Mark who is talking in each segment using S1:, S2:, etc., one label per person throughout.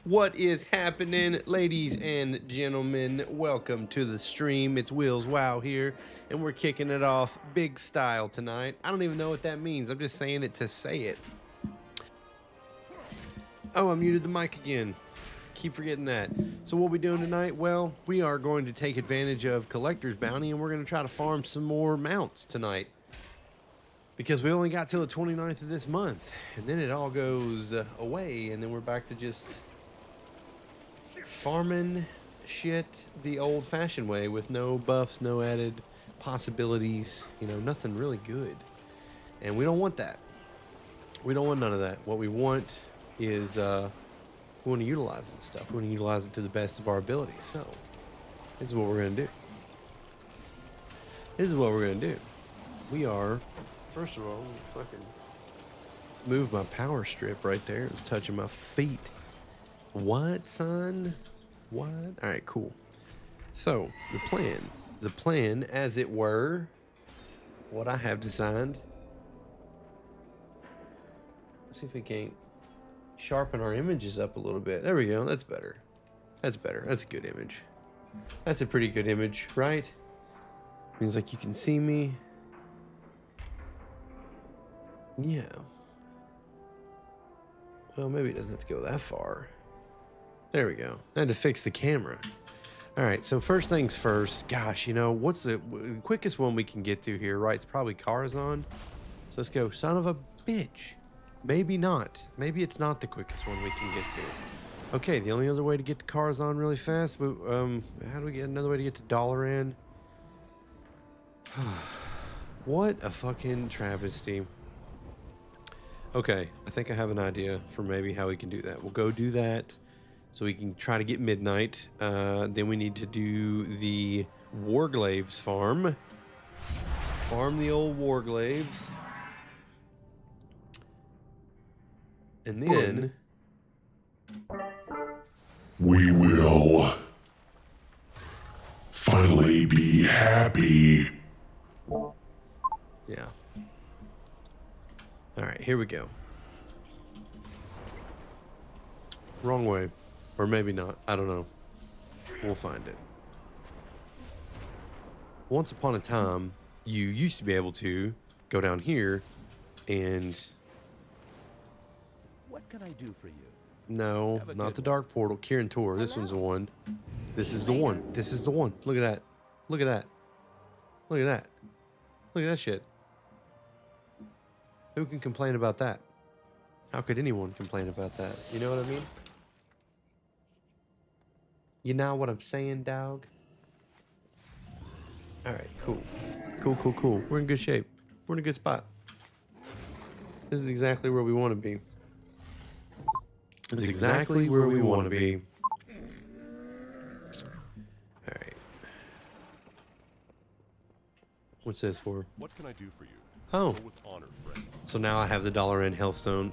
S1: What is happening, ladies and gentlemen? Welcome to the stream. It's Will's Wow here, and we're kicking it off big style tonight. I don't even know what that means. I'm just saying it to say it. Oh, I muted the mic again. Keep forgetting that. So what we doing tonight? Well, we are going to take advantage of Collector's Bounty, and we're going to try to farm some more mounts tonight. Because we only got till the 29th of this month, and then it all goes away, and then we're back to just farming shit the old-fashioned way with no buffs, no added possibilities, you know, nothing really good. And we don't want that. We don't want none of that. What we want is we want to utilize this stuff. We want to utilize it to the best of our ability. So this is what we're going to do. This is what we're going to do. We are... First of all, let me fucking move my power strip right there. It was touching my feet. What, son? What? All right, cool. So the plan, as it were, what I have designed. Let's see if we can't sharpen our images up a little bit. There we go. That's better. That's better. That's a good image. That's a pretty good image, right? Means like you can see me. Yeah. Well, maybe it doesn't have to go that far. There we go. I had to fix the camera. All right, so first things first. Gosh, you know, what's the quickest one we can get to here, right? It's probably Carzon. So let's go. Son of a bitch. Maybe not. Maybe it's not the quickest one we can get to. Okay, the only other way to get to Carzon really fast, but, how do we get another way to get to Dalaran? What a fucking travesty. Okay, I think I have an idea for maybe how we can do that. We'll go do that so we can try to get midnight. Then we need to do the Warglaves farm. Farm the old Warglaves. And then...
S2: we will finally be happy.
S1: Yeah. All right, here we go. Wrong way. Or maybe not. I don't know. We'll find it. Once upon a time, you used to be able to go down here and...
S3: What can I do for you?
S1: No, not the Dark Portal. Kirin Tor. This one's the one. This is the one. This is the one. Look at that. Look at that. Look at that. Look at that shit. Who can complain about that? How could anyone complain about that? You know what I mean? You know what I'm saying, dog? Alright, cool. Cool. We're in good shape. We're in a good spot. This is exactly where we want to be. It's exactly where we want to be. Alright. What's this for?
S3: What can I do for you?
S1: Oh.
S3: Go with honor, friend.
S1: So now I have the Dalaran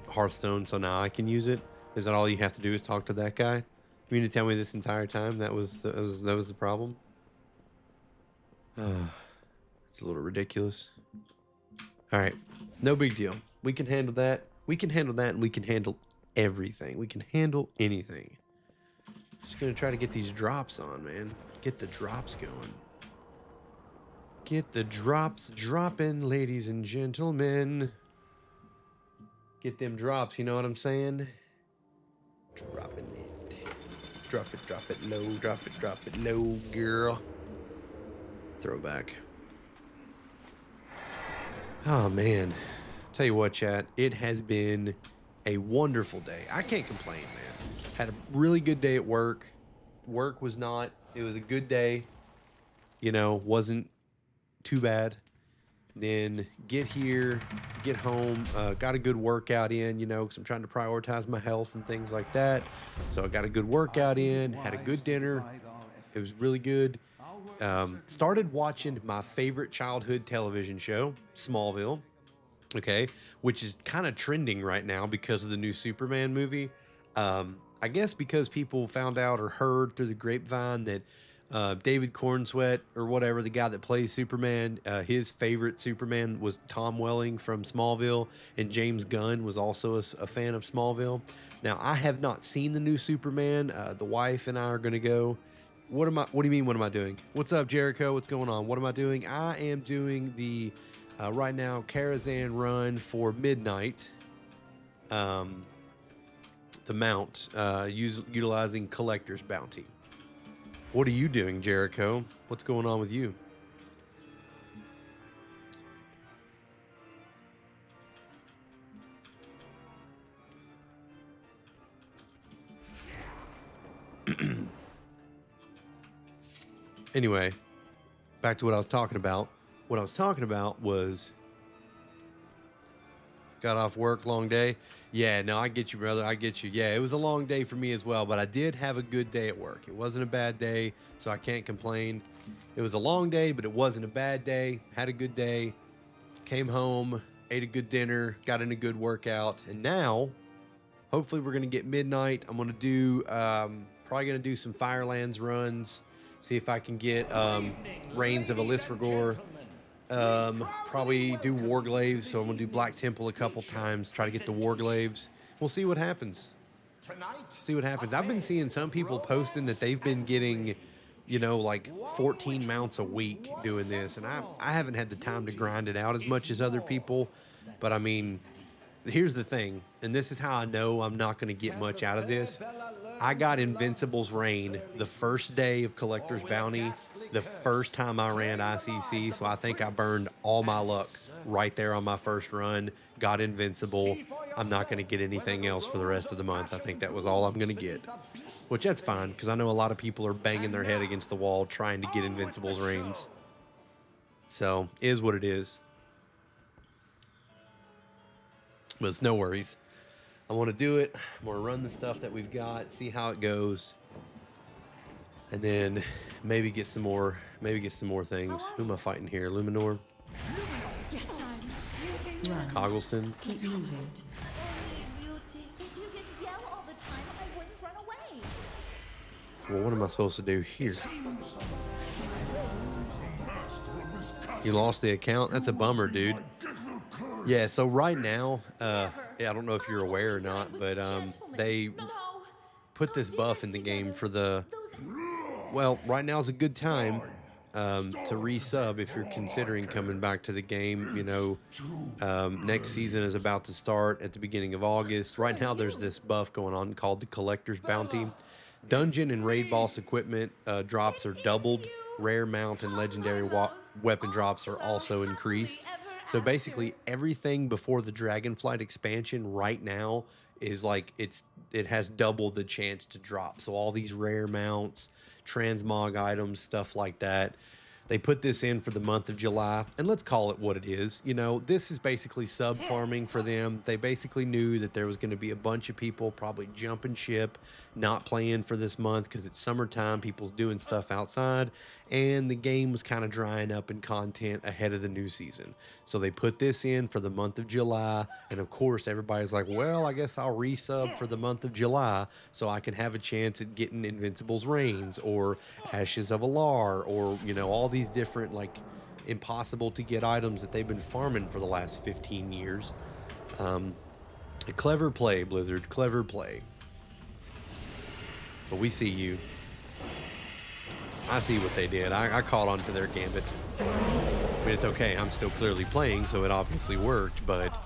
S1: Hearthstone, so now I can use it. Is that all you have to do is talk to that guy? You mean to tell me this entire time that was the problem? It's a little ridiculous. All right, no big deal. We can handle that. We can handle that, and we can handle everything. We can handle anything. Just gonna try to get these drops on, man. Get the drops going. Get the drops dropping, ladies and gentlemen. Get them drops, you know what I'm saying? Dropping it. Drop it low, drop it low, girl. Throwback. Oh, man. Tell you what, chat. It has been a wonderful day. I can't complain, man. Had a really good day at work. Work was not... It was a good day. You know, wasn't too bad. Then get here, get home, got a good workout in, you know, because I'm trying to prioritize my health and things like that. So I got a good workout in, had a good dinner. It was really good. Started watching my favorite childhood television show, Smallville, okay, which is kind of trending right now because of the new Superman movie. I guess because people found out or heard through the grapevine that David Cornsweet or whatever, the guy that plays Superman, his favorite Superman was Tom Welling from Smallville, and James Gunn was also a fan of Smallville. Now, I have not seen the new Superman. The wife and I are going to go. What do you mean? What am I doing? What's up, Jericho? What's going on? What am I doing? I am doing the right now Karazhan run for Midnight. The mount, utilizing Collector's Bounty. What are you doing, Jericho? What's going on with you? Anyway, back to what I was talking about. What I was talking about was got off work, long day. Yeah, no, I get you, brother. I get you. Yeah, it was a long day for me as well, but I did have a good day at work. It wasn't a bad day, so I can't complain. It was a long day, but it wasn't a bad day. Had a good day. Came home, ate a good dinner, got in a good workout, and now, hopefully, we're gonna get Midnight. I'm gonna do probably gonna do some Firelands runs. See if I can get Reigns of Elisfragor. Probably do Warglaves, so I'm gonna do Black Temple a couple times, try to get the Warglaves. We'll see what happens. See what happens. I've been seeing some people posting that they've been getting, you know, like 14 mounts a week doing this, and I haven't had the time to grind it out as much as other people, but I mean, here's the thing, and this is how I know I'm not going to get much out of this. I got Invincible's Reign the first day of Collector's Bounty, the first time I ran ICC, so I think I burned all my luck right there on my first run, got Invincible. I'm not going to get anything else for the rest of the month. I think that was all I'm going to get, which that's fine, because I know a lot of people are banging their head against the wall trying to get Invincible's Reigns. So, is what it is. But it's no worries. I want to do it. I'm going to run the stuff that we've got, see how it goes. And then maybe get some more things. Who am I fighting here? Luminor?
S4: Yes, I'm
S1: Coggleston?
S4: keep moving.
S5: If you didn't yell all the time, I wouldn't run away.
S1: Well, what am I supposed to do here? You lost the account? That's a bummer, dude. Yeah, so right now, yeah, I don't know if you're aware or not, but they put this buff in the game for the... Well, right now is a good time to resub if you're considering coming back to the game. You know, next season is about to start at the beginning of August. Right now, there's this buff going on called the Collector's Bounty. Dungeon and raid boss equipment drops are doubled. Rare mount and legendary weapon drops are also increased. So basically, everything before the Dragonflight expansion right now is like it has double the chance to drop. So all these rare mounts, transmog items, stuff like that. They put this in for the month of July, and let's call it what it is. You know, this is basically sub farming for them. They basically knew that there was going to be a bunch of people probably jumping ship, not playing for this month because it's summertime, people's doing stuff outside, and the game was kind of drying up in content ahead of the new season. So they put this in for the month of July, and of course everybody's like, well, I guess I'll resub for the month of July so I can have a chance at getting Invincible's Reigns or Ashes of Alar or, you know, all these different like impossible to get items that they've been farming for the last 15 years. Clever play, Blizzard, clever play. But we see you. I see what they did. I caught on to their gambit. I mean, it's okay. I'm still clearly playing, so it obviously worked, but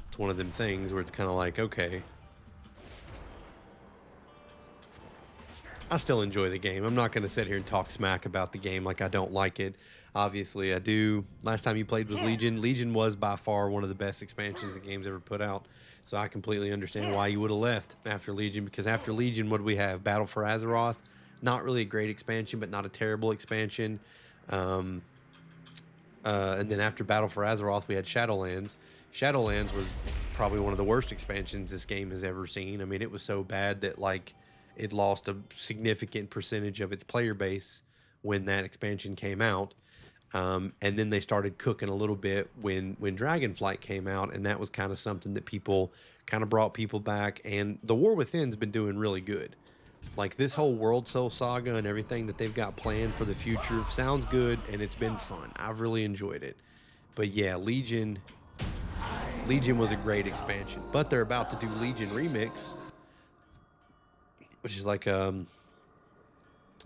S1: it's one of them things where it's kind of like, okay. I still enjoy the game. I'm not going to sit here and talk smack about the game like I don't like it. Obviously, I do. Last time you played was Legion. Legion was by far one of the best expansions the game's ever put out. So I completely understand why you would have left after Legion, because after Legion, what do we have? Battle for Azeroth. Not really a great expansion, but not a terrible expansion. And then after Battle for Azeroth, we had Shadowlands. Shadowlands was probably one of the worst expansions this game has ever seen. I mean, it was so bad that, like, it lost a significant percentage of its player base when that expansion came out. And then they started cooking a little bit when Dragonflight came out, and that was kind of something that people kind of brought people back. And the War Within's been doing really good. Like this whole World Soul Saga and everything that they've got planned for the future sounds good, and it's been fun. I've really enjoyed it. But yeah, Legion was a great expansion. But they're about to do Legion Remix, which is like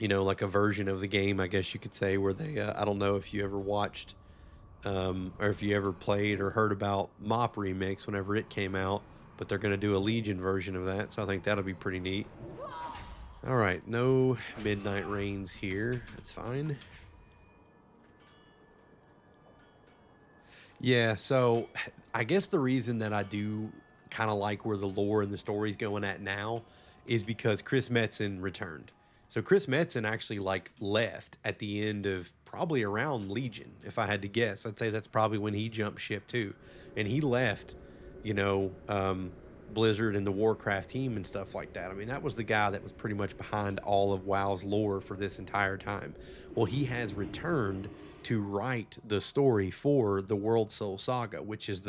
S1: like a version of the game, I guess you could say, where they I don't know if you ever watched or if you ever played or heard about Mop Remix whenever it came out, but they're going to do a Legion version of that, so I think that'll be pretty neat. All right, no Midnight Rains here. That's fine. Yeah, so I guess the reason that I do kind of like where the lore and the story's going at now is because Chris Metzen returned. So Chris Metzen actually like left at the end of probably around Legion, if I had to guess. I'd say that's probably when he jumped ship too. And he left, you know, Blizzard and the Warcraft team and stuff like that. I mean, that was the guy that was pretty much behind all of WoW's lore for this entire time. Well, he has returned to write the story for the World Soul Saga, which is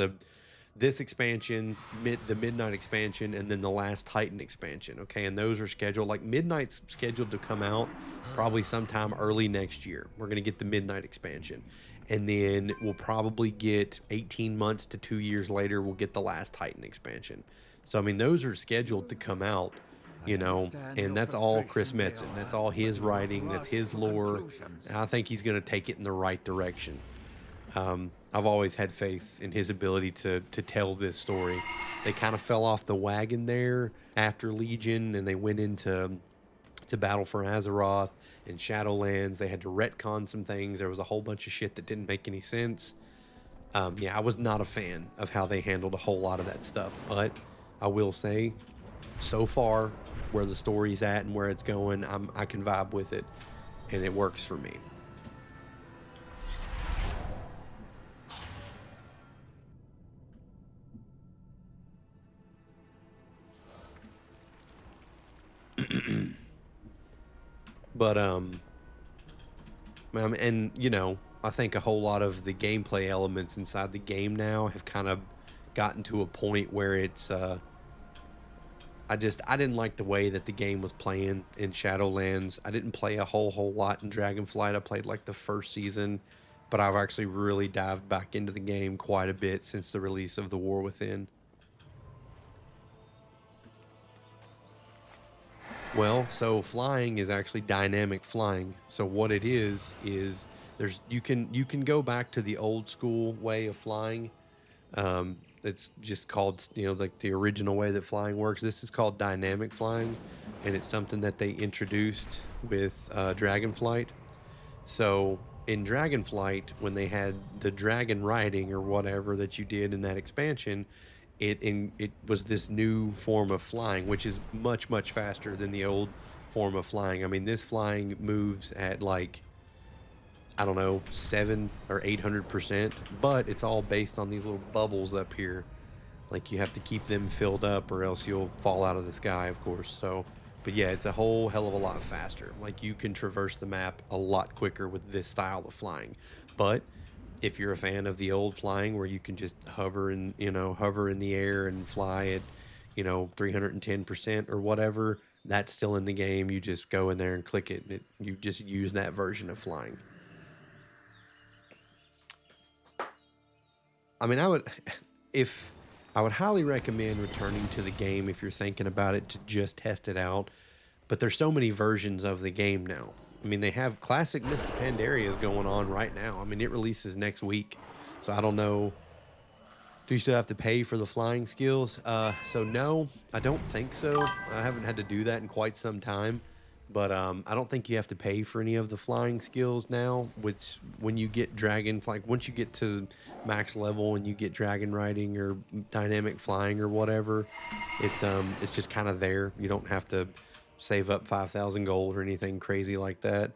S1: this expansion, the Midnight expansion, and then the Last Titan expansion. Okay, and those are scheduled, like Midnight's scheduled to come out probably sometime early next year. We're gonna get the Midnight expansion, and then we'll probably get 18 months to 2 years later, we'll get the Last Titan expansion. So I mean, those are scheduled to come out, you know, and that's all Chris Metzen. That's all his writing. That's his lore. And I think he's going to take it in the right direction. I've always had faith in his ability to tell this story. They kind of fell off the wagon there after Legion, and they went into Battle for Azeroth and Shadowlands. They had to retcon some things. There was a whole bunch of shit that didn't make any sense. Yeah, I was not a fan of how they handled a whole lot of that stuff, but I will say, so far, where the story's at and where it's going, I can vibe with it, and it works for me. But and you know, I think a whole lot of the gameplay elements inside the game now have kind of gotten to a point where it's I didn't like the way that the game was playing in Shadowlands. I didn't play a whole lot in Dragonflight. I played like the first season, but I've actually really dived back into the game quite a bit since the release of The War Within. Well, so flying is actually dynamic flying. So what it is you can go back to the old school way of flying. It's just called, you know, like the original way that flying works. This is called dynamic flying, and it's something that they introduced with Dragonflight. So in Dragonflight, when they had the dragon riding or whatever that you did in that expansion, it was this new form of flying, which is much faster than the old form of flying. I mean, this flying moves at like, I don't know, 700 or 800%, but it's all based on these little bubbles up here. Like, you have to keep them filled up or else you'll fall out of the sky, of course. So, but yeah, it's a whole hell of a lot faster. Like, you can traverse the map a lot quicker with this style of flying. But if you're a fan of the old flying where you can just hover in the air and fly at, 310% or whatever, that's still in the game. You just go in there and click it, and you just use that version of flying. I mean, I would highly recommend returning to the game if you're thinking about it to just test it out. But there's so many versions of the game now. I mean, they have Classic Mist of Pandaria going on right now. I mean, it releases next week. So I don't know. Do you still have to pay for the flying skills? So no, I don't think so. I haven't had to do that in quite some time. But I don't think you have to pay for any of the flying skills now, which when you get dragon, like once you get to max level and you get dragon riding or dynamic flying or whatever, it's just kind of there. You don't have to save up 5,000 gold or anything crazy like that.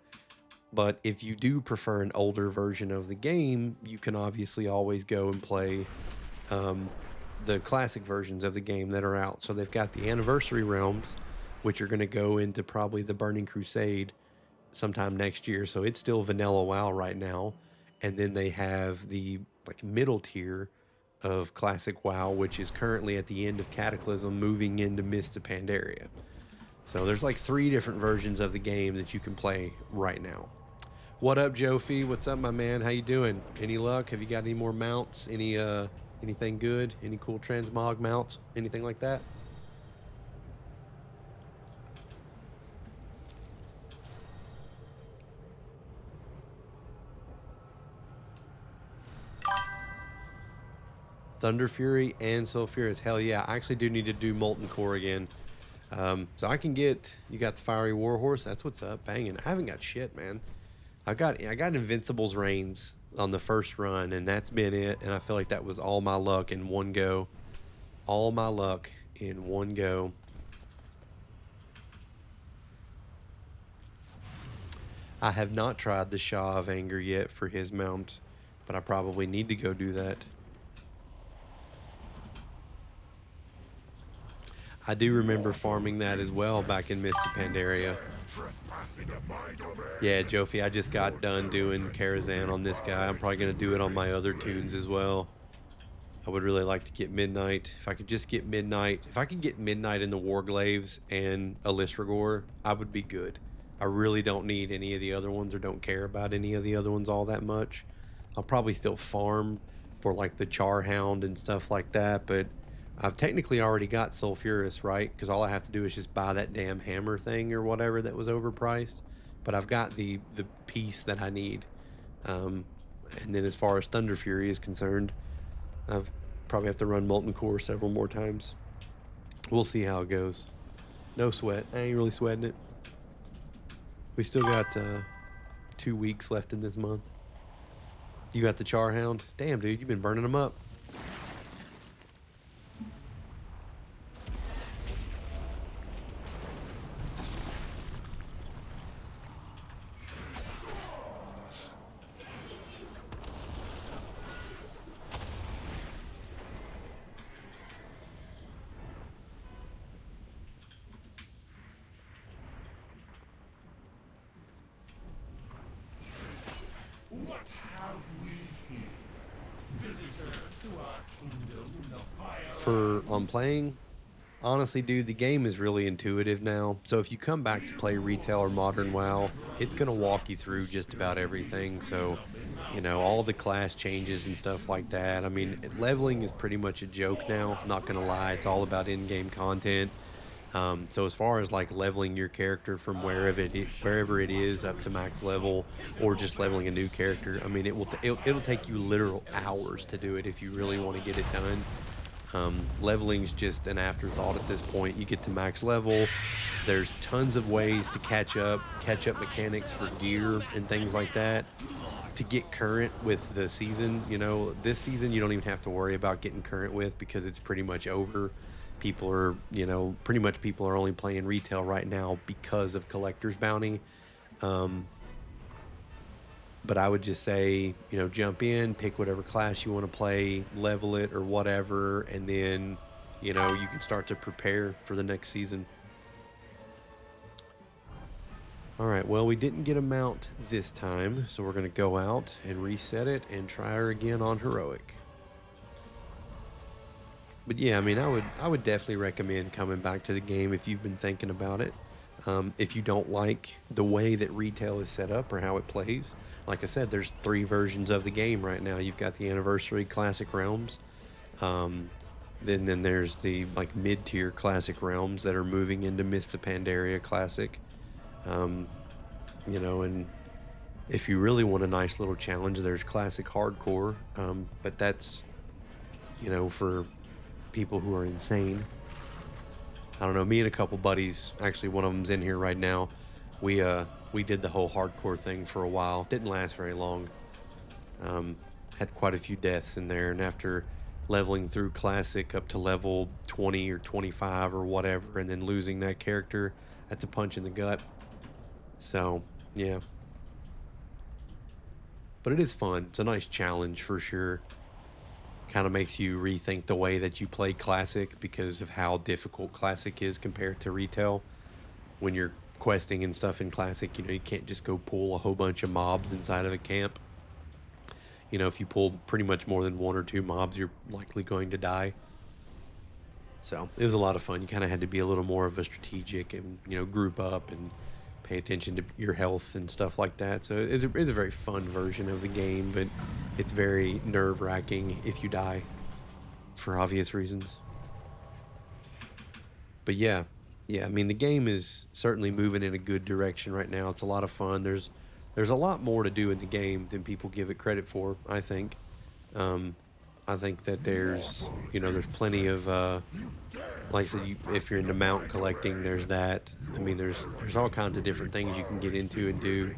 S1: But if you do prefer an older version of the game, you can obviously always go and play the classic versions of the game that are out. So they've got the Anniversary Realms, which are going to go into probably the Burning Crusade sometime next year. So it's still vanilla WoW right now. And then they have the like middle tier of classic WoW, which is currently at the end of Cataclysm, moving into Mist of Pandaria. So there's like 3 different versions of the game that you can play right now. What up, Jofi? What's up, my man? How you doing? Any luck? Have you got any more mounts? Anything good? Any cool Transmog mounts? Anything like that? Thunder Fury and Sulfurous. Hell yeah. I actually do need to do Molten Core again. So I can get, you got the Fiery Warhorse. That's what's up. Banging. I haven't got shit, man. I got Invincible's Reigns on the first run, and that's been it. And I feel like that was all my luck in one go. All my luck in one go. I have not tried the Shah of Anger yet for his mount, but I probably need to go do that. I do remember farming that as well back in Mist of Pandaria. Yeah, Jofi, I just got done doing Karazhan on this guy. I'm probably going to do it on my other tunes as well. I would really like to get Midnight. If I could just get Midnight. If I could get Midnight in the Warglaves and Alistragor, I would be good. I really don't need any of the other ones or don't care about any of the other ones all that much. I'll probably still farm for like the Charhound and stuff like that, but I've technically already got Sulfurous, right? Because all I have to do is just buy that damn hammer thing or whatever that was overpriced. But I've got the piece that I need. And then as far as Thunder Fury is concerned, I've probably have to run Molten Core several more times. We'll see how it goes. No sweat. I ain't really sweating it. We still got 2 weeks left in this month. You got the Charhound? Damn, dude, you've been burning them up.
S2: What have we here? Visitors to our kingdom, the fire.
S1: For on playing, honestly, dude, the game is really intuitive now. So if you come back to play retail or modern WoW, it's gonna walk you through just about everything. So, you know, all the class changes and stuff like that. I mean, leveling is pretty much a joke now. Not gonna lie, it's all about in-game content. So as far as like leveling your character from wherever it is up to max level, or just leveling a new character, I mean, it'll take you literal hours to do it if you really want to get it done. Leveling's just an afterthought at this point. You get to max level, there's tons of ways to catch up mechanics for gear and things like that. To get current with the season, you know, this season you don't even have to worry about getting current with because it's pretty much over. People are, you know, pretty much people are only playing retail right now because of Collector's Bounty. But I would just say, you know, jump in, pick whatever class you want to play, level it or whatever, and then, you know, you can start to prepare for the next season. All right, well, we didn't get a mount this time, so we're going to go out and reset it and try her again on Heroic. But yeah, I mean, I would definitely recommend coming back to the game if you've been thinking about it. If you don't like the way that retail is set up or how it plays, like I said, there's 3 versions of the game right now. You've got the Anniversary Classic Realms. Then there's the like mid-tier Classic Realms that are moving into Mist of Pandaria Classic. You know, and if you really want a nice little challenge, there's Classic Hardcore. But that's, you know, for people who are insane. I don't know, me and a couple buddies, actually one of them's in here right now, we did the whole hardcore thing for a while. Didn't last very long. Had quite a few deaths in there, and after leveling through classic up to level 20 or 25 or whatever, and then losing that character, that's a punch in the gut. So yeah, but it is fun. It's a nice challenge for sure. Kind of makes you rethink the way that you play Classic because of how difficult Classic is compared to retail. When you're questing and stuff in Classic, you know, you can't just go pull a whole bunch of mobs inside of a camp. You know, if you pull pretty much more than 1 or 2 mobs, you're likely going to die. So it was a lot of fun. You kind of had to be a little more of a strategic and, you know, group up and pay attention to your health and stuff like that. So it's a very fun version of the game, but it's very nerve-wracking if you die for obvious reasons. But yeah, I mean, the game is certainly moving in a good direction right now. It's a lot of fun. There's a lot more to do in the game than people give it credit for, I think. I think that there's, you know, there's plenty of, like I said, if you're into mount collecting, there's that. I mean, there's all kinds of different things you can get into and do.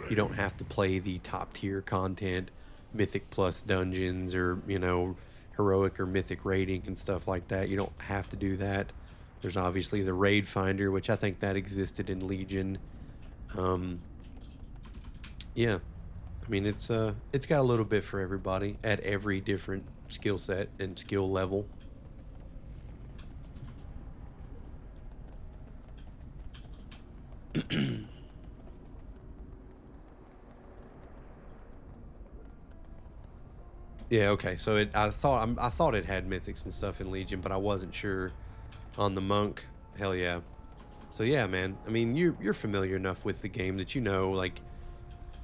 S1: You don't have to play the top tier content, Mythic Plus dungeons, or, you know, heroic or mythic raiding and stuff like that. You don't have to do that. There's obviously the raid finder, which I think that existed in Legion. Yeah, I mean, it's got a little bit for everybody at every different skill set and skill level. Yeah, okay. So I thought it had mythics and stuff in Legion, but I wasn't sure on the monk. Hell yeah. So yeah, man. I mean, you're familiar enough with the game that you know, like,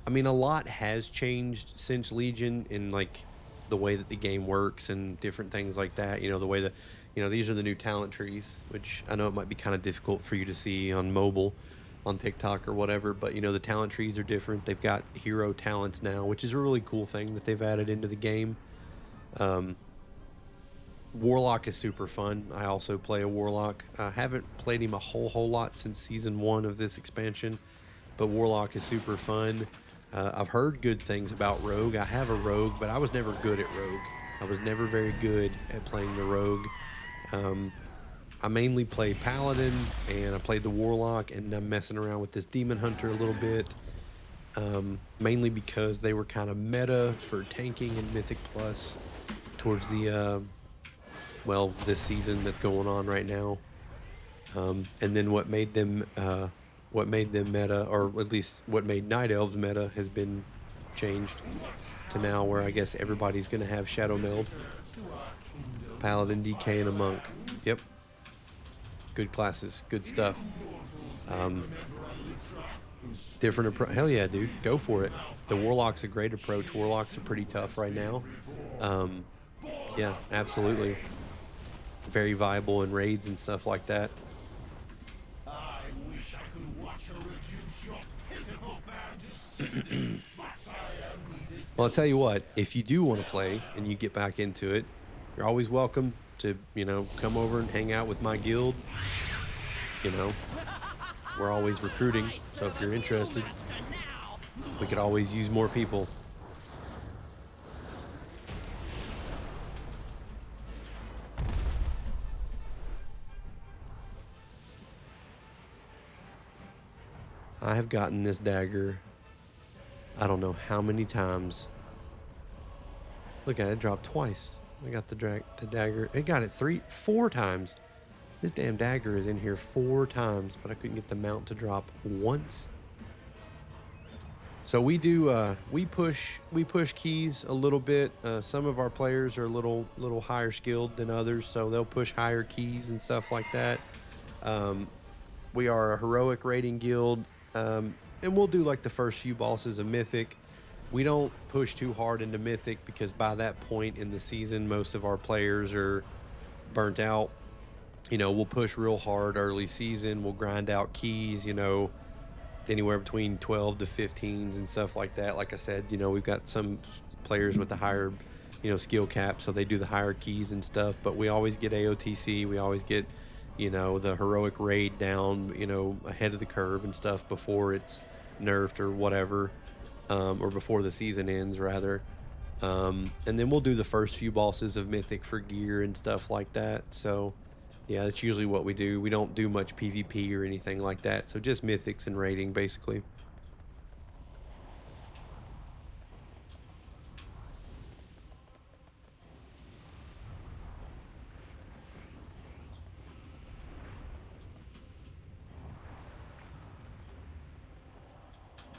S1: I mean, a lot has changed since Legion in, like, the way that the game works and different things like that. You know, the way that, you know, these are the new talent trees, which I know it might be kind of difficult for you to see on mobile, on TikTok or whatever, but, you know, the talent trees are different. They've got hero talents now, which is a really cool thing that they've added into the game. Warlock is super fun. I also play a Warlock. I haven't played him a whole lot since season 1 of this expansion, but Warlock is super fun. I've heard good things about Rogue. I have a Rogue, but I was never good at Rogue. I was never very good at playing the Rogue. I mainly play Paladin, and I played the Warlock, and I'm messing around with this Demon Hunter a little bit. Mainly because they were kind of meta for tanking and Mythic Plus towards the, well, this season that's going on right now. And then what made them meta, or at least what made Night Elves meta, has been changed to now where I guess everybody's going to have Shadow Meld. Paladin, DK, and a Monk. Yep. Good classes. Good stuff. Different approach. Hell yeah, dude. Go for it. The Warlock's a great approach. Warlocks are pretty tough right now. Yeah, absolutely. Very viable in raids and stuff like that.
S2: I wish I could watch her reduce your pitiful band to cinders, but I am needed.
S1: Well, I'll tell you what, if you do want to play and you get back into it, you're always welcome to, you know, come over and hang out with my guild. You know, we're always recruiting, so if you're interested, we could always use more people. I have gotten this dagger, I don't know how many times. Look at it, it dropped twice. I got the dagger. It got it 4 times. This damn dagger is in here 4 times, but I couldn't get the mount to drop once. So we do, we push keys a little bit. Some of our players are a little higher skilled than others, so they'll push higher keys and stuff like that. We are a heroic raiding guild, and we'll do like the first few bosses of Mythic. We don't push too hard into Mythic because by that point in the season, most of our players are burnt out. You know, we'll push real hard early season. We'll grind out keys, you know, anywhere between 12 to 15s and stuff like that. Like I said, you know, we've got some players with the higher, you know, skill cap, so they do the higher keys and stuff. But we always get AOTC. We always get, you know, the heroic raid down, you know, ahead of the curve and stuff before it's nerfed or whatever, or before the season ends, rather. And then we'll do the first few bosses of Mythic for gear and stuff like that. So, yeah, that's usually what we do. We don't do much PvP or anything like that. So just Mythics and raiding, basically.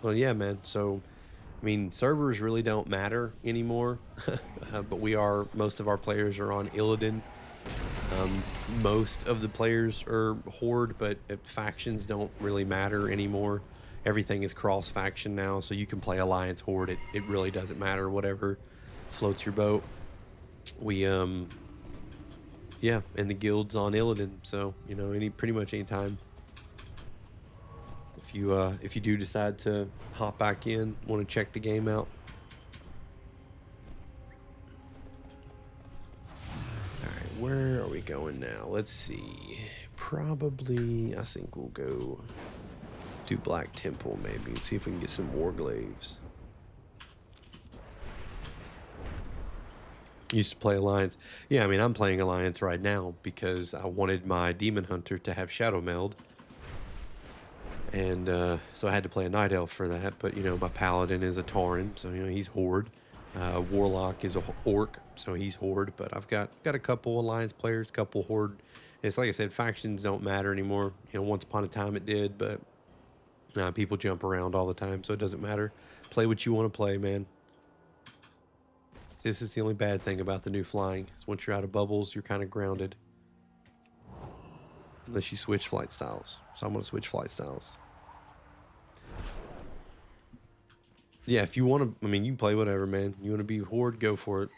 S1: Well, yeah, man. So, I mean, servers really don't matter anymore. But most of our players are on Illidan. Most of the players are Horde, but factions don't really matter anymore. Everything is cross faction now, so you can play Alliance Horde. It really doesn't matter, whatever floats your boat. We yeah, and the guild's on Illidan, so you know, pretty much any time. If you do decide to hop back in, want to check the game out. Alright, where are we going now? Let's see. Probably, I think we'll go do Black Temple maybe and see if we can get some Warglaves. Used to play Alliance. Yeah, I mean, I'm playing Alliance right now because I wanted my Demon Hunter to have Shadow Meld. And so I had to play a Night Elf for that. But, you know, my Paladin is a Tauren, so, you know, he's Horde. Warlock is a Orc, so he's Horde. But I've got a couple Alliance players, couple Horde. And it's like I said, factions don't matter anymore. You know, once upon a time it did, but people jump around all the time, so it doesn't matter. Play what you want to play, man. This is the only bad thing about the new flying. Is once you're out of bubbles, you're kind of grounded. Unless you switch flight styles. So I'm going to switch flight styles. Yeah, if you want to, I mean, you can play whatever, man. You want to be Horde, go for it.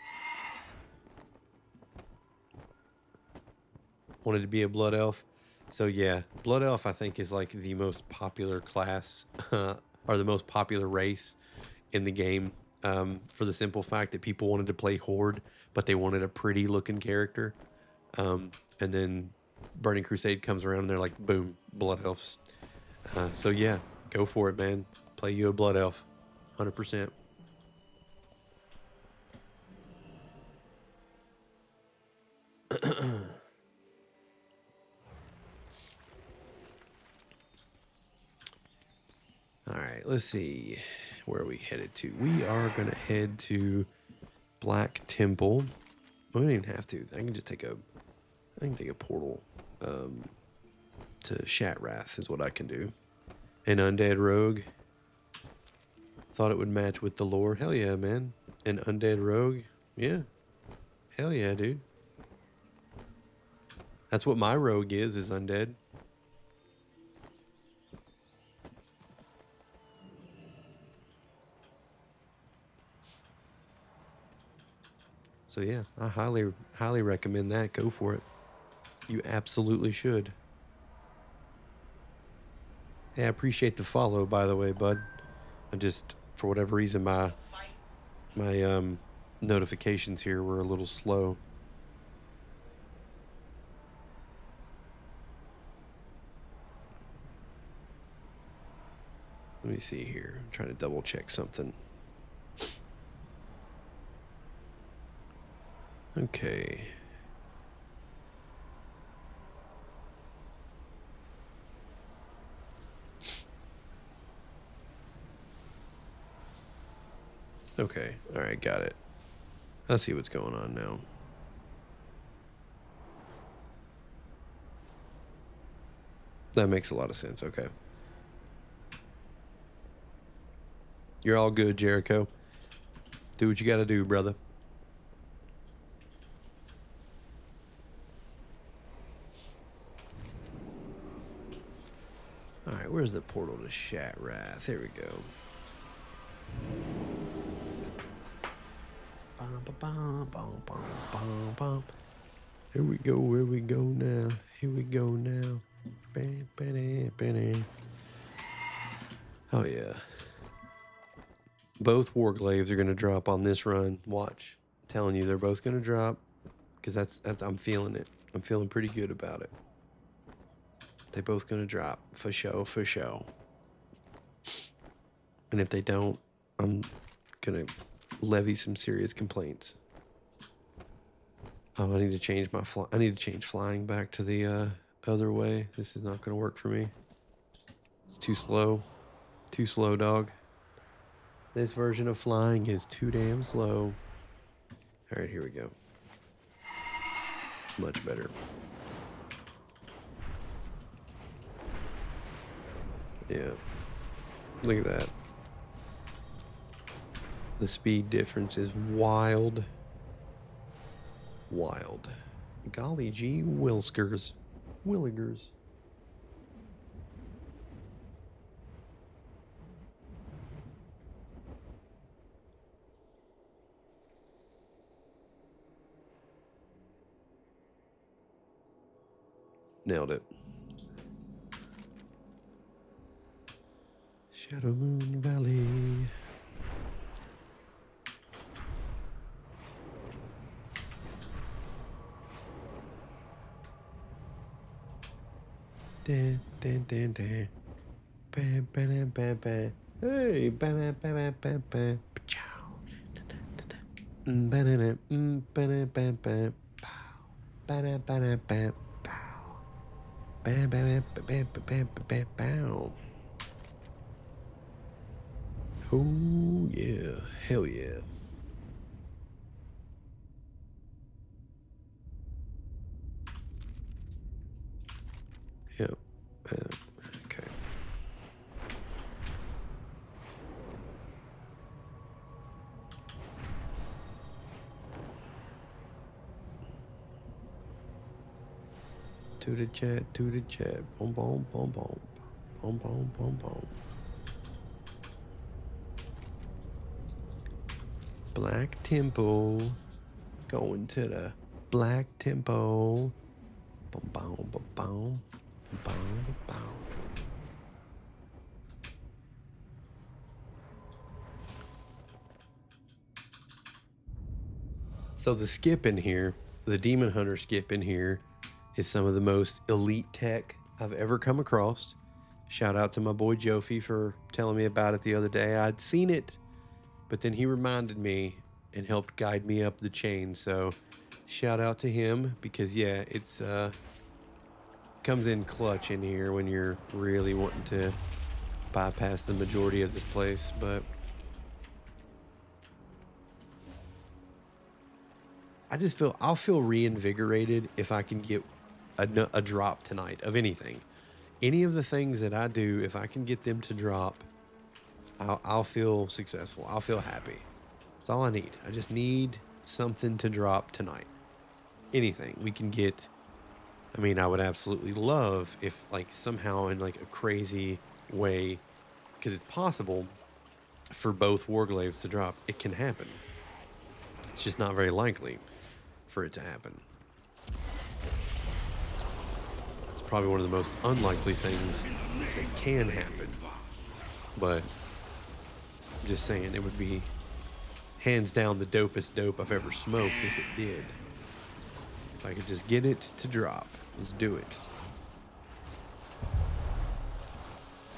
S1: Wanted to be a Blood Elf. So yeah, Blood Elf I think is like the most popular class, or the most popular race in the game. For the simple fact that people wanted to play Horde, but they wanted a pretty looking character. And then Burning Crusade comes around and they're like, boom, Blood Elves. So yeah, go for it, man. Play you a Blood Elf, 100%. All right, let's see where are we headed to. We are going to head to Black Temple. We don't even have to. I can take a portal to Shatrath is what I can do. An Undead Rogue. Thought it would match with the lore. Hell yeah, man. An Undead Rogue. Yeah. Hell yeah, dude. That's what my rogue is undead. So yeah, I highly recommend that. Go for it. You absolutely should. Yeah, I appreciate the follow, by the way, bud. I just, for whatever reason, my notifications here were a little slow. Let me see here. I'm trying to double check something. Okay. Okay. All right, got it. I'll see what's going on now. That makes a lot of sense. Okay. You're all good, Jericho. Do what you got to do, brother. All right, where's the portal to Shatrath? There we go. Here we go, where we go now. Here we go now. Oh yeah. Both Warglaves are gonna drop on this run. Watch. I'm telling you, they're both gonna drop. Cause that's I'm feeling it. I'm feeling pretty good about it. They both gonna drop. For sure, for sure. And if they don't, I'm gonna levy some serious complaints. Oh, I need to change my I need to change flying back to the other way. This is not gonna work for me. It's too slow. Too slow, dog. This version of flying is too damn slow. All right, here we go. Much better. Yeah. Look at that. The speed difference is wild. Wild. Golly gee Wilskers. Willigers. Nailed it. Shadow Moon Valley. Dun, dun, dun, dun. Bam, bam, bam, bam. Hey, bam, bam, bam, bam, bam. Chow. Ba-da-da, ba-da-bam, bam. Pow. Ba-da-ba-da, bam. Pow. Bam, bam, bam, bam, bam, bam, bam, bam. Oh, yeah. Hell yeah. Yep. Okay. To the chat, to the chat. Boom, boom, boom, boom. Boom, boom, boom, boom. Black Temple. Going to the Black Temple. Boom, boom, boom, boom. Boom, boom. So the skip in here, the Demon Hunter skip in here, is some of the most elite tech I've ever come across. Shout out to my boy Jofi for telling me about it the other day. I'd seen it, but then he reminded me and helped guide me up the chain. So shout out to him because yeah, it's comes in clutch in here when you're really wanting to bypass the majority of this place. But I just I'll feel reinvigorated if I can get a drop tonight of anything. Any of the things that I do, if I can get them to drop, I'll feel successful. I'll feel happy. That's all I need. I just need something to drop tonight. Anything we can get. I mean, I would absolutely love if, like, somehow in like a crazy way, because it's possible for both Warglaives to drop. It can happen. It's just not very likely for it to happen. It's probably one of the most unlikely things that can happen. But I'm just saying, it would be hands down the dopest dope I've ever smoked if it did. If I could just get it to drop. Let's do it.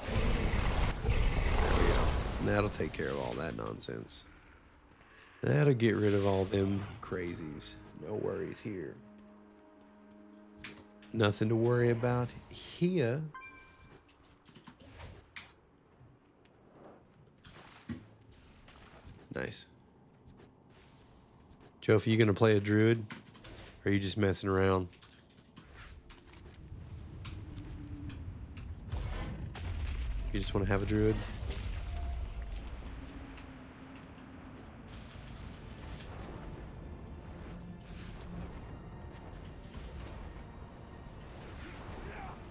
S1: There we go. That'll take care of all that nonsense. That'll get rid of all them crazies. No worries here. Nothing to worry about here. Nice. Joe, you gonna play a druid? Or are you just messing around? You just want to have a druid?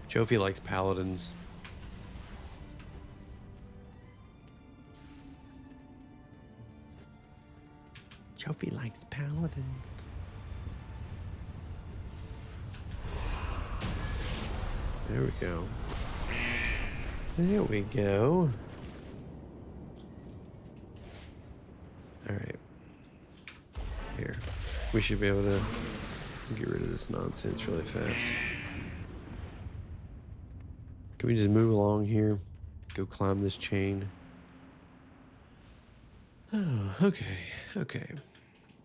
S1: Jofi likes paladins. Jofi likes paladins. There we go. There we go. All right. Here. We should be able to get rid of this nonsense really fast. Can we just move along here? Go climb this chain. Oh, okay. Okay.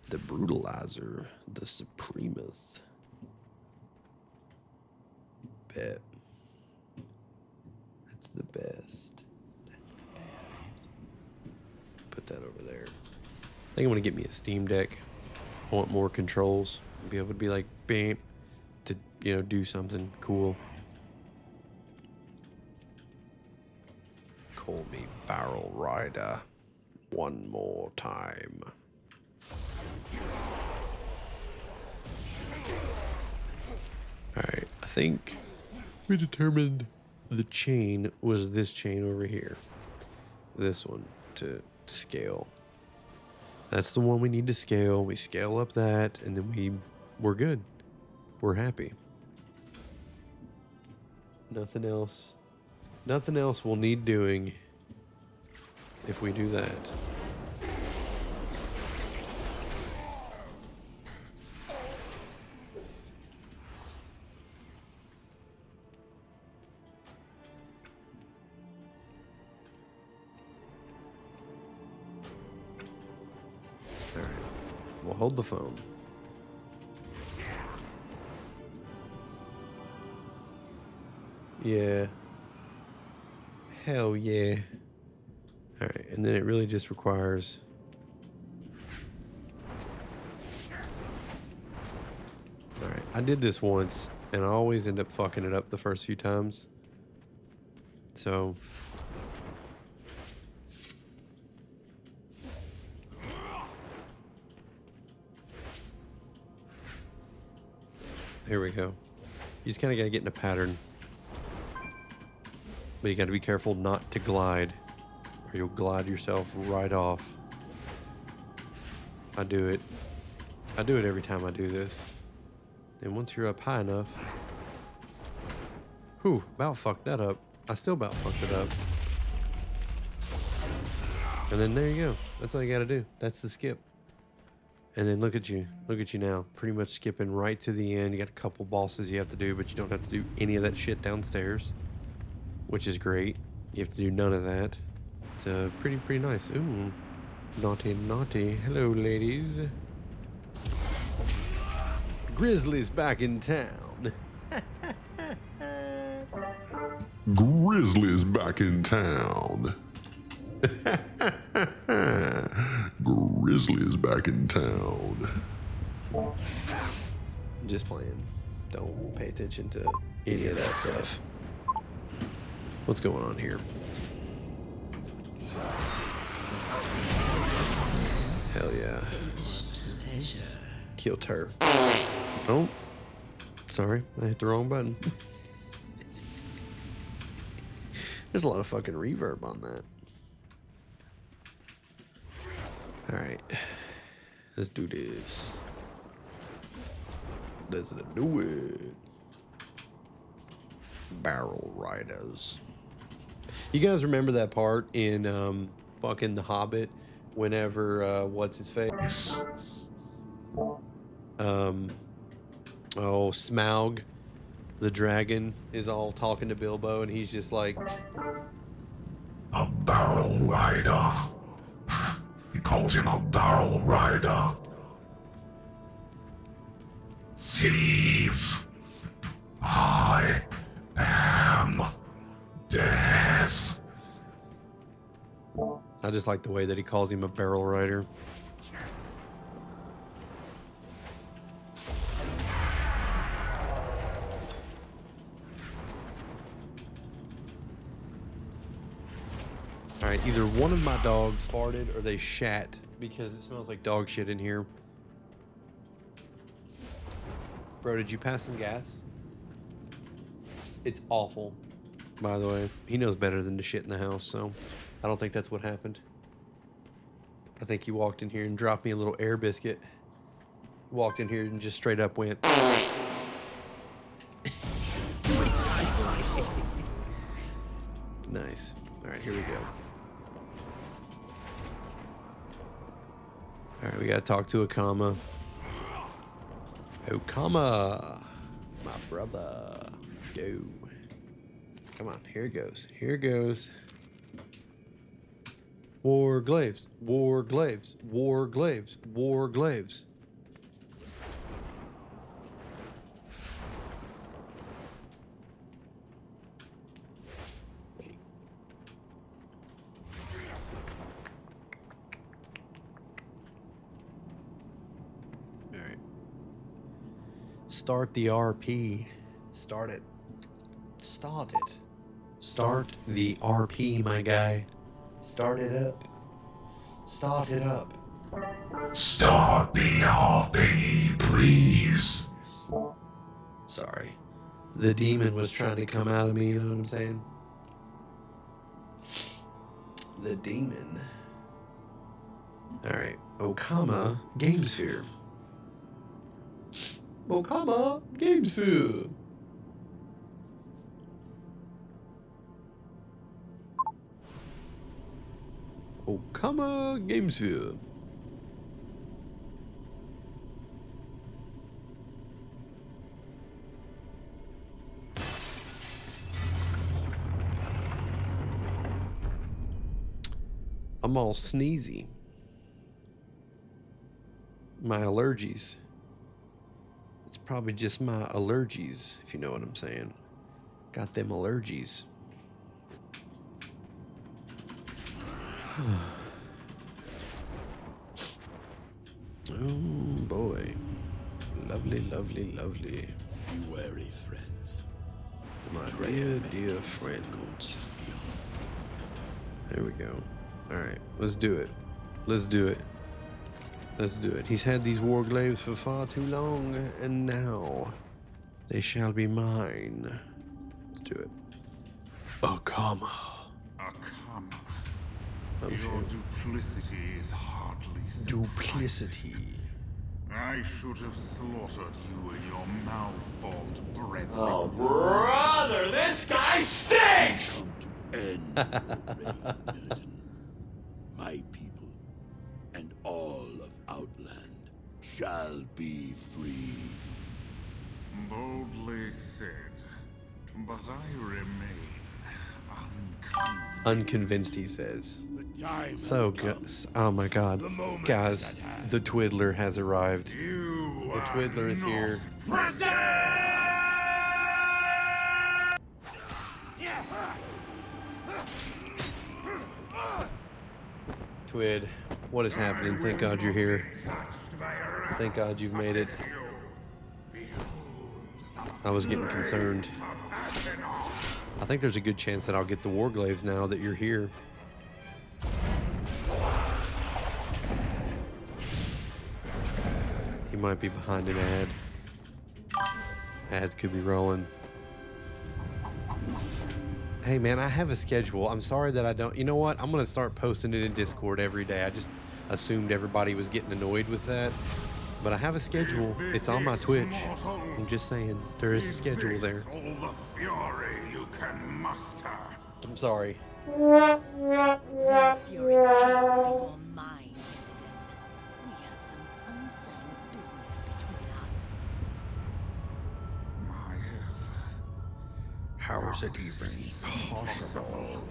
S1: The Brutalizer. The Supremeth. Bet. That's the best. That's the best. Put that over there. I think I'm gonna get me a Steam Deck. I want more controls. Be able to be like, bam, to, you know, do something cool. Call me Barrel Rider one more time. Alright, I think we determined the chain was this chain over here. This one to scale. That's the one we need to scale. We scale up that, and then we're good. We're happy. Nothing else. Nothing else will need doing if we do that. All right. We'll hold the phone. Yeah. Hell yeah. All right, and then it really just requires all right, I did this once and I always end up fucking it up the first few times. So here we go. You just kind of got to get in a pattern. But you got to be careful not to glide, or you'll glide yourself right off. I do it every time I do this. And once you're up high enough, whew, about fucked that up. I still about fucked it up. And then there you go. That's all you got to do. That's the skip. And then look at you now, pretty much skipping right to the end. You got a couple bosses you have to do, but you don't have to do any of that shit downstairs, which is great. You have to do none of that. It's pretty nice. Ooh, naughty, naughty. Hello, ladies. Grizzly's back in town.
S6: Grizzly's back in town. Grizzly's back in town.
S1: Just playing. Don't pay attention to any of that stuff. What's going on here? Hell yeah. Killed her. Oh. Sorry, I hit the wrong button. There's a lot of fucking reverb on that. Alright. Let's do this. Let's do it. Barrel riders. You guys remember that part in fucking The Hobbit whenever what's his face? Oh, Smaug, the dragon, is all talking to Bilbo and he's just like,
S6: A barrel rider. He calls him a barrel rider. Thief. I am death.
S1: I just like the way that he calls him a barrel rider. Alright, either one of my dogs farted or they shat because it smells like dog shit in here. Bro, did you pass some gas? It's awful, by the way. He knows better than to shit in the house, so I don't think that's what happened. I think he walked in here and dropped me a little air biscuit. Walked in here and just straight up went. Nice. Alright, here we go. Alright, we gotta talk to Akama. Okama, my brother. Let's go. Come on, here it goes. Here it goes. War glaives, war glaives, war glaives, war glaives. All right. Start the RP. Start it. Start it. Start the RP, my guy. Start it up. Start it up.
S6: Start the RP, please.
S1: Sorry. The demon was trying to come out of me, you know what I'm saying? The demon. Alright, Okama Gamesphere. Okama Gamesphere. Okama Gamesphere. I'm all sneezy. My allergies. It's probably just my allergies, if you know what I'm saying. Got them allergies. Oh boy. Lovely, lovely, lovely.
S2: Be wary, friends.
S1: My dear, dear friends. There we go. Alright, let's do it. Let's do it. Let's do it. He's had these warglaives for far too long, and now they shall be mine. Let's do it. Okama.
S2: Akama.
S1: Oh,
S2: Your
S1: shit.
S2: duplicity is hardly
S1: Duplicity.
S2: I should have slaughtered you and your malformed brethren.
S6: Oh, brother, this guy stinks!
S7: Come to end your reign, Illidan. My people and all of Outland shall be free.
S2: Boldly said, but I remain unconvinced.
S1: Unconvinced, he says.
S7: The time
S1: So
S7: has
S1: good.
S7: come.
S1: Oh my god.
S7: The moment
S1: Guys,
S7: is at hand.
S1: the Twiddler has arrived.
S2: You
S1: The Twiddler is here. Twid, what is happening? Thank God you're here. Thank God you've made it. I was getting concerned. I think there's a good chance that I'll get the warglaives now that you're here. He might be behind an ad. Ads could be rolling. Hey man, I have a schedule. I'm sorry that I don't. You know what? I'm gonna start posting it in Discord every day. I just assumed everybody was getting annoyed with that. But I have a schedule. It's on my Twitch. I'm just saying, there is a schedule there.
S2: All the fury you can muster.
S1: I'm sorry.
S5: That fury is mine, Illidan. We have some unsettled business between us.
S2: My ears.
S1: How is it even possible?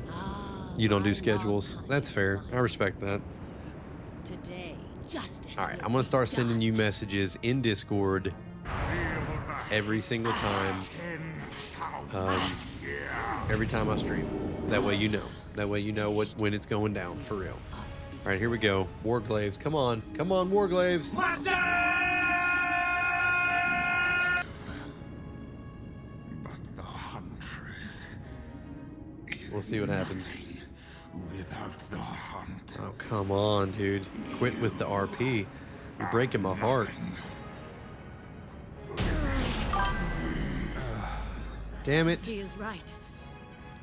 S5: Ah,
S1: You don't do
S5: my
S1: schedules.
S5: long
S1: That's fair.
S5: hunt is
S1: I respect that.
S5: today, justice.
S1: All right,
S5: will
S1: I'm gonna
S5: be
S1: start sending you
S5: done.
S1: messages in Discord every single time. Every time I stream. That way you know. That way you know when it's going down for real. All right, here we go. Warglaives, come on, come on, Warglaives.
S2: But the huntress is
S1: We'll see what happens.
S2: nothing without the hunt.
S1: Oh come on, dude. Quit with the RP. You're breaking my heart. Damn it.
S5: He is right.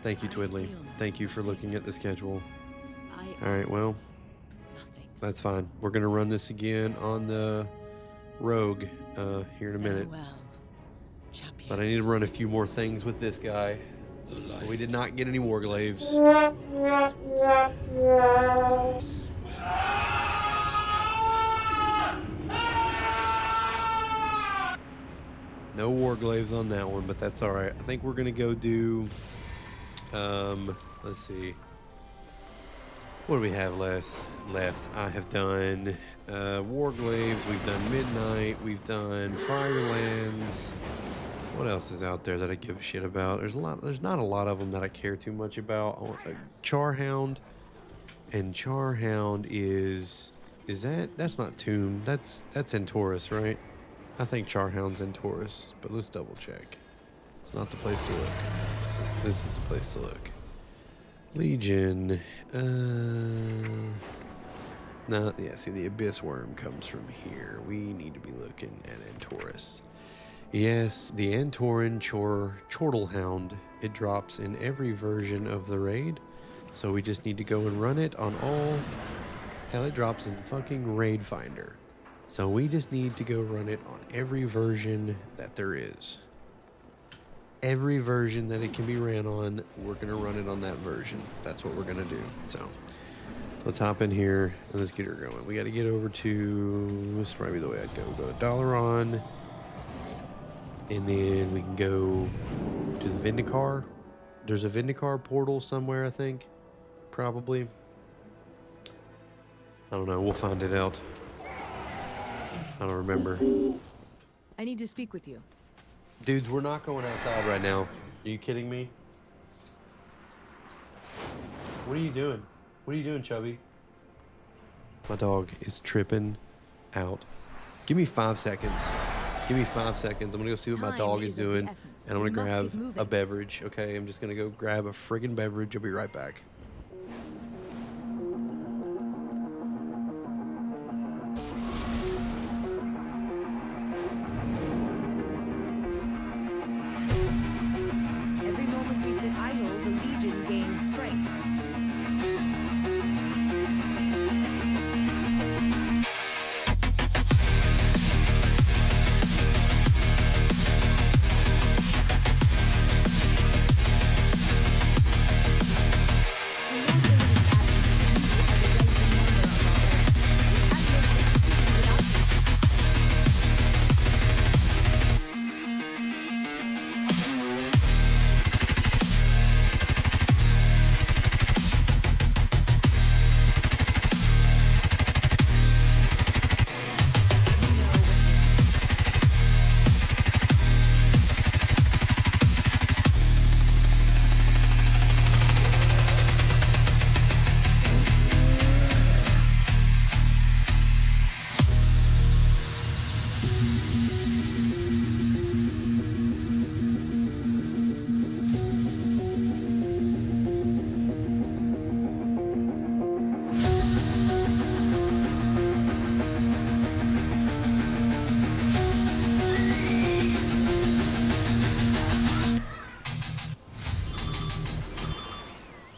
S1: Thank you, Twiddly. Thank you for looking at the schedule.
S5: I
S1: All right, well,
S5: nothing.
S1: that's fine. We're gonna run this again on the Rogue here in a minute.
S5: Farewell, champion.
S1: But I need to run a few more things with this guy. We did not get any Warglaives. No Warglaives on that one, but that's all right. I think we're gonna go do. Let's see. What do we have left? I have done Warglaives. We've done Midnight. We've done Firelands. What else is out there that I give a shit about? There's a lot. There's not a lot of them that I care too much about. Charhound, and Charhound is that's not Tomb. That's in Taurus, right? I think Charhound's in Taurus, but let's double check. It's not the place to look. This is the place to look. Legion. No, yeah, see, the Abyss Worm comes from here. We need to be looking at in Taurus. Yes, the Antorin Chortlehound. It drops in every version of the raid. So we just need to go and run it on all. Hell, it drops in fucking Raid Finder. So we just need to go run it on every version that there is. Every version that it can be ran on, we're going to run it on that version. That's what we're going to do. So let's hop in here and let's get her going. We got to get over to, this is probably the way I'd go. Go to Dalaran. And then we can go to the Vindicar. There's a Vindicar portal somewhere, I think. Probably. I don't know. We'll find it out. I don't remember.
S8: I need to speak with you.
S1: Dudes, we're not going outside right now. Are you kidding me? What are you doing? What are you doing, Chubby? My dog is tripping out. Give me 5 seconds. Give me 5 seconds. I'm gonna go see what my
S8: Time
S1: dog is
S8: is of the
S1: doing,
S8: essence.
S1: and I'm
S8: We
S1: gonna
S8: must keep
S1: grab
S8: moving.
S1: a beverage. Okay, I'm just gonna go grab a friggin' beverage. I'll be right back.
S8: Every moment we sit idle, the Legion gains strength.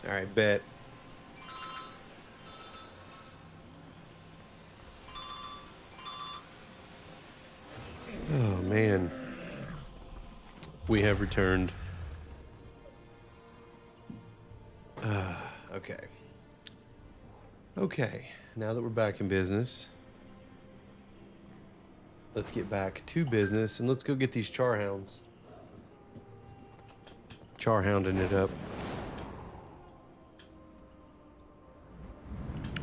S1: All right, bet. Oh man, we have returned. Okay. Okay, now that we're back in business, let's get back to business and let's go get these charhounds. Charhounding it up.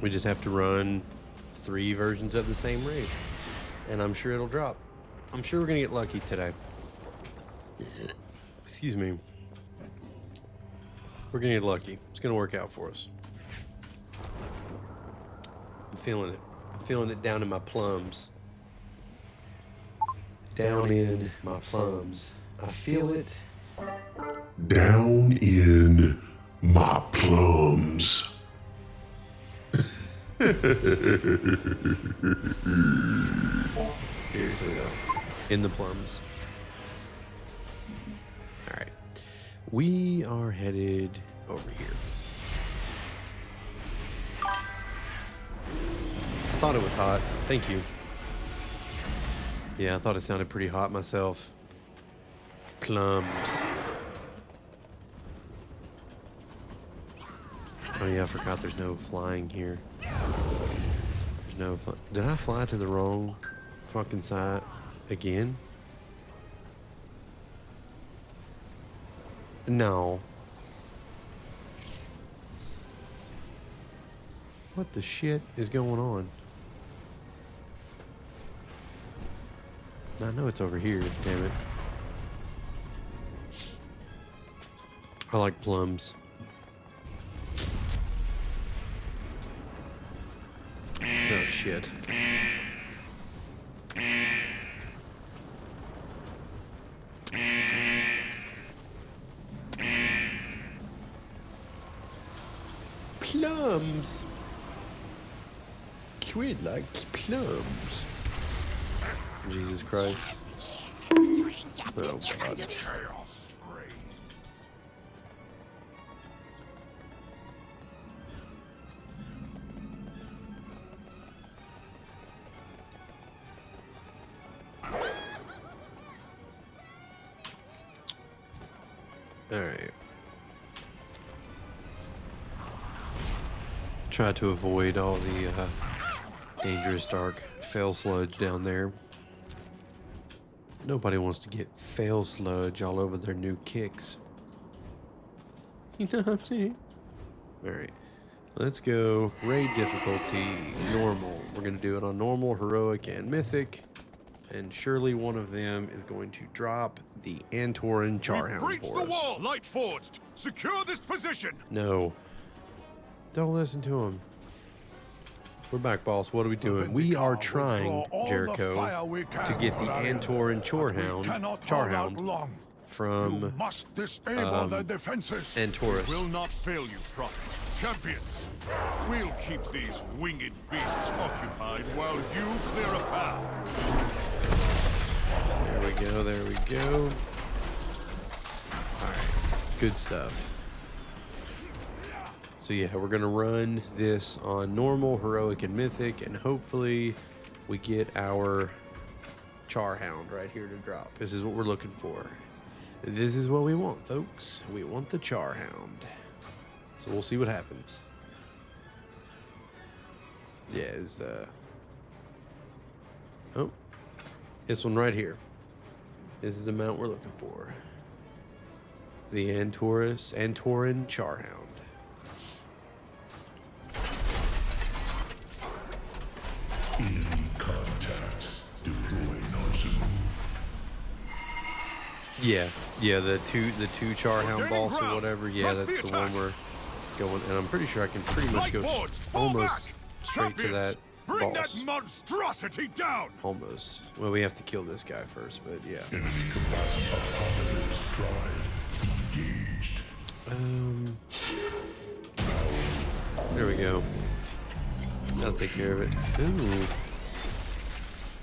S1: We just have to run 3 versions of the same raid, and I'm sure it'll drop. I'm sure we're gonna get lucky today. Excuse me. We're gonna get lucky. It's gonna work out for us. I'm feeling it. I'm feeling it down in my plums. Down in my plums. I feel it.
S7: Down in my plums.
S1: Seriously though. In the plums. Alright. We are headed over here. I thought it was hot. Thank you. Yeah, I thought it sounded pretty hot myself. Plums. Oh yeah, I forgot there's no flying here. There's no did I fly to the wrong fucking side again? No. What the shit is going on? I know it's over here, damn it. I like plums. Oh shit. Plums. Quid like plums. Jesus Christ.
S5: Drink
S1: Oh, God.
S2: Chaos reigns.
S1: Alright. Try to avoid all the dangerous dark fail sludge down there. Nobody wants to get fail sludge all over their new kicks. You know what I'm saying? Alright. Let's go. Raid difficulty, normal. We're going to do it on normal, heroic, and mythic. And surely one of them is going to drop the Antoran Charhound
S2: Breach
S1: for
S2: the
S1: us.
S2: wall, Light Forged. Secure this position.
S1: No. Don't listen to him. We're back, boss. What are we doing? We are trying, Jericho, to get the Antoran Charhound from
S2: Must disable the defenses.
S1: Antorus.
S2: Will not fail you, Prophet. Champions, we'll keep these winged beasts occupied while you clear a path.
S1: There we go, there we go. Alright, good stuff. So yeah, we're gonna run this on normal, heroic, and mythic, and hopefully we get our Charhound right here to drop. This is what we're looking for. This is what we want, folks. We want the Charhound. So we'll see what happens. Yeah, it's oh, this one right here. This is the mount we're looking for. The Antoran Charhound. Yeah, the two Charhound boss or whatever. Yeah, that's the one we're going, and I'm pretty sure I can pretty much go almost straight to that
S2: Bring
S1: boss.
S2: that monstrosity down.
S1: Almost. Well, we have to kill this guy first, but yeah. There we go. I'll take care of it. Ooh.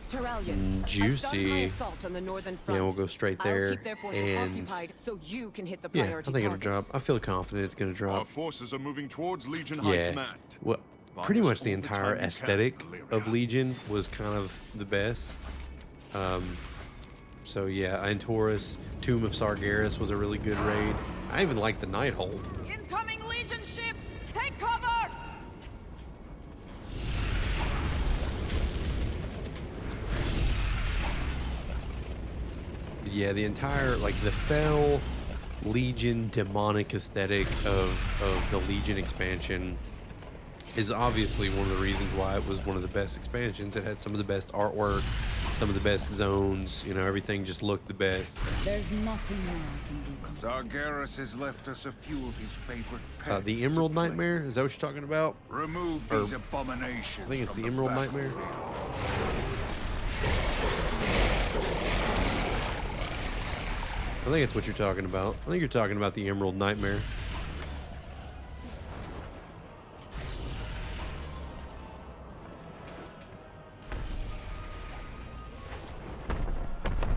S8: Terrellian,
S1: Juicy.
S8: assault on the northern front.
S1: Yeah, we'll go straight there.
S8: I'll keep their forces
S1: And
S8: occupied so you can hit the
S1: yeah, I
S8: priority
S1: think it'll
S8: targets.
S1: drop. I feel confident it's gonna
S2: Our
S1: drop.
S2: forces are moving towards Legion High
S1: Yeah.
S2: Command.
S1: Well,
S2: Buy
S1: pretty
S2: us
S1: much the
S2: all the
S1: entire
S2: time you can,
S1: aesthetic of
S2: Illyria.
S1: Legion was kind of the best. So yeah, Antorus, Tomb of Sargeras was a really good raid. I even like the Nighthold.
S8: Incoming Legion ships! Take cover!
S1: Yeah, the entire, like, the Fel Legion demonic aesthetic of the Legion expansion is obviously one of the reasons why it was one of the best expansions. It had some of the best artwork, some of the best zones, you know, everything just looked the best.
S4: There's nothing more I can do.
S9: Sargeras has left us a few of his favorite pets.
S1: The
S9: to
S1: Emerald
S9: play.
S1: Nightmare, is that what you're talking about?
S9: Remove
S1: Or-
S9: these abominations.
S1: I think it's
S9: from
S1: the Emerald
S9: battlefield.
S1: Nightmare. I think it's what you're talking about. I think you're talking about the Emerald Nightmare.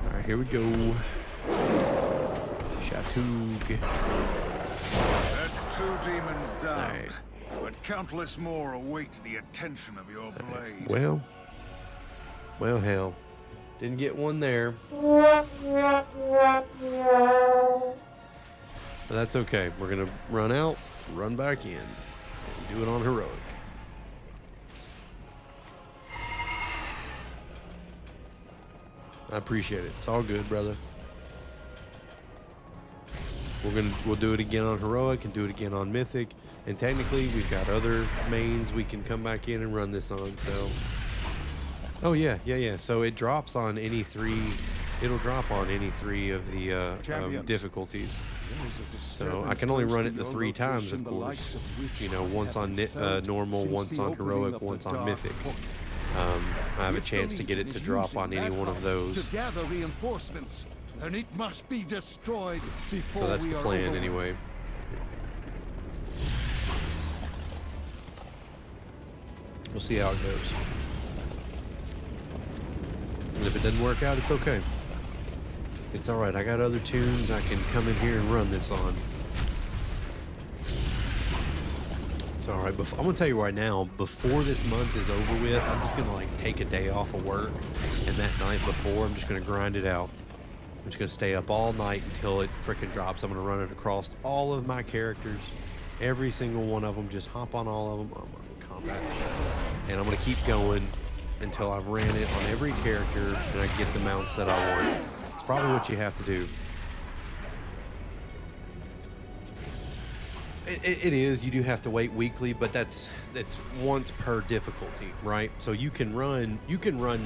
S1: Alright, here we go. Shatug.
S9: That's 2 demons down.
S1: Alright.
S9: But countless more await the attention of your blade.
S1: Well, hell. Didn't get one there. But that's okay. We're gonna run out, run back in, and do it on heroic. I appreciate it. It's all good, brother. We'll do it again on heroic and do it again on mythic. And technically, we've got other mains we can come back in and run this on. So, oh yeah. So it drops on any 3. It'll drop on any 3 of the difficulties. So I can only run it the 3 times, of course. You know, once on normal, once on heroic, once on mythic. I have a chance to get it to drop on any one of those.
S10: To gather reinforcements, then it must be destroyed before
S1: So that's
S10: we
S1: the
S10: are
S1: plan
S10: overwhelmed.
S1: anyway. We'll see how it goes. And if it doesn't work out, it's okay. It's all right. I got other tunes I can come in here and run this on. It's all right. I'm gonna tell you right now, before this month is over with, I'm just gonna like take a day off of work, and that night before, I'm just gonna grind it out. I'm just gonna stay up all night until it freaking drops. I'm gonna run it across all of my characters, every single one of them. Just hop on all of them. I'm gonna combat, and I'm gonna keep going until I've ran it on every character and I get the mounts that I want. It's probably what you have to do. It is. You do have to wait weekly, but that's once per difficulty, right? So you can run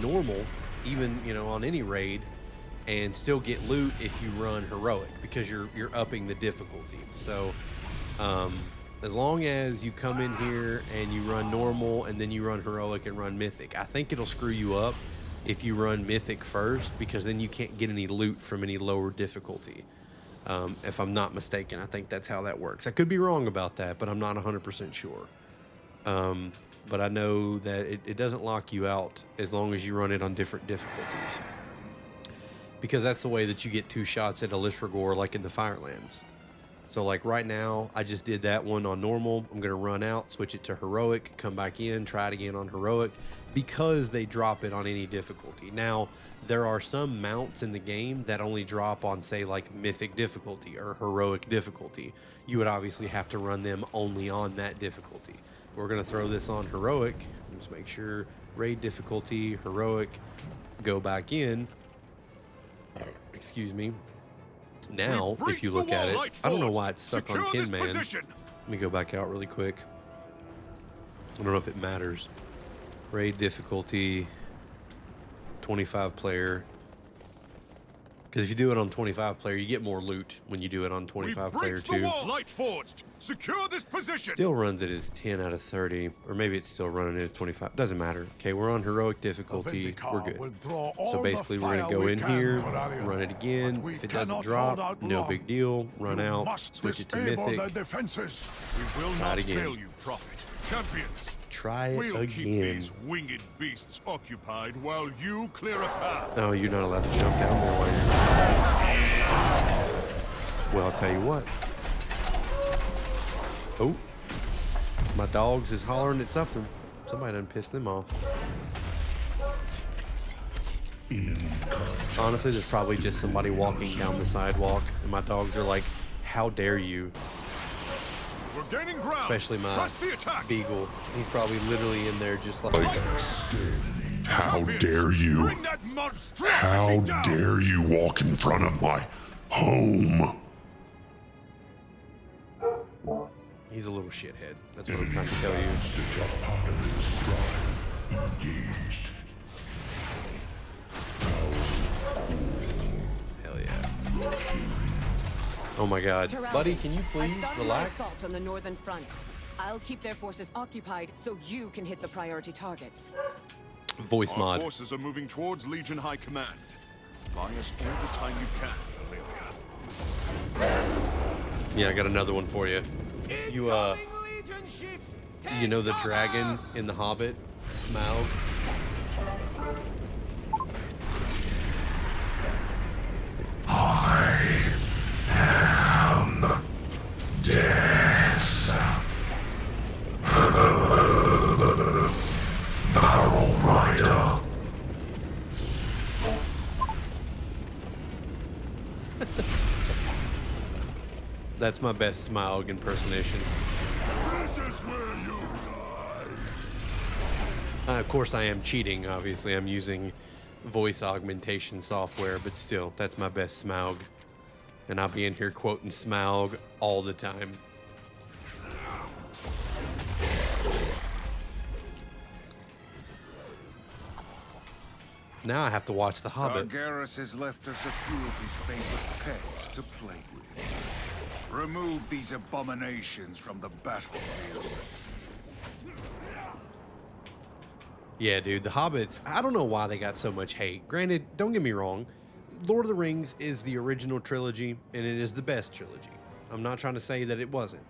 S1: normal, even on any raid, and still get loot if you run heroic because you're upping the difficulty. So as long as you come in here and you run normal and then you run heroic and run mythic, I think it'll screw you up if you run mythic first, because then you can't get any loot from any lower difficulty. If I'm not mistaken, I think that's how that works. I could be wrong about that, but I'm not 100% sure. But I know that it doesn't lock you out as long as you run it on different difficulties, because that's the way that you get 2 shots at Elishregor, like in the Firelands. So like right now, I just did that one on normal. I'm going to run out, switch it to heroic, come back in, try it again on heroic, because they drop it on any difficulty. Now, there are some mounts in the game that only drop on, say, like mythic difficulty or heroic difficulty. You would obviously have to run them only on that difficulty. We're going to throw this on heroic. Just make sure raid difficulty, heroic, go back in. Excuse me. Now, if you look at it, I don't know why it's stuck on Tin Man. Let me go back out really quick. I don't know if it matters. Raid difficulty, 25 player. Because if you do it on 25 player, you get more loot when you do it on 25 player too.
S9: Light forged. Secure this position.
S1: Still runs it as 10 out of 30, or maybe it's still running it as 25. Doesn't matter. Okay, we're on heroic difficulty. We're good. So basically, we're gonna go in here, run it again. If it doesn't drop, no big deal. Run out, switch it to mythic.
S9: We will
S1: Try
S9: not
S1: it again.
S9: fail you, Prophet. Champions.
S1: Try it
S9: We'll keep
S1: again.
S9: these winged beasts occupied while you clear a path.
S1: Oh, you're not allowed to jump down there while you're... Well, I'll tell you what. Oh, my dogs is hollering at something. Somebody done pissed them off. Honestly, there's probably just somebody walking down the sidewalk, and my dogs are like, "How dare you?"
S9: We're gaining ground.
S1: Especially my
S9: Press the attack.
S1: beagle. He's probably literally in there just like...
S7: How dare you?
S9: Bring that monstrosity
S7: How
S9: down.
S7: dare you walk in front of my home?
S1: He's a little shithead. That's what I'm trying to tell you. Hell yeah. Oh my god. Buddy, can you please relax?
S8: Assault on the northern front. I'll keep their forces occupied so you can hit the priority targets.
S1: Voice
S9: Our
S1: mod.
S9: forces are moving towards Legion High Command. Buy us all the time you can, Amelia.
S1: Yeah, I got another one for you. You know the dragon in The Hobbit? Smaug?
S7: I am death. Barrel Rider.
S1: That's my best Smaug impersonation.
S9: This is where you die.
S1: Of course, I am cheating, obviously. I'm using voice augmentation software, but still, that's my best Smaug. And I'll be in here quoting Smaug all the time. Now I have to watch The Hobbit.
S9: Sargeras has left us a few of his favorite pets to play with. Remove these abominations from the battlefield.
S1: Yeah, dude, The Hobbits, I don't know why they got so much hate. Granted, don't get me wrong, Lord of the Rings is the original trilogy, and it is the best trilogy. I'm not trying to say that it wasn't.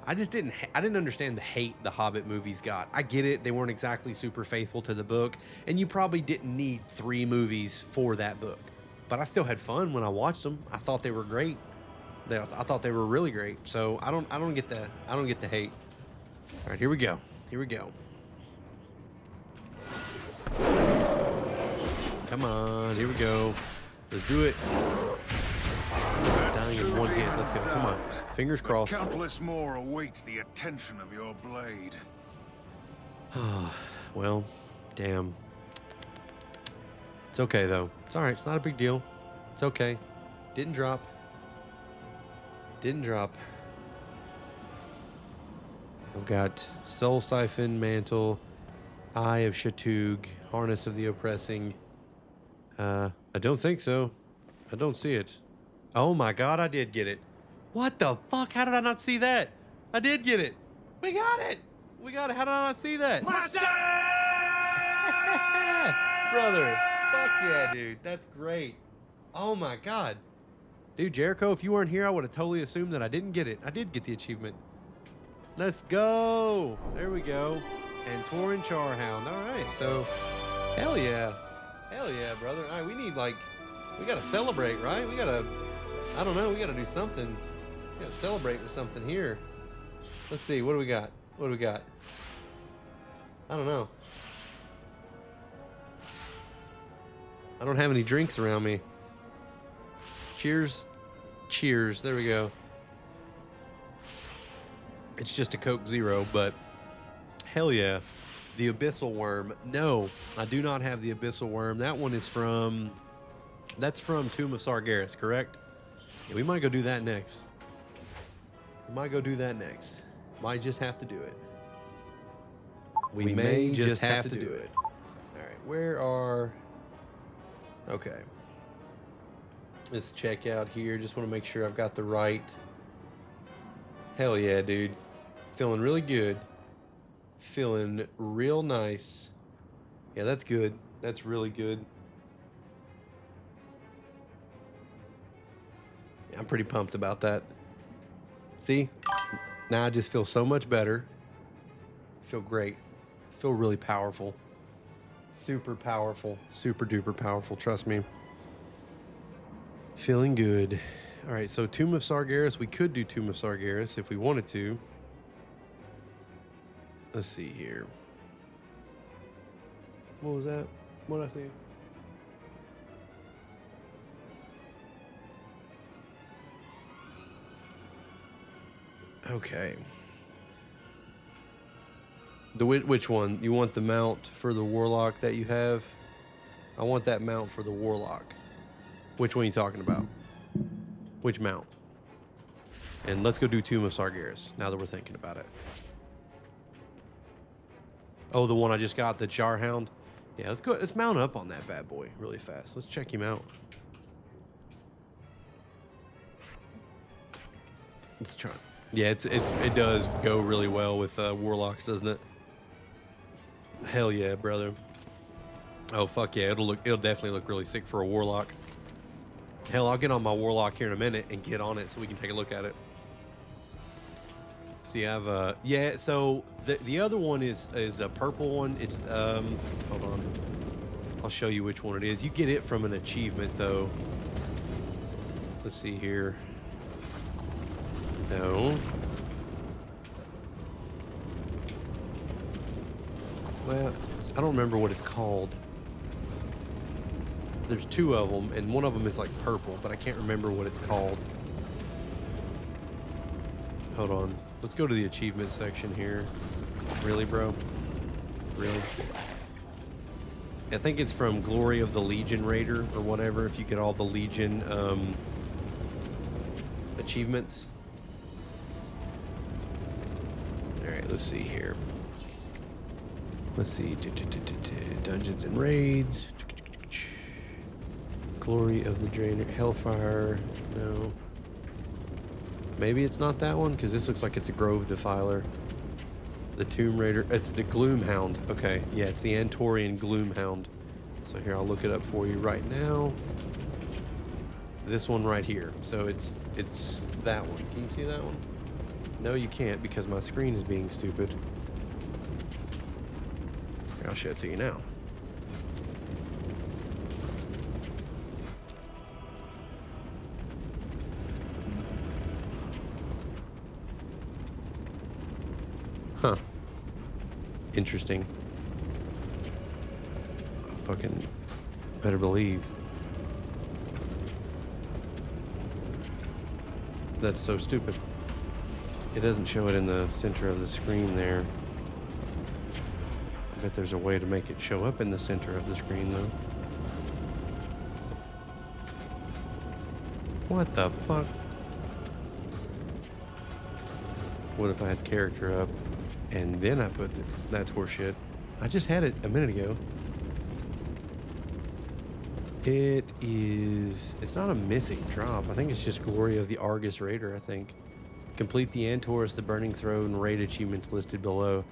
S1: I just didn't understand the hate the Hobbit movies got. I get it, they weren't exactly super faithful to the book, and you probably didn't need 3 movies for that book. but I still had fun when I watched them. I thought they were great. I thought they were really great. So I don't get the hate. All right, here we go. Here we go. Come on, here we go. Let's do it. Dying in one hit. Let's go. Come on. Fingers crossed.
S9: Countless more await the attention of your blade.
S1: Well, damn. It's okay though. It's all right. It's not a big deal. It's okay. Didn't drop. Didn't drop. I've got Soul Siphon, Mantle, Eye of Shatug, Harness of the Oppressing. I don't think so. I don't see it. Oh my god, I did get it. What the fuck? How did I not see that? I did get it. We got it. We got it. How did I not see that? Brother. Fuck yeah, dude. That's great. Oh my god. Dude, Jericho, if you weren't here, I would have totally assumed that I didn't get it. I did get the achievement. Let's go. There we go. And Tauren Charhound. All right, so hell yeah. Hell yeah, brother. All right, we need, like, we got to celebrate, right? We got to, I don't know, we got to do something. We got to celebrate with something here. Let's see, what do we got? What do we got? I don't know. I don't have any drinks around me. Cheers. Cheers. There we go. It's just a Coke Zero, but hell yeah. The Abyssal Worm. No, I do not have the Abyssal Worm. That one is from... That's from Tomb of Sargeras, correct? Yeah, we might go do that next. We might go do that next. Might just have to do it. We may just have to do it. All right, where are... Okay. Let's check out here. Just want to make sure I've got the right... Hell yeah, dude. Feeling really good. Feeling real nice. Yeah, that's good. That's really good. Yeah, I'm pretty pumped about that. See? Now I just feel so much better. Feel great. Feel really powerful. Super powerful. Super duper powerful. Trust me. Feeling good. All right, so Tomb of Sargeras. We could do Tomb of Sargeras if we wanted to. Let's see here. What was that? What did I see? Okay. Which one? You want the mount for the Warlock that you have? I want that mount for the Warlock. Which one are you talking about? Which mount? And let's go do Tomb of Sargeras, now that we're thinking about it. Oh, the one I just got, the Charhound? Yeah, let's go. Let's mount up on that bad boy really fast. Let's check him out. Let's try. Yeah, it does go really well with Warlocks, doesn't it? Hell yeah, brother. Oh fuck yeah, it'll definitely look really sick for a Warlock. Hell, I'll get on my Warlock here in a minute and get on it so we can take a look at it. See, I've yeah. So the other one is a purple one. It's hold on, I'll show you which one it is. You get it from an achievement though. Let's see here. No. Well, I don't remember what it's called. There's two of them, and one of them is like purple, but I can't remember what it's called. Hold on. Let's go to the achievement section here. Really, bro? Really? I think it's from Glory of the Legion Raider or whatever, if you get all the Legion achievements. Alright, let's see here. Let's see. Dungeons and Raids. Glory of the Drainer. Hellfire. No. Maybe it's not that one, because this looks like it's a Grove Defiler. The Tomb Raider. It's the Gloomhound. Okay, yeah, it's the Antorian Gloomhound. So here, I'll look it up for you right now. This one right here. So it's that one. Can you see that one? No, you can't, because my screen is being stupid. Here, I'll show it to you now. interesting. I fucking better believe. That's so stupid. It doesn't show it in the center of the screen there. I bet there's a way to make it show up in the center of the screen though. What the fuck? What if I had character up and then I put that's horseshit. I just had it a minute ago. It's not a mythic drop. I think it's just Glory of the Argus Raider, I think. Complete the Antorus, the Burning Throne, raid achievements listed below.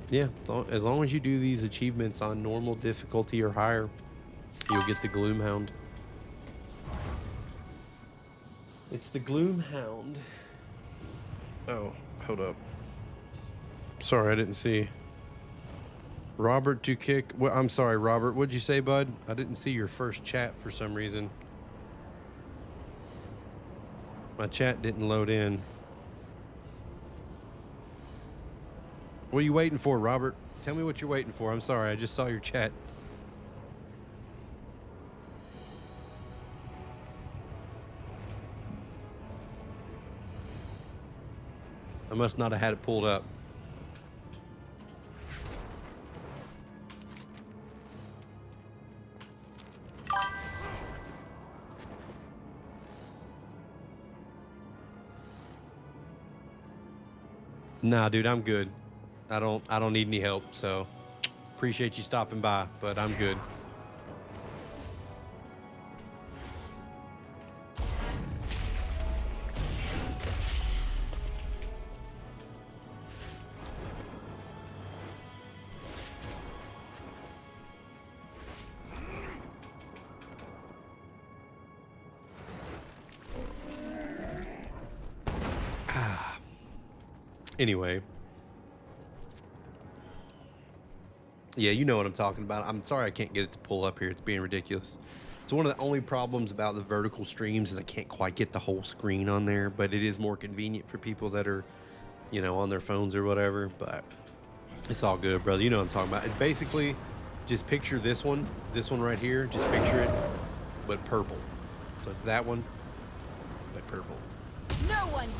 S1: Yeah, as long as you do these achievements on normal difficulty or higher, you'll get the Gloomhound. It's the Gloomhound. Oh, hold up. Sorry, I didn't see. Robert to kick. Well, I'm sorry, Robert. What'd you say, bud? I didn't see your first chat for some reason. My chat didn't load in. What are you waiting for, Robert? Tell me what you're waiting for. I'm sorry, I just saw your chat. I must not have had it pulled up. Nah, dude, I'm good. I don't need any help, so appreciate you stopping by, but I'm good. Anyway. Yeah, you know what I'm talking about. I'm sorry I can't get it to pull up here. It's being ridiculous. It's one of the only problems about the vertical streams is I can't quite get the whole screen on there, but it is more convenient for people that are, you know, on their phones or whatever, but it's all good, brother. You know what I'm talking about. It's basically just picture this one right here. Just picture it, but purple. So it's that one, but purple.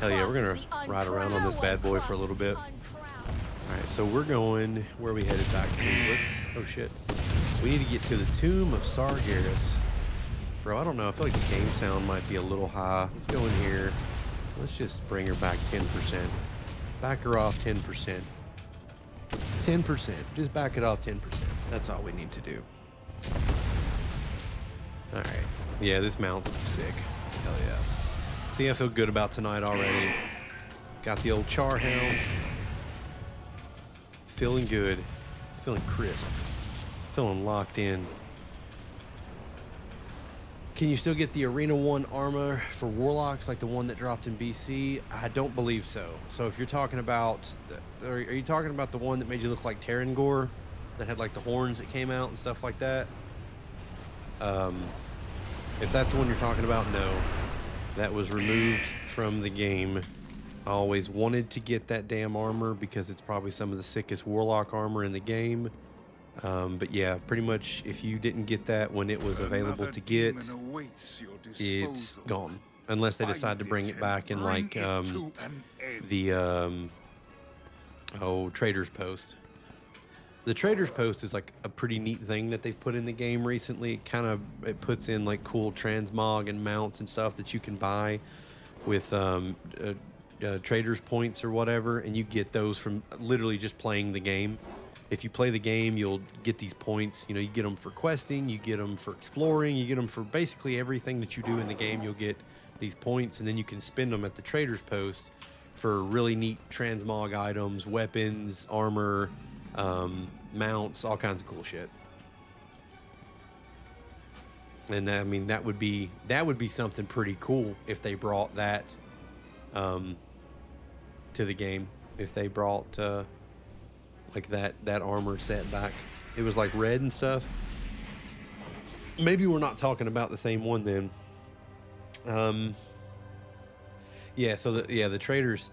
S1: Hell yeah, we're gonna ride around on this bad boy for a little bit. Alright, so we're going, where are we headed back to? Oh shit. We need to get to the Tomb of Sargeras. Bro, I don't know, I feel like the game sound might be a little high. Let's go in here. Let's just bring her back 10%. Back her off 10%. 10%, just back it off 10%. That's all we need to do. Alright, yeah, this mount's sick. Hell yeah. See, I feel good about tonight already. Got the old Charhound. Feeling good. Feeling crisp. Feeling locked in. Can you still get the Arena 1 armor for Warlocks like the one that dropped in BC? I don't believe so. So if you're talking about... are you talking about the one that made you look like Terrangor? That had like the horns that came out and stuff like that? If that's the one you're talking about, no. That was removed from the game. I always wanted to get that damn armor because it's probably some of the sickest Warlock armor in the game. But yeah, pretty much if you didn't get that when it was available to get, it's gone. Unless they decide to bring it back in like the Trader's Post. The Trader's Post is like a pretty neat thing that they've put in the game recently. It puts in like cool transmog and mounts and stuff that you can buy with Trader's points or whatever, and you get those from literally just playing the game. If you play the game, you'll get these points. You know, you get them for questing, you get them for exploring, you get them for basically everything that you do in the game. You'll get these points, and then you can spend them at the Trader's Post for really neat transmog items, weapons, armor, mounts, all kinds of cool shit. And I mean, that would be something pretty cool if they brought that to the game. If they brought like that armor set back. It was like red and stuff. Maybe we're not talking about the same one then. Yeah, so the traders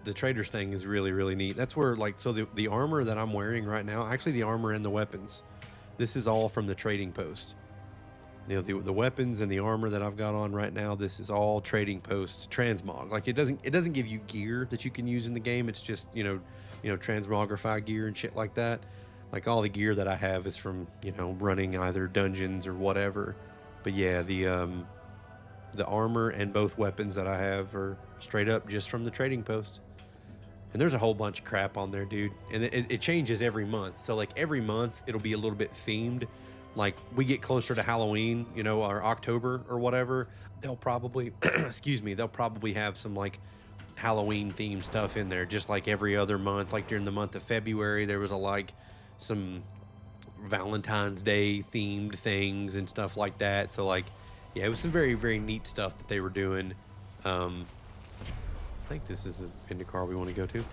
S1: thing is really, really neat. That's where, like, so the armor that I'm wearing right now, actually the armor and the weapons, this is all from the trading post. You know, the weapons and the armor that I've got on right now, this is all trading post transmog. Like, it doesn't give you gear that you can use in the game. It's just, you know, transmogrify gear and shit like that. Like, all the gear that I have is from, you know, running either dungeons or whatever. But yeah, the armor and both weapons that I have are straight up just from the trading post. And there's a whole bunch of crap on there, dude. And it changes every month. So like every month it'll be a little bit themed. Like we get closer to Halloween, you know, or October or whatever, they'll probably, excuse me, they'll probably have some like Halloween themed stuff in there, just like every other month. Like during the month of February, there was some Valentine's Day themed things and stuff like that. So like, yeah, it was some very, very neat stuff that they were doing. I think this is the IndyCar we want to go to.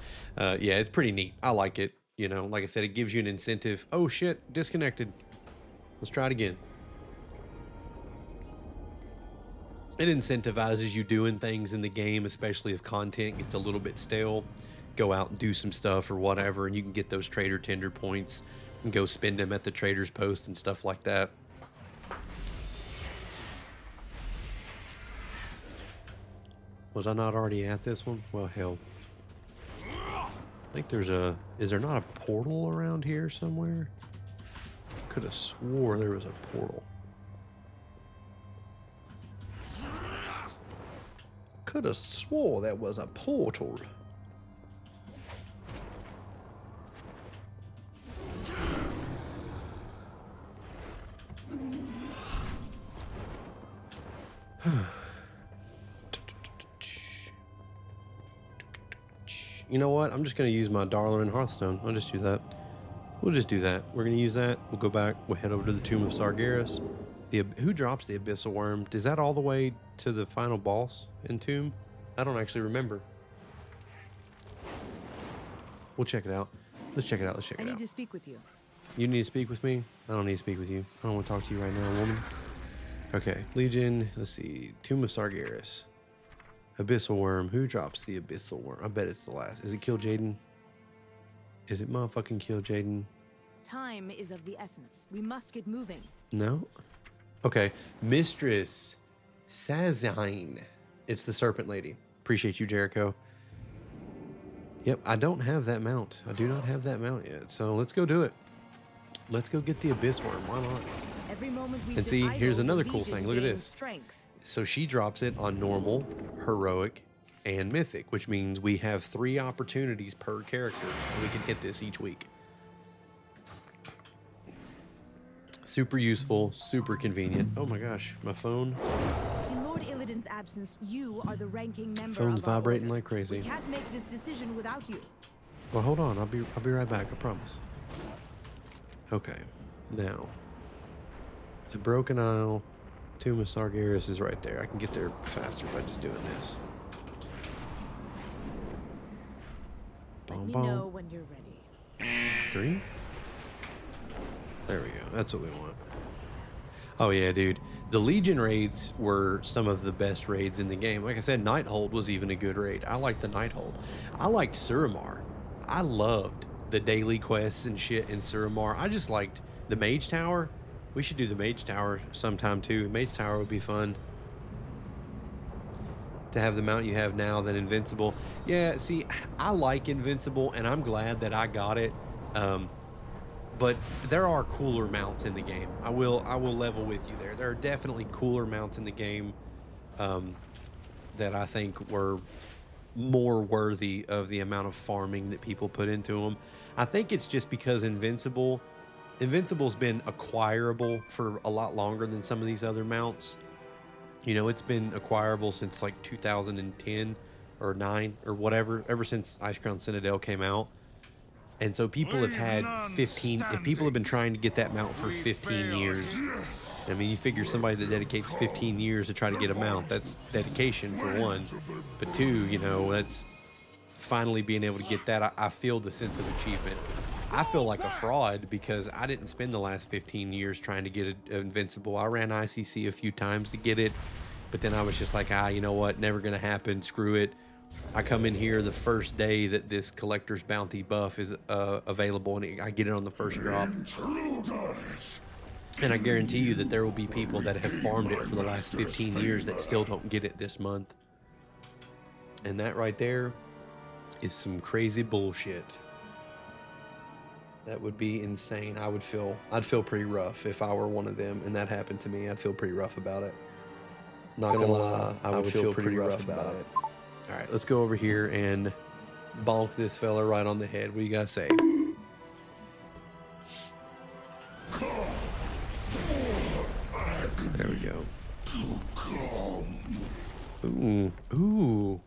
S1: Yeah, it's pretty neat. I like it. You know, like I said, it gives you an incentive. Oh shit, disconnected. Let's try it again. It incentivizes you doing things in the game, especially if content gets a little bit stale. Go out and do some stuff or whatever, and you can get those trader tender points and go spend them at the trader's post and stuff like that. Was I not already at this one? Well, hell. I think there's a... Is there not a portal around here somewhere? Could have swore there was a portal. Could have swore that was a portal. You know what? I'm just going to use my Darler and Hearthstone. I'll just do that. We'll just do that. We're going to use that. We'll go back. We'll head over to the Tomb of Sargeras. Who drops the Abyssal Worm? Is that all the way to the final boss in Tomb? I don't actually remember. We'll check it out. Let's check it out. Let's check it out.
S8: I need to speak with you.
S1: You need to speak with me? I don't need to speak with you. I don't want to talk to you right now, woman. Okay. Legion. Let's see. Tomb of Sargeras. Abyssal Worm. Who drops the Abyssal Worm? I bet it's the last. Is it Kill Jaden? Is it motherfucking Kill Jaden?
S8: Time is of the essence. We must get moving.
S1: No? Okay. Mistress Sazine. It's the Serpent Lady. Appreciate you, Jericho. Yep, I don't have that mount. I do not have that mount yet. So let's go do it. Let's go get the Abyss Worm. Why not?
S8: Every moment we
S1: and see, here's
S8: idle,
S1: another
S8: the
S1: cool thing.
S8: Legion
S1: Look at
S8: gains
S1: this.
S8: Strength.
S1: So she drops it on normal, heroic, and mythic, which means we have 3 opportunities per character. And we can hit this each week. Super useful, super convenient. Oh my gosh, my phone.
S8: In Lord Illidan's absence, you are the ranking member.
S1: Phone's
S8: of our
S1: vibrating
S8: order.
S1: like crazy.
S8: We can't make this decision without you.
S1: Well, hold on. I'll be right back. I promise. Okay, now the Broken Isle, Tomb of Sargeras is right there. I can get there faster by just doing this.
S8: Let me know when you're ready.
S1: 3. There we go. That's what we want. Oh yeah, dude. The Legion raids were some of the best raids in the game. Like I said, Nighthold was even a good raid. I liked the Nighthold. I liked Suramar. I loved the daily quests and shit in Suramar. I just liked the Mage Tower. We should do the Mage Tower sometime too. Mage Tower would be fun. To have the mount you have now than Invincible. Yeah, see, I like Invincible, and I'm glad that I got it. But there are cooler mounts in the game. I will level with you there. There are definitely cooler mounts in the game that I think were more worthy of the amount of farming that people put into them. I think it's just because Invincible's been acquirable for a lot longer than some of these other mounts. You know, it's been acquirable since like 2010 or 9 or whatever, ever since Ice Crown Citadel came out. And so people have had 15, if people have been trying to get that mount for 15 years, I mean, you figure somebody that dedicates 15 years to try to get a mount, that's dedication for one. But 2, you know, that's finally being able to get that. I feel the sense of achievement. I feel like a fraud because I didn't spend the last 15 years trying to get it Invincible. I ran ICC a few times to get it, but then I was just like, you know what, never going to happen, screw it. I come in here the first day that this collector's bounty buff is available, and I get it on the first drop. And I guarantee you that there will be people that have farmed it for the last 15 years that still don't get it this month. And that right there is some crazy bullshit. That would be insane. I'd feel pretty rough if I were one of them and that happened to me. I'd feel pretty rough about it. Not gonna lie, I would feel pretty rough about it. All right, let's go over here and bonk this fella right on the head. What do you guys say? There we go. Ooh. Ooh.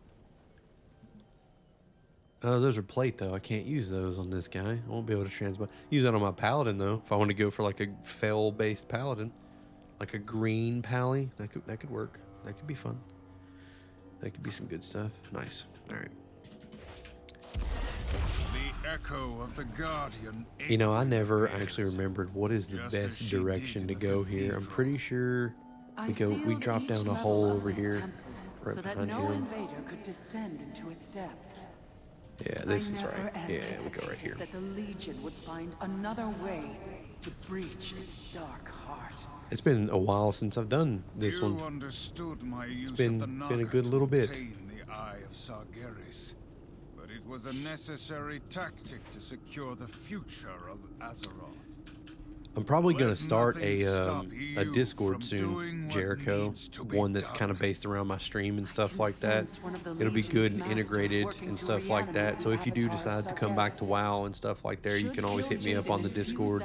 S1: Oh, those are plate, though. I can't use those on this guy. I won't be able to transmog. Use that on my paladin, though. If I want to go for, like, a fell-based paladin. Like a green pally. That could work. That could be fun. That could be some good stuff. Nice. All right.
S9: The echo of the Guardian.
S1: You know, I never actually remembered what is the best direction to go here. I'm pretty sure we drop down a hole over here, right
S8: so that
S1: behind
S8: no
S1: him.
S8: invader could descend into its depths.
S1: Yeah, this is right. Yeah, we go right here.
S8: That the Legion would find another way to breach its dark heart.
S1: It's been a while since I've done this one.
S9: Understood my use
S1: been
S9: of the
S1: a
S9: Naga
S1: good
S9: to
S1: little bit.
S9: obtain the Eye of Sargeras, but it was a necessary tactic to secure the future of Azeroth.
S1: I'm probably going to
S9: Let
S1: start
S9: nothing stop
S1: a
S9: you
S1: Discord
S9: from
S1: soon,
S9: doing what
S1: Jericho.
S9: needs to be
S1: One that's
S9: done.
S1: kind of based around my stream and stuff like that.
S8: sense one of the
S1: It'll be good and
S8: Legion's
S1: integrated
S8: masters
S1: and
S8: working
S1: stuff
S8: to
S1: like that.
S8: reanimate
S1: So if you do
S8: the Avatar
S1: decide to come back to
S8: Sargeras.
S1: WoW and stuff like there, you can always hit me up on the Discord.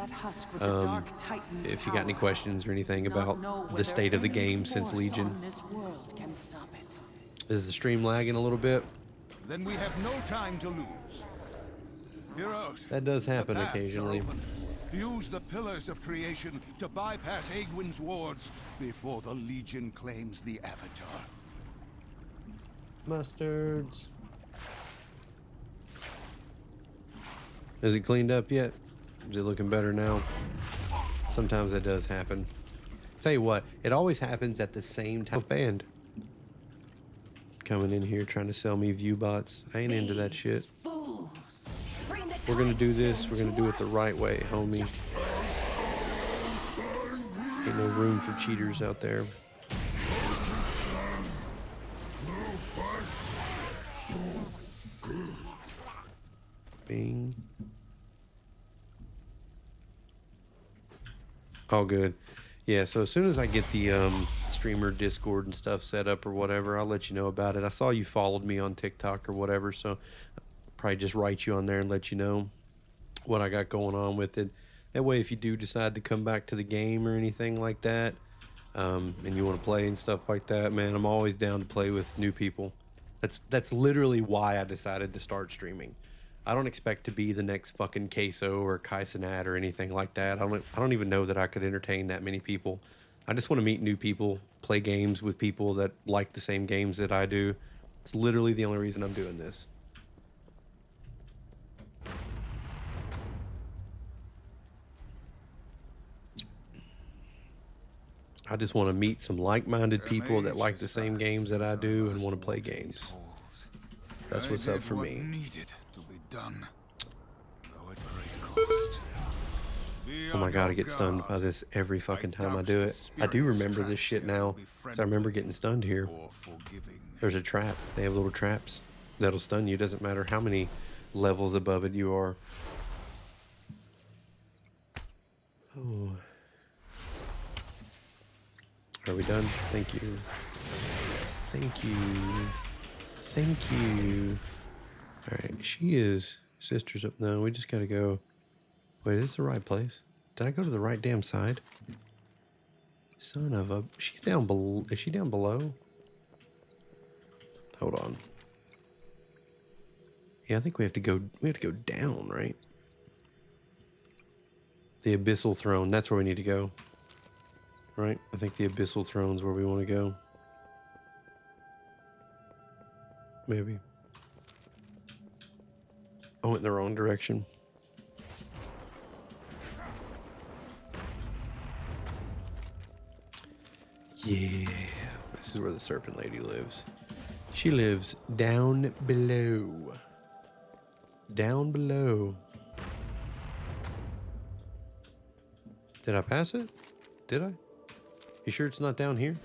S1: If you got any questions or anything about the state of the game since Legion. Is the stream lagging a little bit?
S10: Then we have no time to lose. Heroes,
S1: That does happen
S10: the paths are
S1: occasionally.
S10: open. Use the pillars of creation to bypass Aegwyn's wards before the Legion claims the Avatar.
S1: Mustards. Is it cleaned up yet? Is it looking better now? Sometimes that does happen. Tell you what, it always happens at the same time. Band coming in here trying to sell me view bots. I ain't into that shit. We're gonna do this. We're gonna do it the right way, homie. Ain't no room for cheaters out there. Bing. All good. Yeah, so as soon as I get the streamer Discord and stuff set up or whatever, I'll let you know about it. I saw you followed me on TikTok or whatever, so I'll probably just write you on there and let you know what I got going on with it. That way, if you do decide to come back to the game or anything like that, and you want to play and stuff like that, man, I'm always down to play with new people. That's literally why I decided to start streaming. I don't expect to be the next fucking Queso or Kaisenat or anything like that. I don't even know that I could entertain that many people. I just want to meet new people, play games with people that like the same games that I do. It's literally the only reason I'm doing this. I just want to meet some like-minded people that like the same games that I do and want to play games. That's what's up for me.
S9: Needed to be done, though at great cost.
S1: Oh my god, I get stunned by this every fucking time I do it. I do remember this shit now, because I remember getting stunned here. There's a trap. They have little traps that'll stun you. Doesn't matter how many levels above it you are. Oh. Are we done? Thank you. Thank you. Thank you. Alright, she is Sisters of... No, we just gotta go... Wait, is this the right place? Did I go to the right damn side? Son of a... She's down below... Is she down below? Hold on. Yeah, I think we have to go... We have to go down, right? The Abyssal Throne. That's where we need to go. Right? I think the Abyssal Throne's where we want to go. Maybe. I went in the wrong direction. Yeah. This is where the Serpent Lady lives. She lives down below. Down below. Did I pass it? Did I? You sure it's not down here?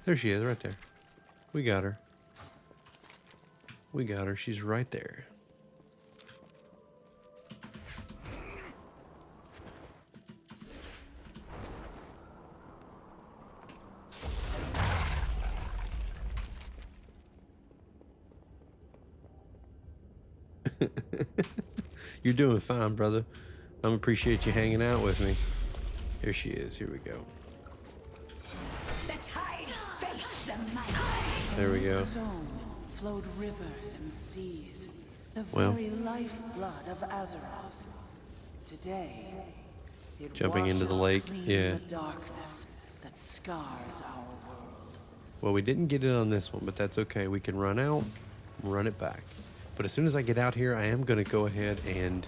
S1: There she is, right there. We got her. We got her. She's right there. You're doing fine, brother. I appreciate you hanging out with me. Here she is. Here we go.
S5: The tides face the might.
S1: There we go.
S11: Stone flowed rivers and seas, the
S1: Well.
S11: very lifeblood of Azeroth. Today, it
S1: Jumping into the
S11: washes
S1: lake,
S11: clean
S1: yeah.
S11: the darkness that scars our world.
S1: Well, we didn't get it on this one, but that's okay. We can run out, run it back. But as soon as I get out here, I am going to go ahead and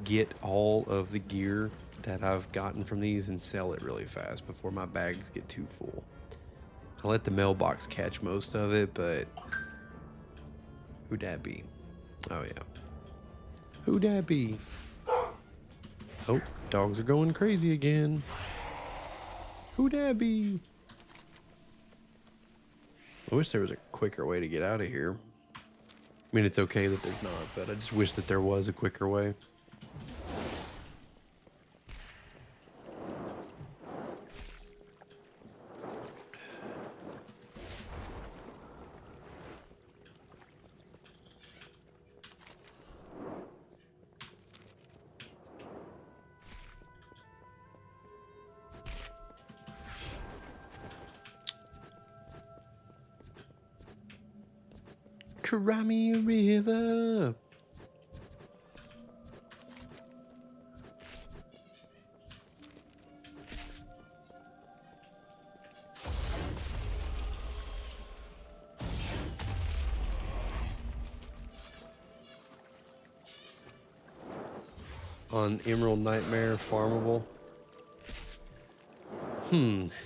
S1: get all of the gear that I've gotten from these and sell it really fast before my bags get too full. I let the mailbox catch most of it, but who'd that be? Oh, yeah. Who'd that be? Oh, dogs are going crazy again. Who'd that be? I wish there was a quicker way to get out of here. I mean, it's okay that there's not, but I just wish that there was a quicker way. Cry me a river. On Emerald Nightmare farmable.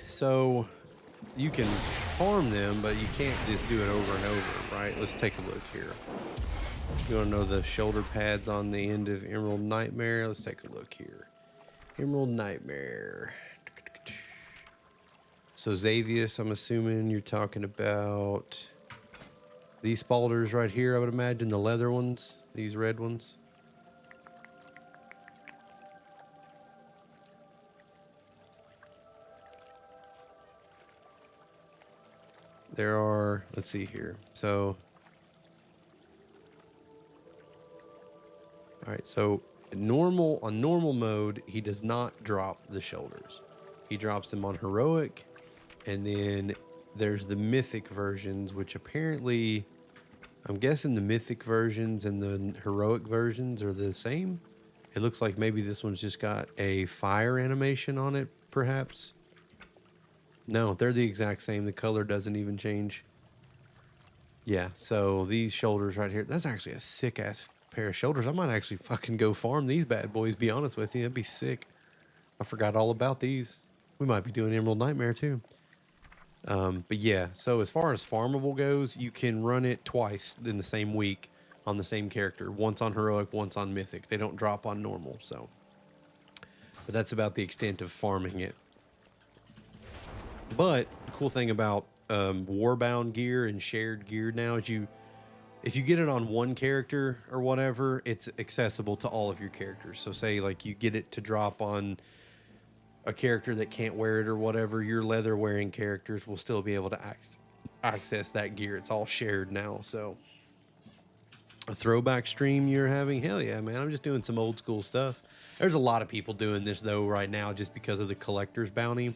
S1: So you can farm them, but you can't just do it over and over, right? Let's take a look here. You want to know the shoulder pads on the end of Emerald Nightmare? Let's take a look here. Emerald Nightmare. So Xavius, I'm assuming you're talking about these spalders right here, I would imagine, the leather ones, these red ones. There are, let's see here. So, all right, so on normal mode, he does not drop the shoulders. He drops them on heroic, and then there's the mythic versions, which apparently, I'm guessing the mythic versions and the heroic versions are the same. It looks like maybe this one's just got a fire animation on it, perhaps. No, they're the exact same. The color doesn't even change. Yeah, so these shoulders right here, that's actually a sick-ass pair of shoulders. I might actually fucking go farm these bad boys, be honest with you. That'd be sick. I forgot all about these. We might be doing Emerald Nightmare, too. But yeah, so as far as farmable goes, you can run it twice in the same week on the same character. Once on heroic, once on mythic. They don't drop on normal, so. But that's about the extent of farming it. But the cool thing about Warbound gear and shared gear now is if you get it on one character or whatever, it's accessible to all of your characters. So say like you get it to drop on a character that can't wear it or whatever, your leather wearing characters will still be able to access that gear. It's all shared now. So a throwback stream you're having? Hell yeah, man. I'm just doing some old school stuff. There's a lot of people doing this though right now just because of the collector's bounty.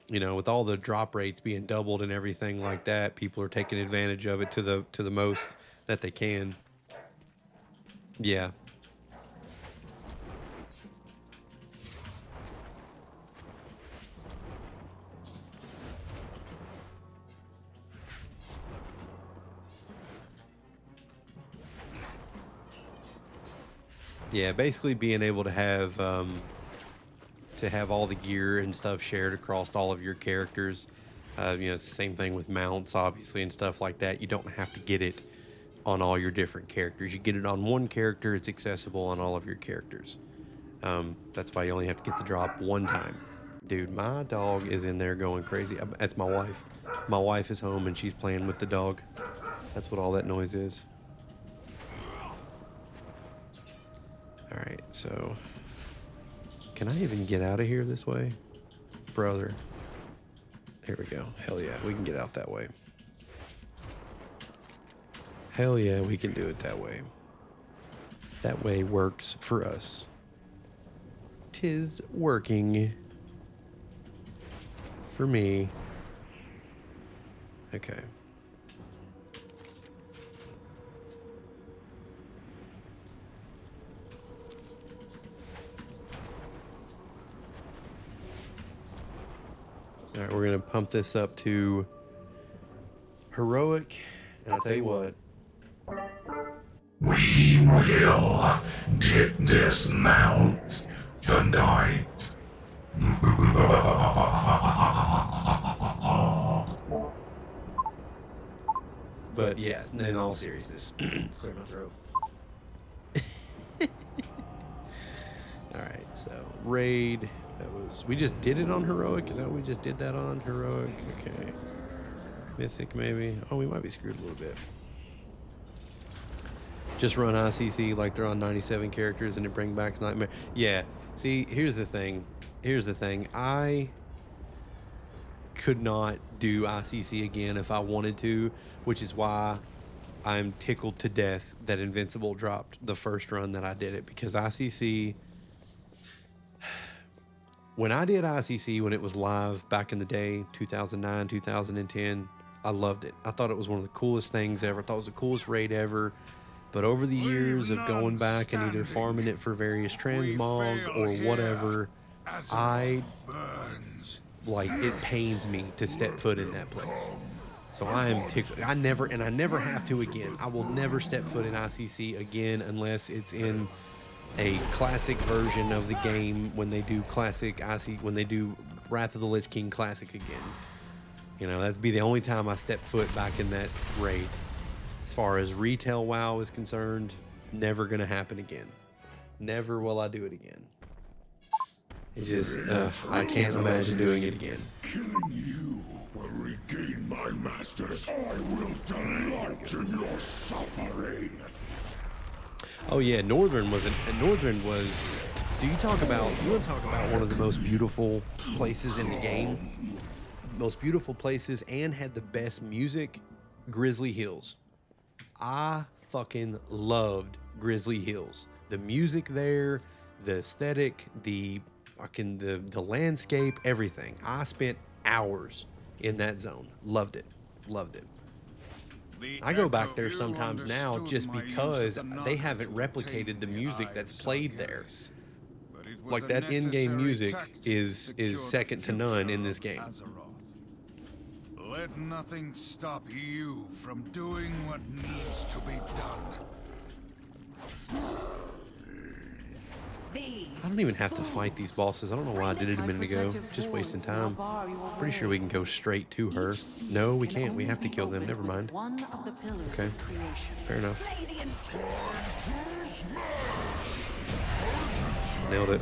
S1: You know, with all the drop rates being doubled and everything like that, people are taking advantage of it to the most that they can. Yeah. Yeah, basically being able to have all the gear and stuff shared across all of your characters. You know, it's the same thing with mounts, obviously, and stuff like that. You don't have to get it on all your different characters. You get it on one character, it's accessible on all of your characters. That's why you only have to get the drop one time. Dude, my dog is in there going crazy. That's my wife. My wife is home and she's playing with the dog. That's what all that noise is. All right, so can I even get out of here this way? Brother. Here we go. Hell yeah, we can get out that way. Hell yeah, we can do it that way. That way works for us. 'Tis working for me. Okay. All right, we're gonna pump this up to heroic, and I'll tell you what.
S6: We will get this mount tonight.
S1: But yeah, in all seriousness, clear my throat. All right, so raid. We just did it on heroic. Is that what we just did that on heroic? Okay, mythic maybe. Oh, we might be screwed a little bit. Just run ICC like they're on 97 characters and it bring back nightmare. Yeah. See, here's the thing. I could not do ICC again if I wanted to, which is why I'm tickled to death that Invincible dropped the first run that I did it, because ICC, when I did ICC when it was live back in the day, 2009, 2010, I loved it. I thought it was one of the coolest things ever. I thought it was the coolest raid ever. But over the years of going back and either farming it for various Transmog or whatever, it pains me to step foot in that place. So I am tickled. I never have to again. I will never step foot in ICC again unless it's in a classic version of the game, when they do classic when they do Wrath of the Lich King classic again. You know, that'd be the only time I step foot back in that raid. As far as retail WoW is concerned, never gonna happen again. Never will I do it again. It just, I can't imagine doing it again.
S2: Killing you will regain my masters. I will delight in your suffering.
S1: Oh yeah, Northern was. Do you want to talk about one of the most beautiful places in the game? Most beautiful places, and had the best music? Grizzly Hills. I fucking loved Grizzly Hills. The music there, the aesthetic, the landscape, everything. I spent hours in that zone. Loved it. I go back there sometimes now just because they haven't replicated the music that's played there. Like, that in-game music is second to none in this game.
S9: Let nothing stop you from doing what needs to be done.
S1: I don't even have to fight these bosses. I don't know why I did it a minute ago. Just wasting time. Pretty sure we can go straight to her. No, we can't. We have to kill them. Never mind. Okay. Fair enough. Nailed it.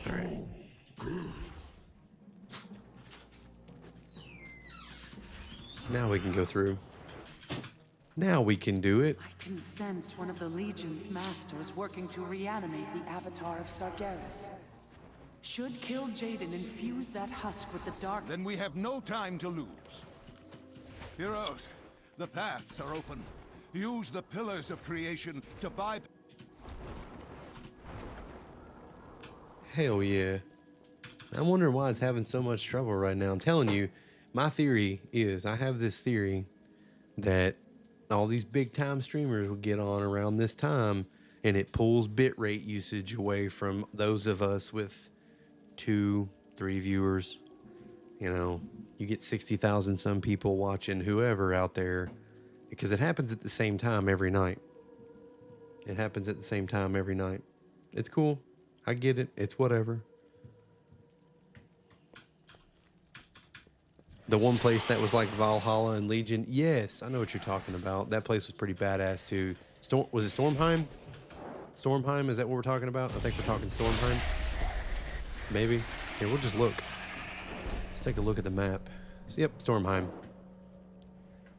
S1: All right. Now we can go through. Now we can do it.
S11: I can sense one of the Legion's masters working to reanimate the avatar of Sargeras. Should kill Jaden and fuse that husk with the dark.
S10: Then we have no time to lose. Heroes, the paths are open. Use the pillars of creation to buy.
S1: Hell yeah. I'm wondering why it's having so much trouble right now. I'm telling you, my theory is, I have this theory that all these big time streamers will get on around this time, and it pulls bitrate usage away from those of us with 2-3 viewers. You know, you get 60,000 some people watching whoever out there, because it happens at the same time every night. It happens at the same time every night. It's cool. I get it. It's whatever. The one place that was like Valhalla and Legion. Yes, I know what you're talking about. That place was pretty badass too. Was it Stormheim? Stormheim, is that what we're talking about? I think we're talking Stormheim. Maybe. Here, we'll just look. Let's take a look at the map. Yep, Stormheim.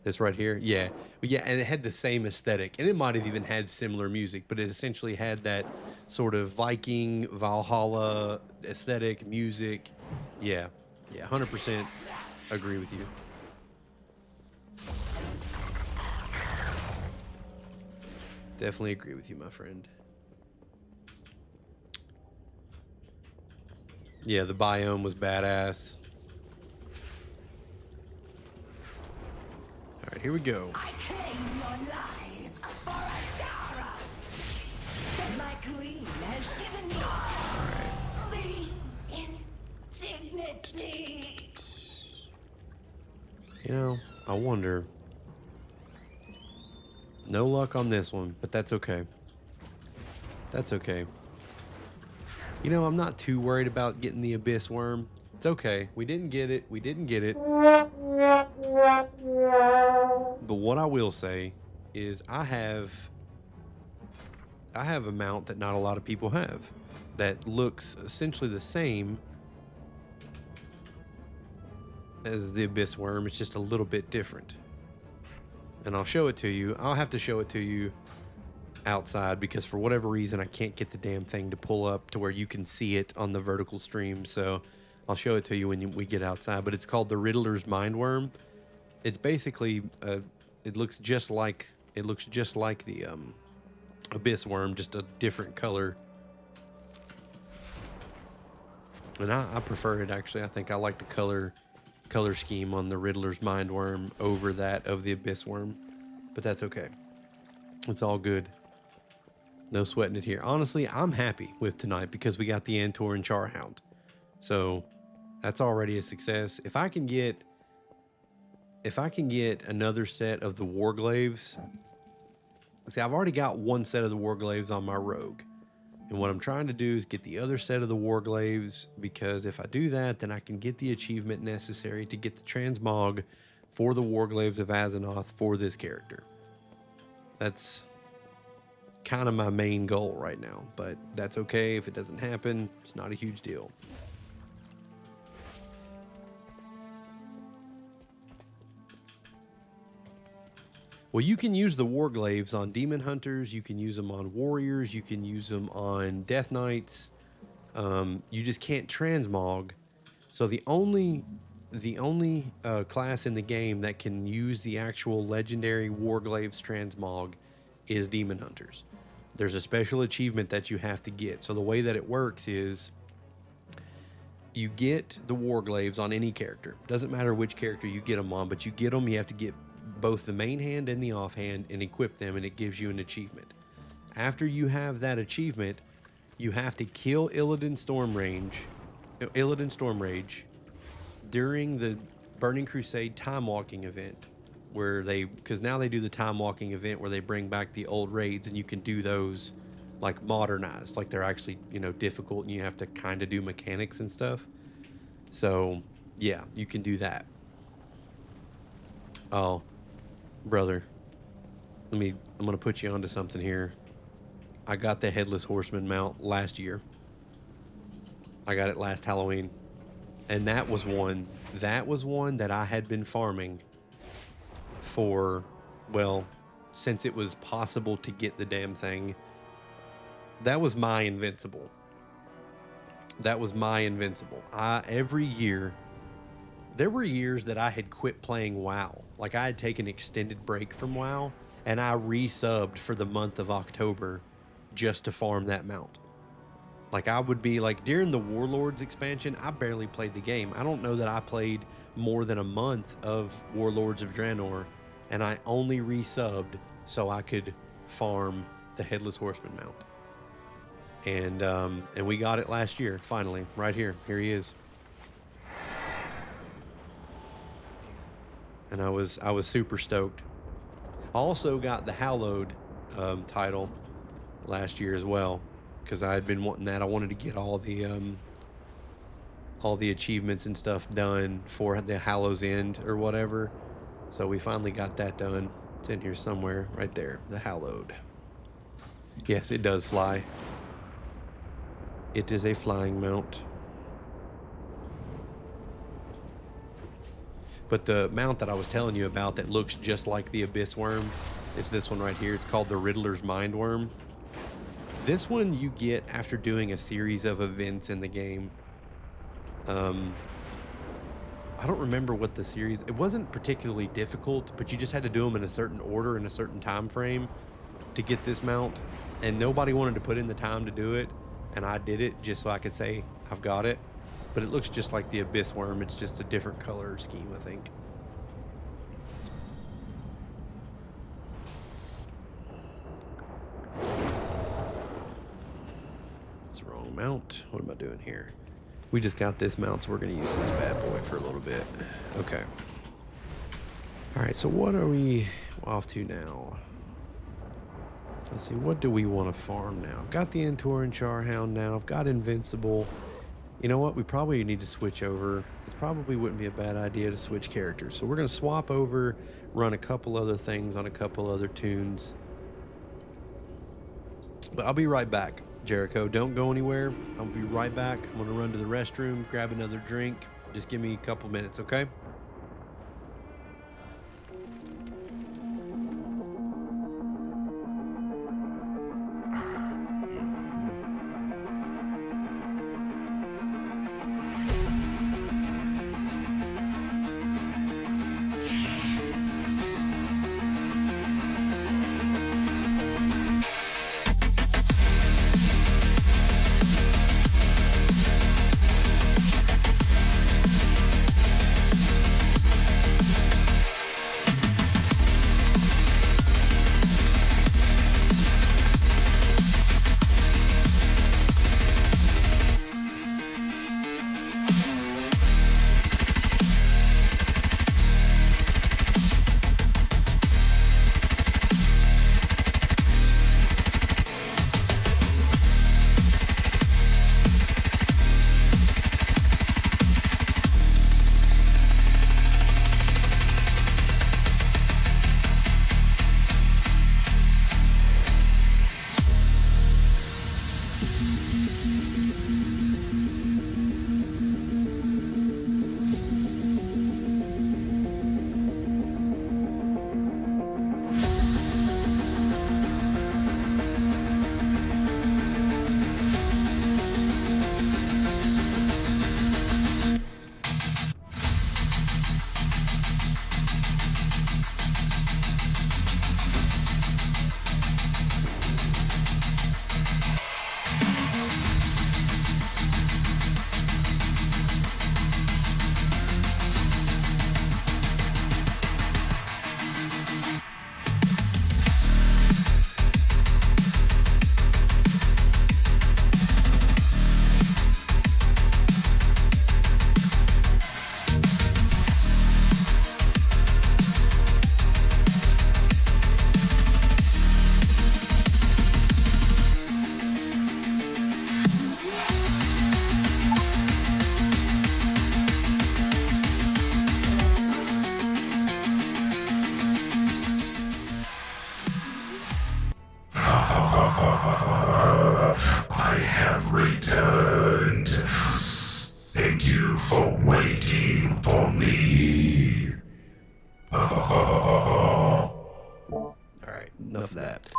S1: This right here, yeah. Yeah, and it had the same aesthetic. And it might have even had similar music, but it essentially had that sort of Viking, Valhalla aesthetic, music. Yeah, 100% agree with you. Definitely agree with you, my friend. Yeah, the biome was badass. All right, here we go.
S5: I claim your lives for Ashara. But my queen has given me the indignity.
S1: You know, I wonder. No luck on this one, but that's okay. That's okay. You know, I'm not too worried about getting the Abyss Worm. It's okay. We didn't get it. We didn't get it. But what I will say is I have a mount that not a lot of people have that looks essentially the same as the Abyss Worm. It's just a little bit different. And I'll show it to you. I'll have to show it to you outside because for whatever reason I can't get the damn thing to pull up to where you can see it on the vertical stream. So I'll show it to you when we get outside. But it's called the Riddler's Mindworm. It's basically it looks just like the Abyss Worm, just a different color. And I prefer it actually. I think I like the color scheme on the Riddler's Mindworm over that of the Abyss Worm. But that's okay. It's all good. No sweating it here. Honestly, I'm happy with tonight because we got the Antor and Charhound. So that's already a success. If I can get another set of the Warglaves. See, I've already got one set of the Warglaves on my Rogue. And what I'm trying to do is get the other set of the Warglaves, because if I do that, then I can get the achievement necessary to get the Transmog for the Warglaves of Azeroth for this character. That's kind of my main goal right now, but that's okay if it doesn't happen. It's not a huge deal. Well, you can use the Warglaves on Demon Hunters, you can use them on Warriors, you can use them on Death Knights. You just can't Transmog. So the only class in the game that can use the actual legendary Warglaves Transmog is Demon Hunters. There's a special achievement that you have to get. So the way that it works is you get the Warglaves on any character. Doesn't matter which character you get them on, but you get them, you have to get both the main hand and the offhand and equip them, and it gives you an achievement. After you have that achievement, you have to kill Illidan Stormrage during the Burning Crusade time walking event, where because now they do the time walking event where they bring back the old raids, and you can do those like modernized, like they're actually, you know, difficult and you have to kind of do mechanics and stuff. So yeah, you can do that. Oh, brother, I'm gonna put you onto something here. I got the Headless Horseman mount last year. I got it last Halloween, and that was one that I had been farming for, well, since it was possible to get the damn thing. That was my invincible. Every year, there were years that I had quit playing WoW. Like, I had taken an extended break from WoW, and I resubbed for the month of October just to farm that mount. Like, I would be like, during the Warlords expansion, I barely played the game. I don't know that I played more than a month of Warlords of Draenor, and I only resubbed so I could farm the Headless Horseman mount. And we got it last year, finally, right here. Here he is. And I was super stoked. I also got the Hallowed title last year as well, because I had been wanting that. I wanted to get all the achievements and stuff done for the Hallows End or whatever. So we finally got that done. It's in here somewhere, right there, the Hallowed. Yes, it does fly. It is a flying mount. But the mount that I was telling you about that looks just like the Abyss Worm, it's this one right here. It's called the Riddler's Mind Worm. This one you get after doing a series of events in the game. I don't remember what the series... It wasn't particularly difficult, but you just had to do them in a certain order in a certain time frame to get this mount. And nobody wanted to put in the time to do it, and I did it just so I could say I've got it. But it looks just like the Abyss Worm. It's just a different color scheme, I think. It's the wrong mount. What am I doing here? We just got this mount, so we're going to use this bad boy for a little bit. Okay. All right, so what are we off to now? Let's see, what do we want to farm now? I've got the Entoran Charhound now. I've got Invincible. You know what? We probably need to switch over. It probably wouldn't be a bad idea to switch characters. So we're going to swap over, run a couple other things on a couple other tunes. But I'll be right back, Jericho. Don't go anywhere. I'll be right back. I'm going to run to the restroom, grab another drink. Just give me a couple minutes, okay?
S6: I have returned. Thank you for waiting for me.
S1: Alright, enough of that.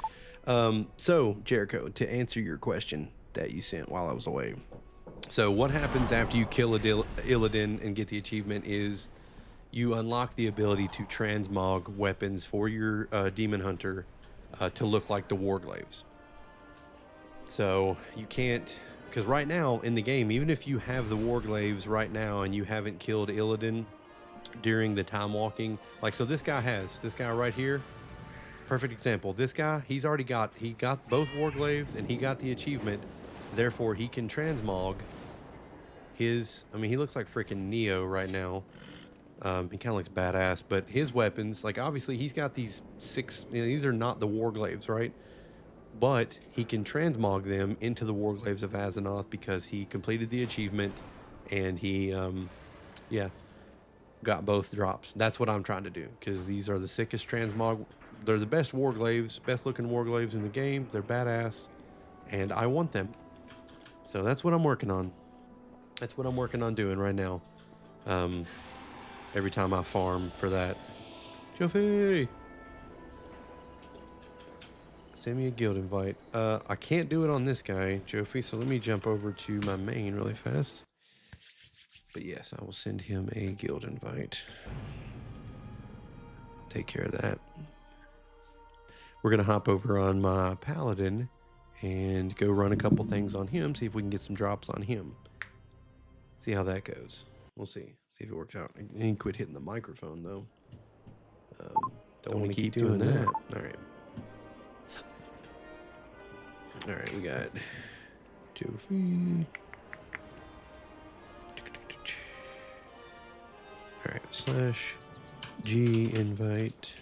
S1: So, Jericho, to answer your question that you sent while I was away. So, what happens after you kill Illidan and get the achievement is you unlock the ability to transmog weapons for your Demon Hunter to look like the Warglaves. So, you can't... Because right now, in the game, even if you have the Warglaves right now and you haven't killed Illidan during the time walking... Like, so this guy right here... Perfect example. This guy, he got both Warglaves and he got the achievement. Therefore, he can transmog his, I mean, he looks like freaking Neo right now. He kind of looks badass, but his weapons, like obviously he's got these 6, you know, these are not the Warglaves, right? but he can transmog them into the Warglaives of Azeroth because he completed the achievement and he, yeah, got both drops. That's what I'm trying to do because these are the sickest transmog. They're the best Warglaives, best looking Warglaives in the game. They're badass, and I want them. So that's what I'm working on. That's what I'm working on doing right now. Every time I farm for that. Joffy! Send me a guild invite. I can't do it on this guy, Joffy, so let me jump over to my main really fast. But yes, I will send him a guild invite. Take care of that. We're going to hop over on my paladin and go run a couple things on him, see if we can get some drops on him. See how that goes. We'll see. See if it works out. I need to quit hitting the microphone, though. Don't want to keep doing that. All right. All right, we got Joffy. All right, /G invite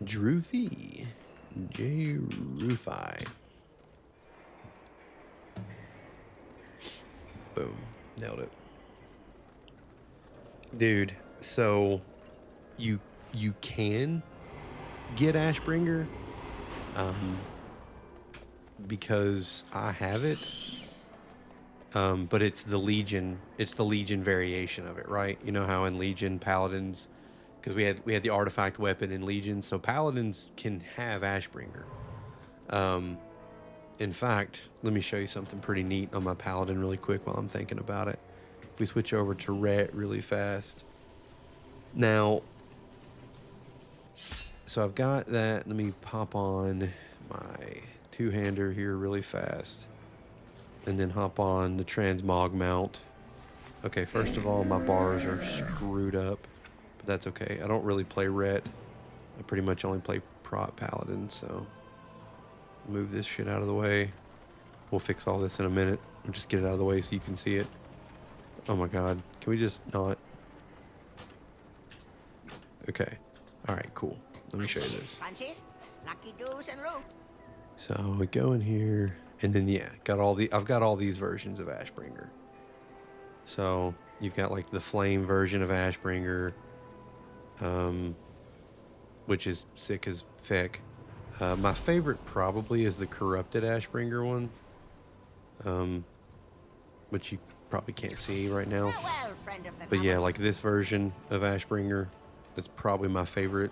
S1: Droofy. J Roofi. Boom. Nailed it. Dude, so you can get Ashbringer because I have it. But it's the Legion variation of it, right? You know how in Legion Paladins, because we had the artifact weapon in Legion, so Paladins can have Ashbringer. In fact, let me show you something pretty neat on my Paladin really quick while I'm thinking about it. If we switch over to Ret really fast. Now, so I've got that. Let me pop on my two-hander here really fast. And then hop on the Transmog mount. Okay, first of all, my bars are screwed up. But that's okay. I don't really play Ret. I pretty much only play Prot Paladin, so... Move this shit out of the way. We'll fix all this in a minute. We'll just get it out of the way so you can see it. Oh my god. Can we just not... Okay. Alright, cool. Let me show you this. So we go in here, and then yeah, I've got all these versions of Ashbringer. So you've got like the flame version of Ashbringer, which is sick as feck. My favorite probably is the corrupted Ashbringer one, which you probably can't see right now. But yeah, like this version of Ashbringer is probably my favorite.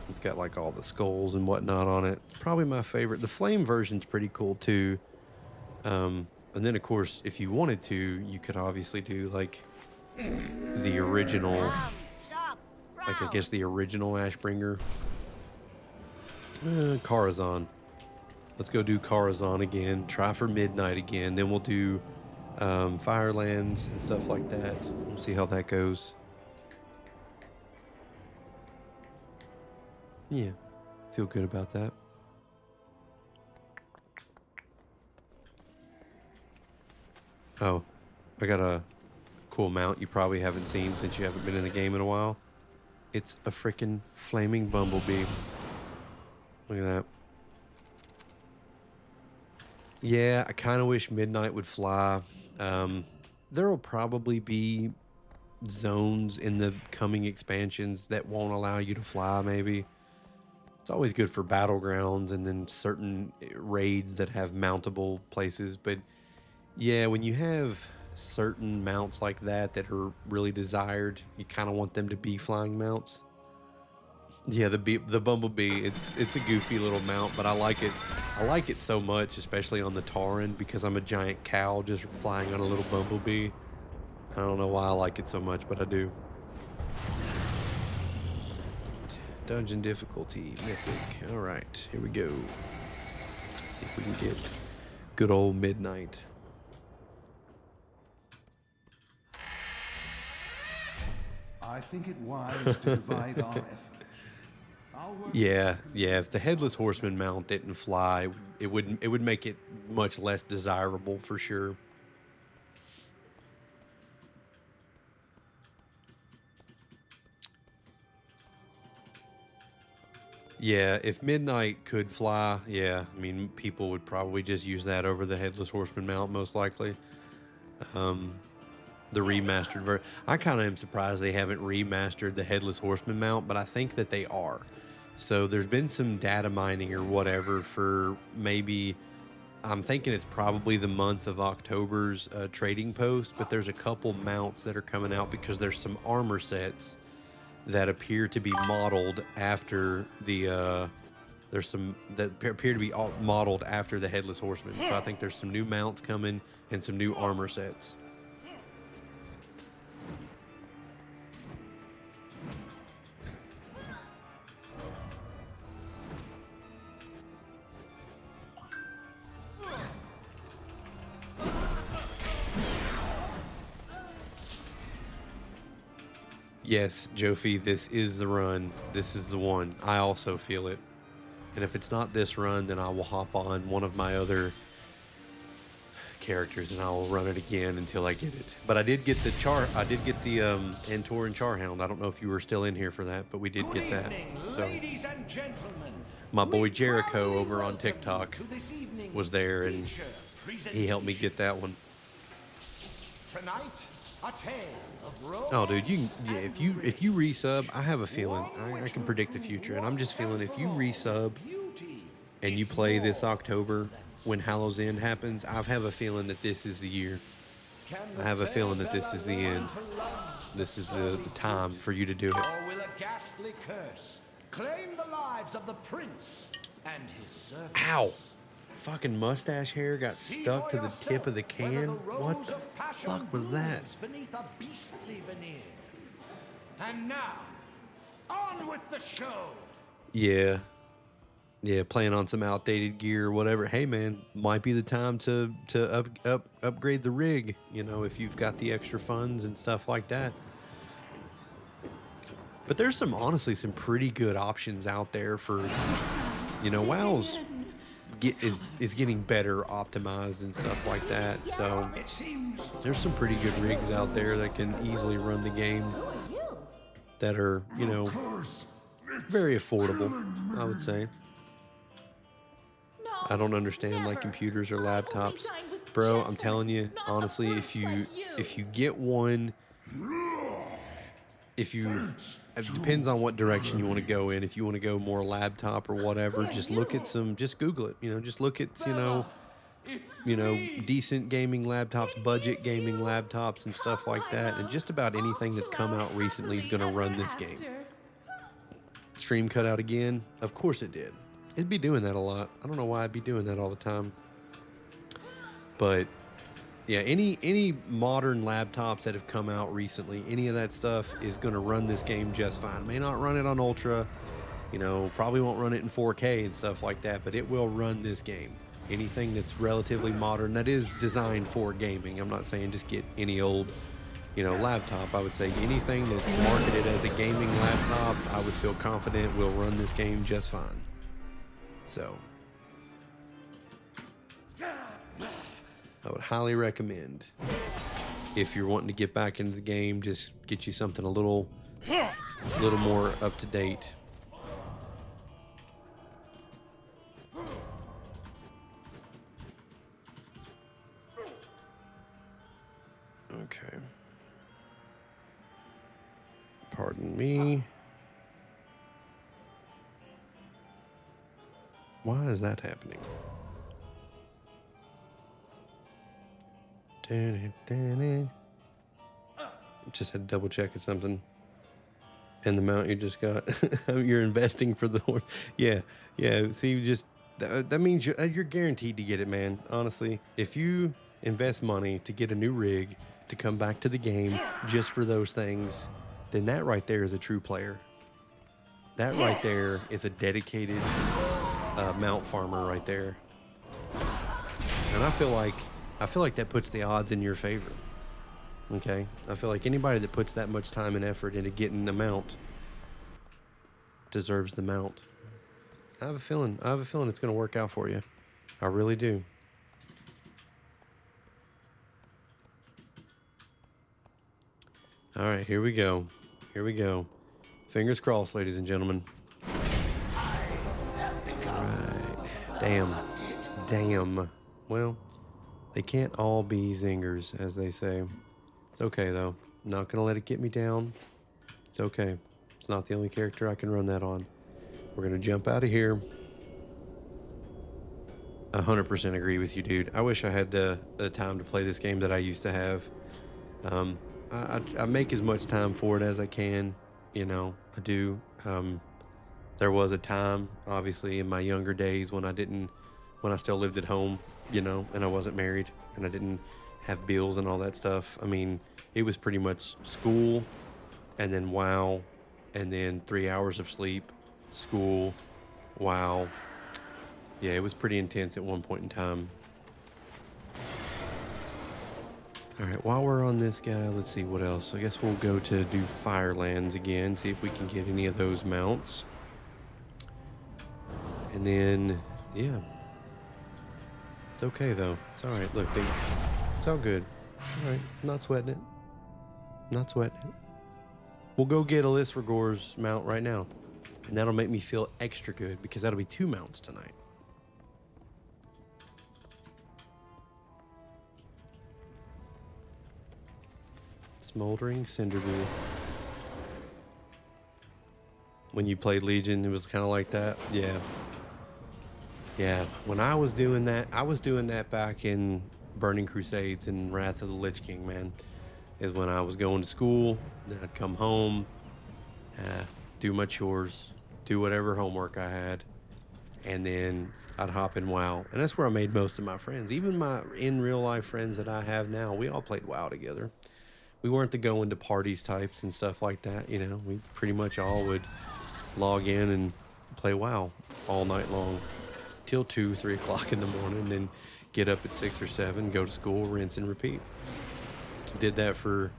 S1: It's got like all the skulls and whatnot on it. It's probably my favorite. The flame version's pretty cool too. And then of course, if you wanted to, you could obviously do like the original, like I guess the original Ashbringer. Karazhan. Let's go do Karazhan again. Try for Midnight again. Then we'll do Firelands and stuff like that. We'll see how that goes. Yeah, feel good about that. Oh, I got a cool mount you probably haven't seen since you haven't been in the game in a while. It's a freaking flaming bumblebee. Look at that. Yeah, I kind of wish Midnight would fly. There will probably be zones in the coming expansions that won't allow you to fly, maybe. It's always good for battlegrounds and then certain raids that have mountable places. But yeah, when you have certain mounts like that that are really desired, you kind of want them to be flying mounts. Yeah, the bumblebee, it's a goofy little mount, but I like it. I like it so much, especially on the Tauren, because I'm a giant cow just flying on a little bumblebee. I don't know why I like it so much, but I do. Dungeon difficulty, mythic. All right, here we go. Let's see if we can get good old Midnight.
S10: I think it wise to divide our efforts.
S1: Yeah. If the Headless Horseman mount didn't fly, it would make it much less desirable for sure. Yeah, if Midnight could fly, yeah, I mean, people would probably just use that over the Headless Horseman mount, most likely. The remastered version. I kind of am surprised they haven't remastered the Headless Horseman mount, but I think that they are. So there's been some data mining or whatever for maybe, I'm thinking it's probably the month of October's trading post, but there's a couple mounts that are coming out because there's some armor sets that appear to be modeled after the there's some that appear to be modeled after the Headless Horseman. So I think there's some new mounts coming and some new armor sets. Yes, Jofi, this is the run. This is the one. I also feel it. And if it's not this run, then I will hop on one of my other characters and I will run it again until I get it. But I did get the Entor and Charhound. I don't know if you were still in here for that, but we did get that. So my boy Jericho over on TikTok was there and he helped me get that one.
S2: Tonight, a tale of Rome.
S1: Oh, dude, you can, yeah, if you resub, I have a feeling I can predict the future, and I'm just feeling if you resub and you play this October when Hallows End happens, I have a feeling that this is the year. I have a feeling that this is the end. This is the time for you to do it.
S2: Or will a ghastly curse claim the lives of the prince and his servants?
S1: Ow! Fucking mustache hair got stuck to the tip of the can. What the fuck was that?
S2: Beneath a beastly veneer. And now, on with the show.
S1: Yeah. Yeah, playing on some outdated gear or whatever. Hey man, might be the time to upgrade the rig, you know, if you've got the extra funds and stuff like that. But there's honestly some pretty good options out there for, you know, WoW's is getting better optimized and stuff like that. So there's some pretty good rigs out there that can easily run the game that are, you know, very affordable, I would say. I don't understand like computers or laptops. Bro, I'm telling you, honestly, if you get one, it depends on what direction you want to go in. If you want to go more laptop or whatever, just look at just Google it, you know, just look at, you know, decent gaming laptops, budget gaming laptops and stuff like that. And just about anything that's come out recently is going to run this game. Stream cut out again. Of course it did. It'd be doing that a lot. I don't know why I'd be doing that all the time. But yeah, any modern laptops that have come out recently, any of that stuff is going to run this game just fine. May not run it on Ultra, you know, probably won't run it in 4K and stuff like that, but it will run this game. Anything that's relatively modern, that is designed for gaming. I'm not saying just get any old, you know, laptop. I would say anything that's marketed as a gaming laptop, I would feel confident will run this game just fine. So I would highly recommend, if you're wanting to get back into the game, just get you something a little more up to date. Okay. Pardon me. Why is that happening? Just had to double check at something. And the mount you just got, you're investing for the horse. Yeah. See, you just that means you're guaranteed to get it, man. Honestly, if you invest money to get a new rig to come back to the game just for those things, then that right there is a true player. That right there is a dedicated mount farmer right there. And I feel like that puts the odds in your favor. Okay? I feel like anybody that puts that much time and effort into getting a mount deserves the mount. I have a feeling it's going to work out for you. I really do. All right, here we go. Fingers crossed, ladies and gentlemen.
S2: I
S1: Damn. Damn. Well, they can't all be zingers, as they say. It's okay, though. I'm not going to let it get me down. It's okay. It's not the only character I can run that on. We're going to jump out of here. 100% agree with you, dude. I wish I had the time to play this game that I used to have. I make as much time for it as I can. You know, I do. There was a time, obviously, in my younger days when I still lived at home, you know, and I wasn't married and I didn't have bills and all that stuff. I mean, it was pretty much school and then WoW and then 3 hours of sleep, school, WoW. Yeah, it was pretty intense at one point in time. All right, while we're on this guy, let's see what else. I guess we'll go to do Firelands again, see if we can get any of those mounts. And then, yeah. It's okay, though. It's all right. Look, dude, it's all good. All right, I'm not sweating it. I'm not sweating it. We'll go get Elisragor's mount right now. And that'll make me feel extra good because that'll be 2 mounts tonight. Smoldering Cinderdew. When you played Legion, it was kind of like that. Yeah. Yeah. When I was doing that back in Burning Crusades and Wrath of the Lich King, man. Is when I was going to school, then I'd come home, do my chores, do whatever homework I had, and then I'd hop in WoW. And that's where I made most of my friends. Even my in real life friends that I have now, we all played WoW together. We weren't the going to parties types and stuff like that, you know. We pretty much all would log in and play WoW all night long till 2, 3 o'clock in the morning, then get up at 6 or 7, go to school, rinse and repeat. Did that for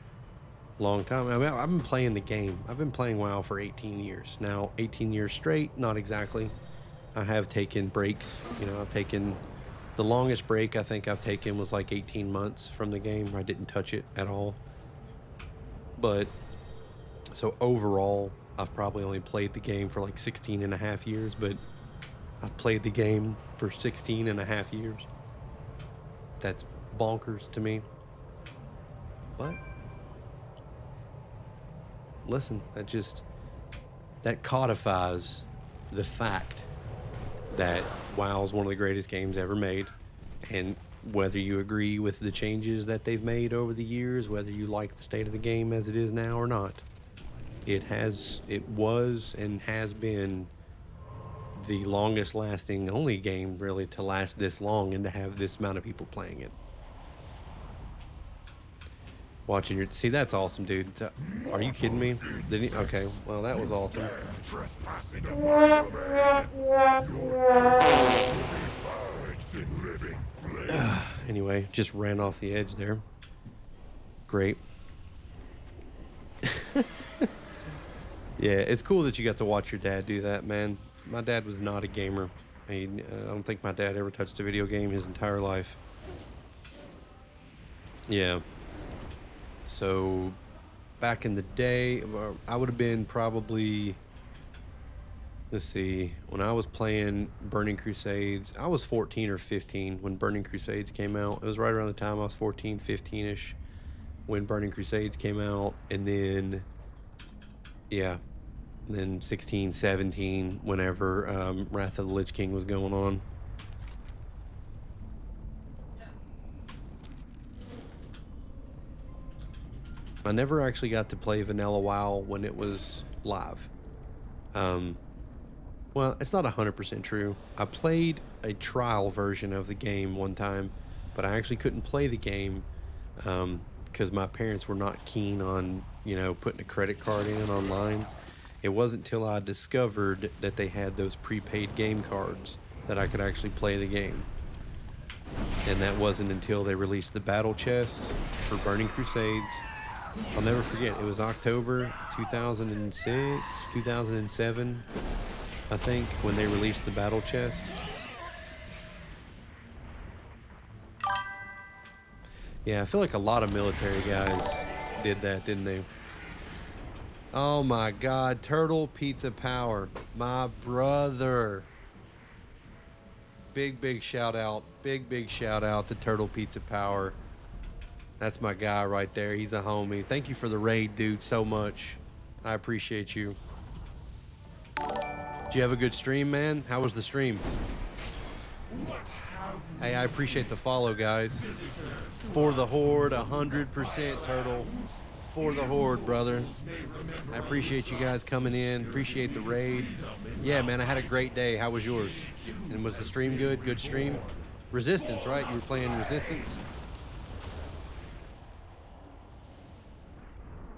S1: a long time. I mean, I've been playing the game. I've been playing WoW for 18 years. Now, 18 years straight, not exactly. I have taken breaks. You know, I've taken... The longest break I think I've taken was like 18 months from the game where I didn't touch it at all. But, so overall, I've probably only played the game for like 16 and a half years, but I've played the game for 16 and a half years. That's bonkers to me. But, listen, that codifies the fact that WoW is one of the greatest games ever made. And whether you agree with the changes that they've made over the years, whether you like the state of the game as it is now or not, it was and has been the longest lasting only game really to last this long and to have this amount of people playing it. Watching your... See, that's awesome, dude. Are you kidding me? Okay, well, that was awesome. Anyway, just ran off the edge there. Great. Yeah, it's cool that you got to watch your dad do that, man. My dad was not a gamer. I don't think my dad ever touched a video game his entire life. Yeah. So, back in the day, I would have been probably, let's see, when I was playing Burning Crusades, I was 14 or 15 when Burning Crusades came out. It was right around the time I was 14, 15-ish when Burning Crusades came out. And then, yeah, then 16, 17, whenever Wrath of the Lich King was going on. I never actually got to play Vanilla WoW when it was live. Well, it's not 100% true. I played a trial version of the game one time, but I actually couldn't play the game because my parents were not keen on, you know, putting a credit card in online. It wasn't until I discovered that they had those prepaid game cards that I could actually play the game. And that wasn't until they released the battle chest for Burning Crusades. I'll never forget, it was October 2006, 2007, I think, when they released the battle chest. Yeah, I feel like a lot of military guys did that, didn't they? Oh my God, Turtle Pizza Power, my brother. big shout out to Turtle Pizza Power. That's my guy right there. He's a homie. Thank you for the raid, dude, so much. I appreciate you. Did you have a good stream, man? How was the stream? Hey, I appreciate the follow, guys. For the Horde, 100% Turtle. For the Horde, brother. I appreciate you guys coming in. Appreciate the raid. Yeah, man, I had a great day. How was yours? And was the stream good? Good stream? Resistance, right? You were playing Resistance?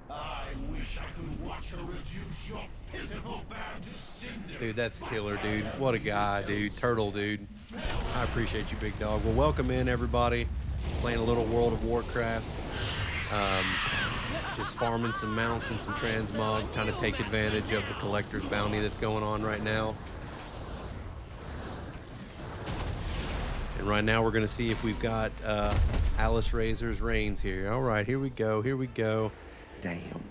S2: I wish I could watch her reduce your pitiful band to cinders.
S1: Dude, that's killer, dude. What a guy, dude. Turtle, dude. I appreciate you, big dog. Well, welcome in, everybody. Playing a little World of Warcraft. Just farming some mounts and some transmog, trying to take advantage of the collector's bounty that's going on right now. And right now we're going to see if we've got Alice Razor's Reigns here. All right, here we go. Here we go. Damn.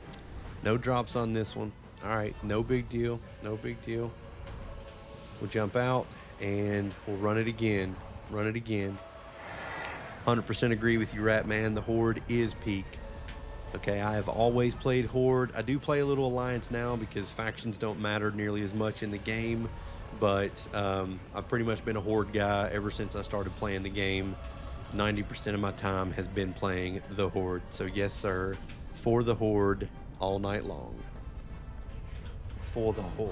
S1: No drops on this one. All right, no big deal. No big deal. We'll jump out and we'll run it again. Run it again. 100% agree with you, Rat Man. The Horde is peak. Okay, I have always played Horde. I do play a little Alliance now because factions don't matter nearly as much in the game. But I've pretty much been a Horde guy ever since I started playing the game. 90% of my time has been playing the Horde. So yes, sir, for the Horde all night long. For the Horde.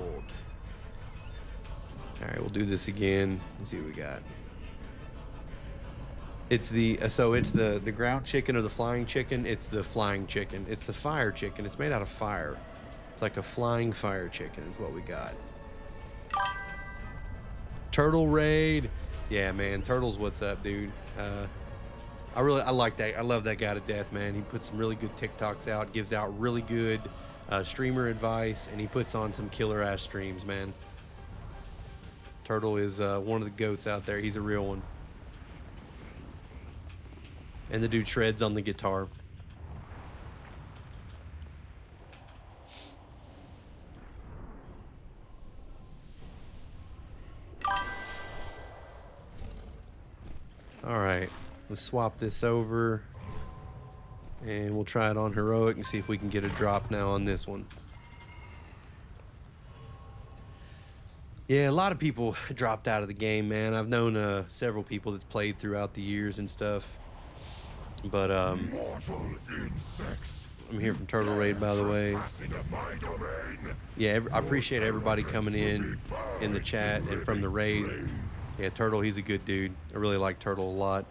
S1: All right, we'll do this again. Let's see what we got. It's the the ground chicken or the flying chicken. It's the flying chicken. It's the fire chicken. It's made out of fire. It's like a flying fire chicken is what we got. Turtle raid. Yeah, man. Turtle's what's up, dude. I like that. I love that guy to death, man. He puts some really good TikToks out, gives out really good streamer advice, and he puts on some killer ass streams, man. Turtle is one of the goats out there. He's a real one. And the dude shreds on the guitar. All right, let's swap this over. And we'll try it on Heroic and see if we can get a drop now on this one. Yeah, a lot of people dropped out of the game, man. I've known several people that's played throughout the years and stuff. But I'm here from Turtle Raid, by the way. Yeah, I appreciate everybody coming in the chat and from the raid. Yeah, Turtle, he's a good dude. I really like Turtle a lot.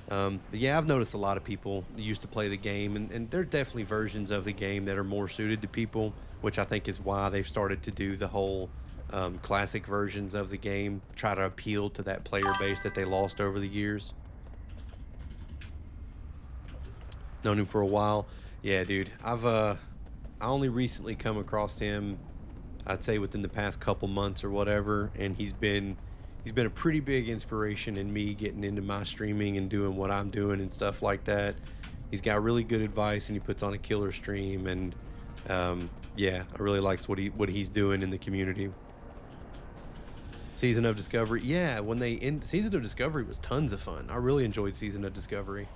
S1: But yeah, I've noticed a lot of people used to play the game, and there are definitely versions of the game that are more suited to people, which I think is why they've started to do the whole classic versions of the game, try to appeal to that player base that they lost over the years. Known him for a while. Yeah, dude. I only recently come across him, I'd say within the past couple months or whatever, and he's been a pretty big inspiration in me getting into my streaming and doing what I'm doing and stuff like that. He's got really good advice and he puts on a killer stream, and yeah, I really like what he's doing in the community. Season of Discovery. Yeah, Season of Discovery was tons of fun. I really enjoyed Season of Discovery.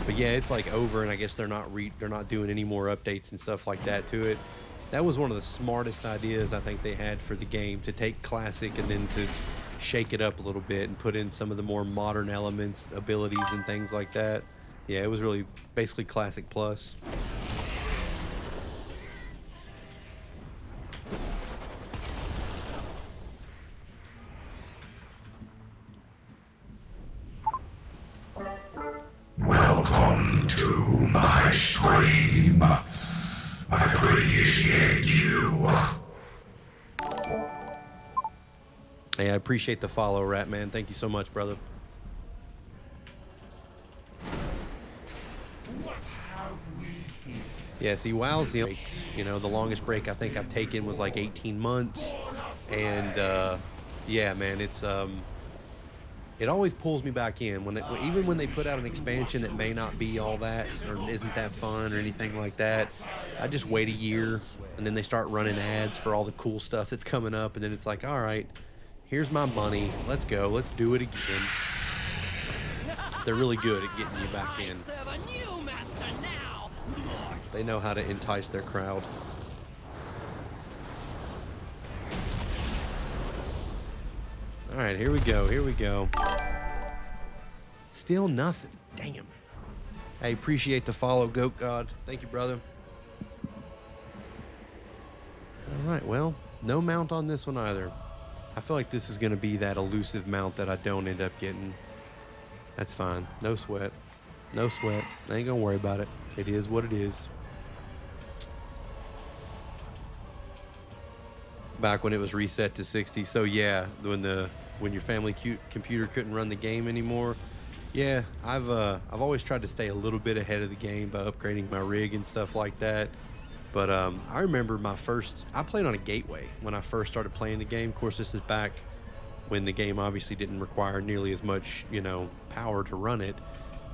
S1: But yeah, it's like over, and I guess they're not doing any more updates and stuff like that to it. That was one of the smartest ideas I think they had for the game, to take classic and then to shake it up a little bit and put in some of the more modern elements, abilities and things like that. Yeah, it was really basically classic plus.
S6: Welcome to my stream. I appreciate you.
S1: Hey, I appreciate the follow, Rat Man. Thank you so much, brother. Yeah, see, WoW's the longest break I think I've taken was like 18 months, and yeah, man, it's it always pulls me back in even when they put out an expansion that may not be all that or isn't that fun or anything like that. I just wait a year, and then they start running ads for all the cool stuff that's coming up, and then it's like, all right, Here's my money. Let's go. Let's do it again. They're really good at getting you back in. They know how to entice their crowd. All right, here we go. Here we go. Still nothing. Damn. I appreciate the follow, Goat God. Thank you, brother. All right, well, no mount on this one either. I feel like this is going to be that elusive mount that I don't end up getting. That's fine. No sweat. No sweat. I ain't going to worry about it. It is what it is. Back when it was reset to 60. So yeah, when your family computer couldn't run the game anymore. Yeah, I've always tried to stay a little bit ahead of the game by upgrading my rig and stuff like that. But I remember I played on a gateway when I first started playing the game. Of course, this is back when the game obviously didn't require nearly as much, power to run it.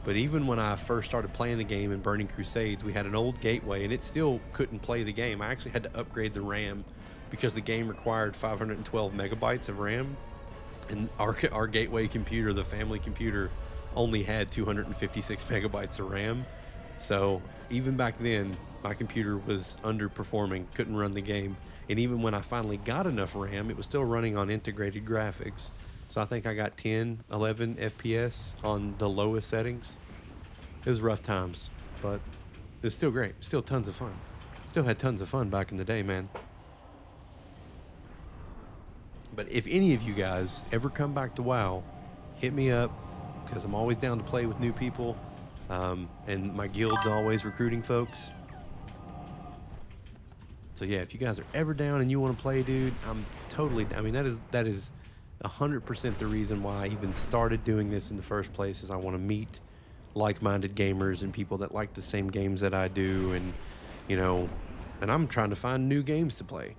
S1: But even when I first started playing the game in Burning Crusades, we had an old gateway and it still couldn't play the game. I actually had to upgrade the RAM because the game required 512 megabytes of RAM. And our gateway computer, the family computer, only had 256 megabytes of RAM. So even back then, my computer was underperforming, couldn't run the game. And even when I finally got enough RAM, it was still running on integrated graphics. So I think I got 10, 11 FPS on the lowest settings. It was rough times, but it was still great. Still tons of fun. Still had tons of fun back in the day, man. But if any of you guys ever come back to WoW, hit me up, because I'm always down to play with new people. And my guild's always recruiting folks. So yeah, if you guys are ever down and you want to play, dude, that is 100% the reason why I even started doing this in the first place, is I want to meet like-minded gamers and people that like the same games that I do. And, and I'm trying to find new games to play.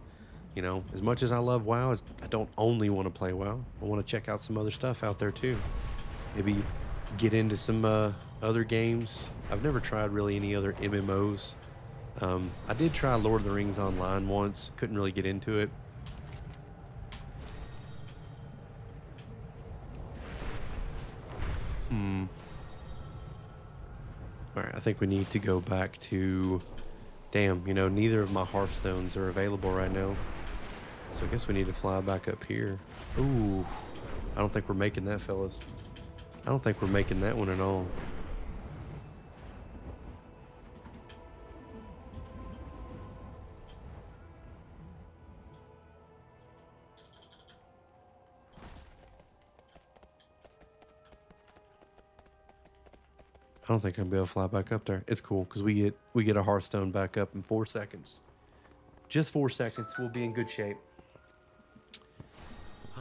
S1: As much as I love WoW, I don't only want to play WoW. I want to check out some other stuff out there too. Maybe get into some other games. I've never tried really any other MMOs. I did try Lord of the Rings Online once. Couldn't really get into it. Alright, I think we need to go back to... Damn, neither of my Hearthstones are available right now. So I guess we need to fly back up here. Ooh, I don't think we're making that, fellas. I don't think we're making that one at all. I don't think I'm gonna be able to fly back up there. It's cool because we get a Hearthstone back up in 4 seconds. Just 4 seconds. We'll be in good shape.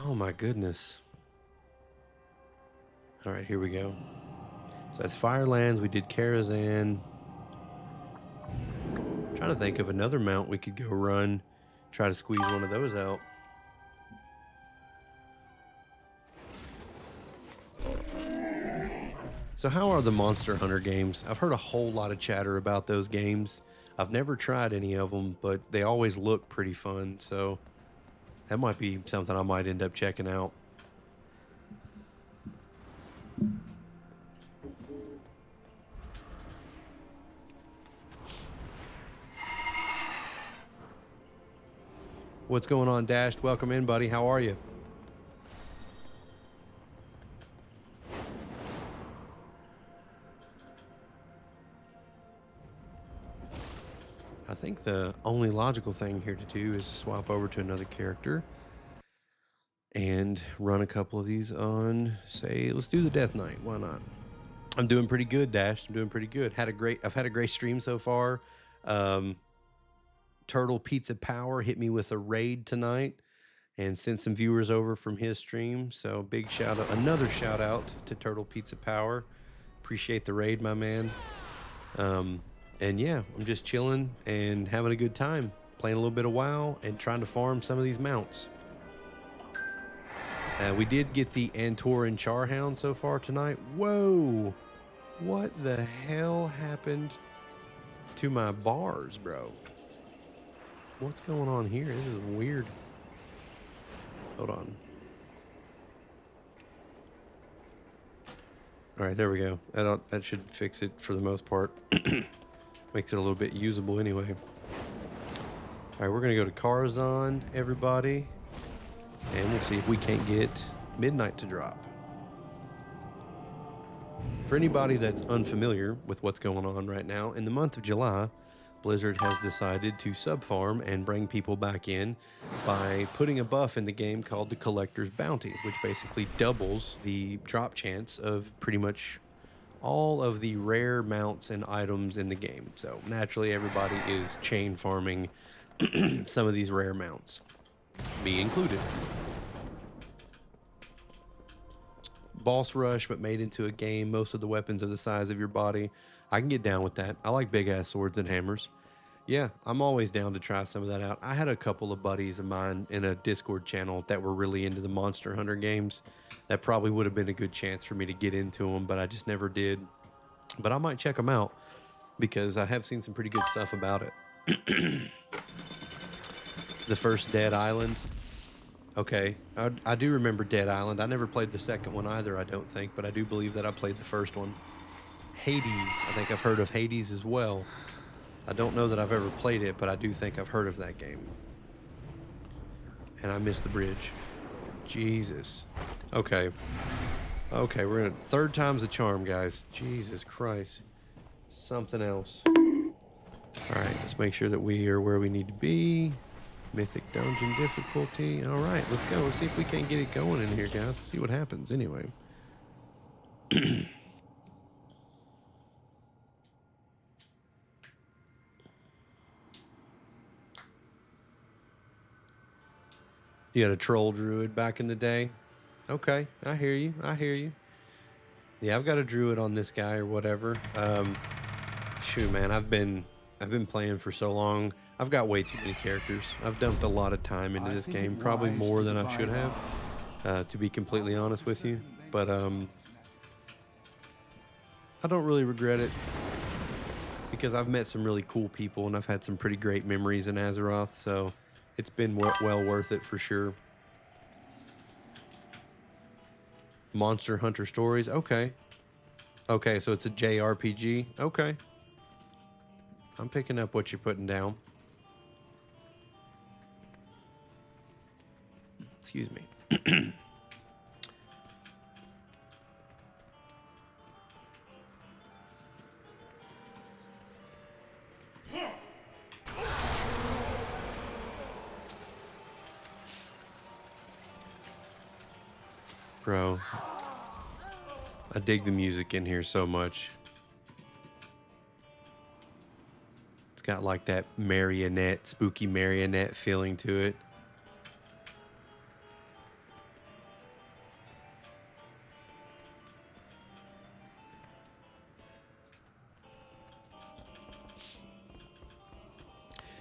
S1: Oh my goodness. All right, here we go. So that's Firelands. We did Karazhan. Trying to think of another mount we could go run. Try to squeeze one of those out. So how are the Monster Hunter games? I've heard a whole lot of chatter about those games. I've never tried any of them, but they always look pretty fun. So that might be something I might end up checking out. What's going on, Dashed? Welcome in, buddy. How are you? I think the only logical thing here to do is to swap over to another character and run a couple of these on, say, let's do the Death Knight. Why not? I'm doing pretty good, Dash. I'm doing pretty good. I've had a great stream so far. Turtle Pizza Power hit me with a raid tonight and sent some viewers over from his stream. So big shout out, another shout out to Turtle Pizza Power. Appreciate the raid, my man. And yeah, I'm just chilling and having a good time, playing a little bit of WoW and trying to farm some of these mounts. We did get the Antoran Charhound so far tonight. Whoa! What the hell happened to my bars, bro? What's going on here? This is weird. Hold on. All right, there we go. That should fix it for the most part. Makes it a little bit usable anyway. All right, we're gonna go to Karazhan, everybody, and we'll see if we can't get midnight to drop. For anybody that's unfamiliar with what's going on right now, in the month of July, Blizzard has decided to sub-farm and bring people back in by putting a buff in the game called the Collector's Bounty, which basically doubles the drop chance of pretty much all of the rare mounts and items in the game. So naturally, everybody is chain farming some of these rare mounts, me included. Boss rush, but made into a game. Most of the weapons are the size of your body. I can get down with that. I like big ass swords and hammers. Yeah, I'm always down to try some of that out. I had a couple of buddies of mine in a Discord channel that were really into the Monster Hunter games. That probably would have been a good chance for me to get into them, but I just never did. But I might check them out because I have seen some pretty good stuff about it. The first Dead Island. Okay, I do remember Dead Island. I never played the second one either, I don't think, but I do believe that I played the first one. Hades, I think I've heard of Hades as well. I don't know that I've ever played it, but I do think I've heard of that game. And I missed the bridge. Jesus. Okay. Okay, we're gonna... Third time's a charm, guys. Jesus Christ. Something else. Alright, let's make sure that we are where we need to be. Mythic Dungeon difficulty. Alright, let's go. Let's see if we can't get it going in here, guys. Let's see what happens anyway. You had a troll druid back in the day? Okay, I hear you. I hear you. Yeah, I've got a druid on this guy or whatever. Shoot, man, I've been playing for so long. I've got way too many characters. I've dumped a lot of time into this game, probably more than I should have, to be completely honest with you. But I don't really regret it because I've met some really cool people and I've had some pretty great memories in Azeroth. So it's been well worth it for sure. Monster Hunter Stories. Okay. Okay, so it's a JRPG. Okay. I'm picking up what you're putting down. Excuse me. Bro, I dig the music in here so much. It's got like that marionette, spooky marionette feeling to it.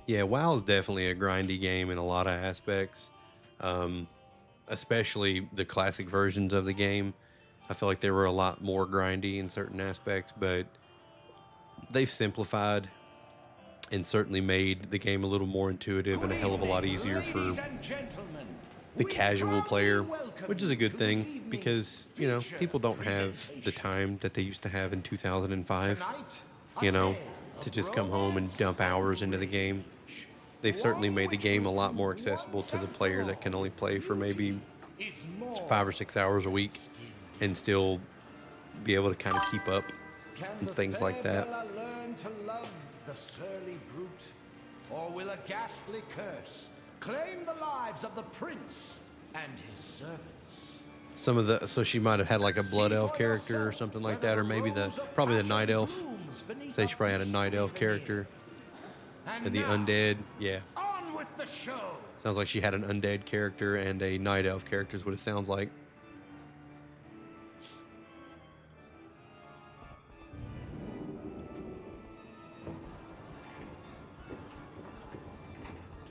S1: Yeah, WoW is definitely a grindy game in a lot of aspects. Especially the classic versions of the game. I feel like they were a lot more grindy in certain aspects, but they've simplified and certainly made the game a little more intuitive and a hell of a lot easier for the casual player, which is a good thing because, you know, people don't have the time that they used to have in 2005, you know, to just come home and dump hours into the game. They've certainly made the game a lot more accessible to the player that can only play for maybe 5 or 6 hours a week and still be able to kind of keep up and things like that.
S2: Learn to love the surly brute, or will a ghastly curse claim the lives of the prince and his servants?
S1: Some of the, so she might have had like a blood elf character or something like that, or maybe probably the night elf. Say she probably had a night elf character. And the undead, yeah.
S2: On with the show.
S1: Sounds like she had an undead character and a night elf character is what it sounds like.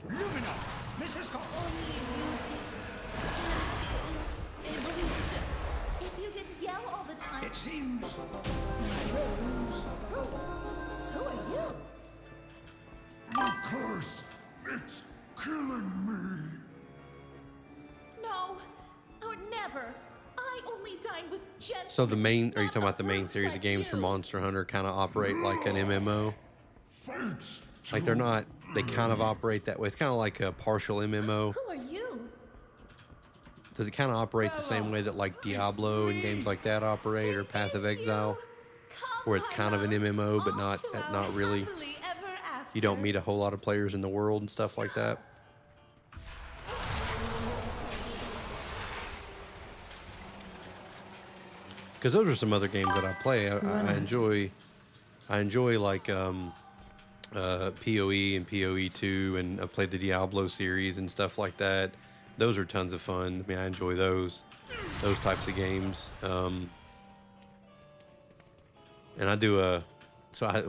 S2: Lumina, Mrs. Cole.
S5: If you didn't yell all the time.
S2: It seems.
S5: Who are you?
S6: The curse, it's killing me.
S5: No, I would never. I only dine with gentlemen.
S1: So the main, are you
S5: not
S1: talking about the main
S5: brutes
S1: series of
S5: like
S1: games for
S5: you.
S1: Monster Hunter kind of operate like an MMO?
S6: Thanks
S1: Like they're not, they kind of operate that way. It's kind of like a partial MMO.
S5: Who are you?
S1: Does it kind of operate the same way that like Diablo and games like that operate, or Path of Exile, where it's kind of an MMO but not really? You don't meet a whole lot of players in the world and stuff like that. Because those are some other games that I play. I enjoy like PoE and PoE 2, and I played the Diablo series and stuff like that. Those are tons of fun. I mean, I enjoy those types of games. And I do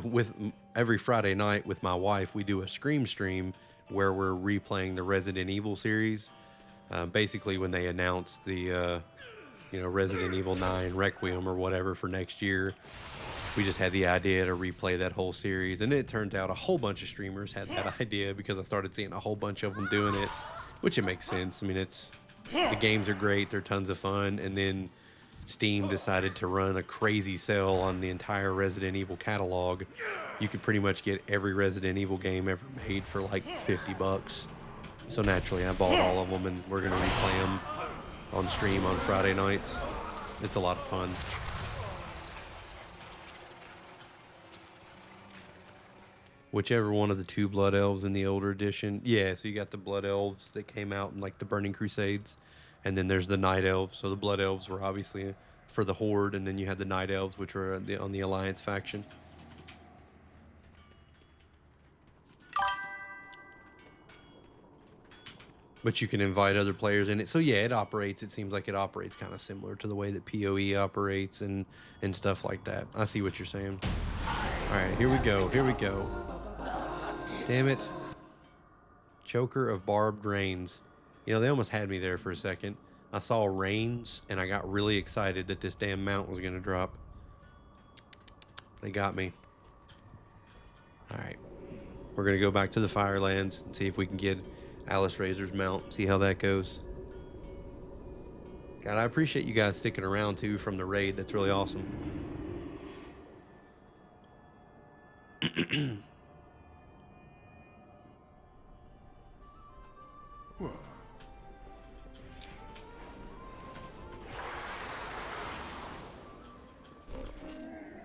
S1: with every Friday night with my wife, we do a Scream stream where we're replaying the Resident Evil series. Basically, when they announced the Resident Evil 9 Requiem or whatever for next year, we just had the idea to replay that whole series. And it turned out a whole bunch of streamers had that idea because I started seeing a whole bunch of them doing it, which it makes sense. I mean, the games are great. They're tons of fun. And then Steam decided to run a crazy sale on the entire Resident Evil catalog. You could pretty much get every Resident Evil game ever made for like $50. So naturally, I bought all of them, and we're going to replay them on stream on Friday nights. It's a lot of fun. Whichever one of the two Blood Elves in the older edition. Yeah, so you got the Blood Elves that came out in like the Burning Crusades, and then there's the Night Elves. So the Blood Elves were obviously for the Horde, and then you had the Night Elves, which were on the Alliance faction. But you can invite other players in it. So yeah, it seems like it operates kind of similar to the way that PoE operates and stuff like that. I see what you're saying. All right, here we go. Damn it. Choker of Barbed Rains. You know, they almost had me there for a second. I saw rains, and I got really excited that this damn mount was going to drop. They got me. All right. We're going to go back to the Firelands and see if we can get Alice Razor's mount. See how that goes. God, I appreciate you guys sticking around, too, from the raid. That's really awesome.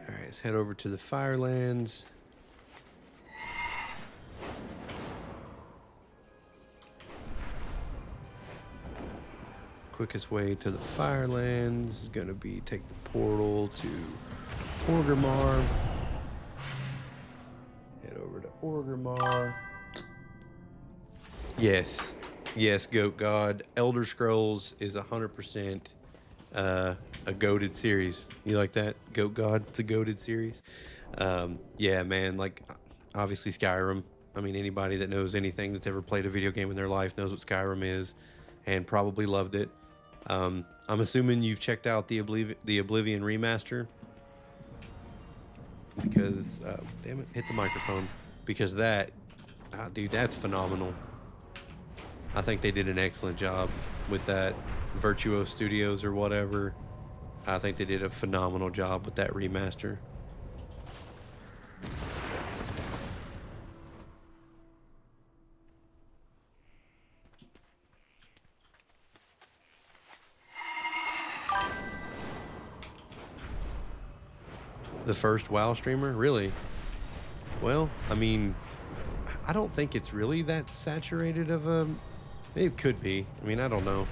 S1: Alright, let's head over to the Firelands. Quickest way to the Firelands is going to be take the portal to Orgrimmar. Head over to Orgrimmar. Yes, Goat God. Elder Scrolls is 100% a goated series. You like that, Goat God? It's a goated series. Yeah, man. Like, obviously Skyrim. I mean, anybody that knows anything that's ever played a video game in their life knows what Skyrim is, and probably loved it. I'm assuming you've checked out the Oblivion remaster, because damn it, hit the microphone, because that dude, that's phenomenal. I think they did an excellent job with that. Virtuo Studios or whatever, I think they did a phenomenal job with that remaster. The first WoW streamer? Really? Well, I mean, I don't think it's really that saturated of a... It could be. I mean, I don't know.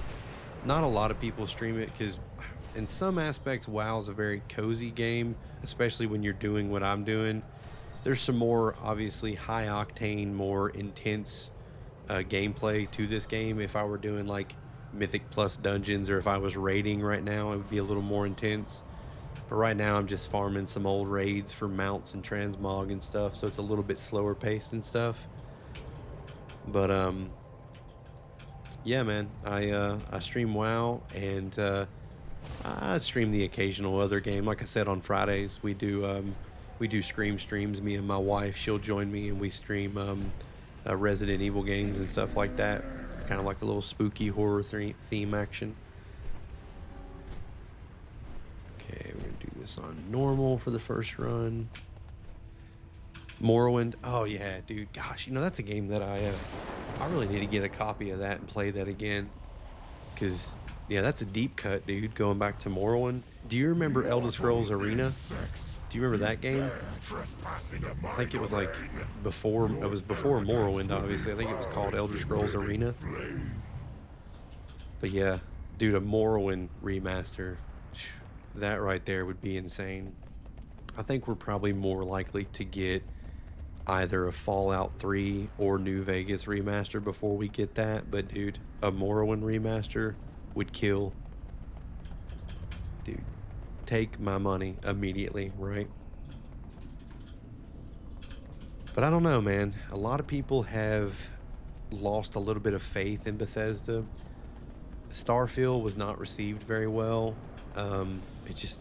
S1: Not a lot of people stream it because in some aspects, WoW's a very cozy game, especially when you're doing what I'm doing. There's some more, obviously, high-octane, more intense gameplay to this game. If I were doing, like, Mythic Plus dungeons, or if I was raiding right now, it would be a little more intense. But right now, I'm just farming some old raids for mounts and transmog and stuff, so it's a little bit slower paced and stuff. But yeah, man, I stream WoW, and I stream the occasional other game. Like I said, on Fridays we do Scream streams. Me and my wife, she'll join me, and we stream Resident Evil games and stuff like that. It's kind of like a little spooky horror theme action. this on normal for the first run. Morrowind. Oh yeah, dude. Gosh, you know that's a game that I really need to get a copy of that and play that again. Cause yeah, that's a deep cut, dude. Going back to Morrowind. Do you remember Elder Scrolls Arena? Do you remember that game? I think it was like before. It was before Morrowind, obviously. I think it was called Elder Scrolls Arena. But yeah, dude, a Morrowind remaster. That right there would be insane. I think we're probably more likely to get either a Fallout 3 or New Vegas remaster before we get that. But dude, a Morrowind remaster would kill. Dude, take my money immediately, right? But I don't know, man. A lot of people have lost a little bit of faith in Bethesda. Starfield was not received very well.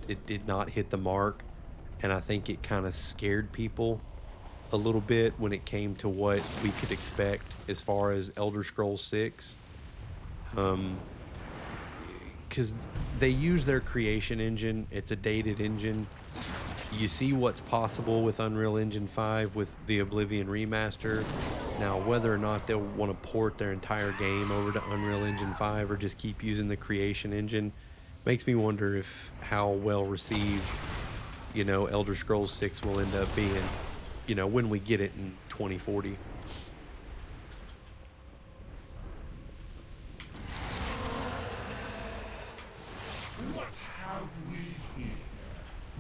S1: It did not hit the mark, and I think it kind of scared people a little bit when it came to what we could expect as far as Elder Scrolls 6. Because they use their creation engine. It's a dated engine. You see what's possible with Unreal Engine 5 with the Oblivion remaster. Now, whether or not they'll want to port their entire game over to Unreal Engine 5 or just keep using the creation engine makes me wonder if how well received, you know, Elder Scrolls 6 will end up being, you know, when we get it in 2040.
S6: What have we here?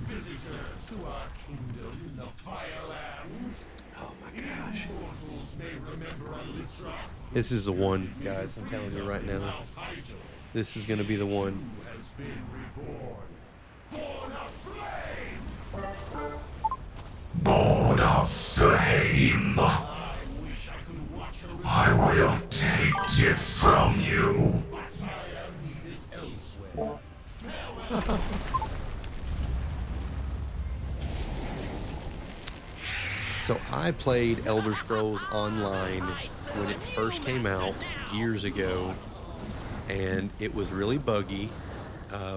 S6: Visitors to our kingdom in the Firelands?
S1: Oh my gosh.
S6: Mortals may remember Alyssa.
S1: This is the one, guys. I'm telling you right now. This is going to be the one.
S6: Who has been reborn? Born of flame!
S12: Born of flame.
S6: I wish I could watch her.
S12: I will take it from you.
S6: But I am needed elsewhere. Farewell.
S1: So I played Elder Scrolls Online when it first came out years ago, and it was really buggy,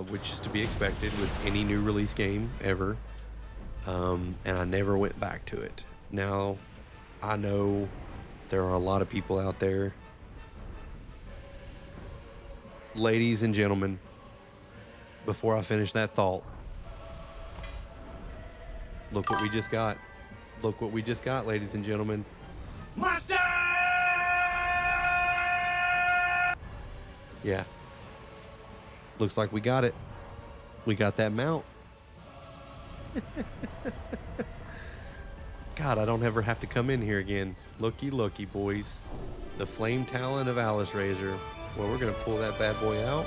S1: which is to be expected with any new release game ever. And I never went back to it. Now, I know there are a lot of people out there. Ladies and gentlemen, before I finish that thought, look what we just got. Look what we just got, ladies and gentlemen.
S6: Master!
S1: Yeah. Looks like we got it. We got that mount. God, I don't ever have to come in here again. Looky, looky, boys. The flame talon of Alice Razor. Well, we're going to pull that bad boy out.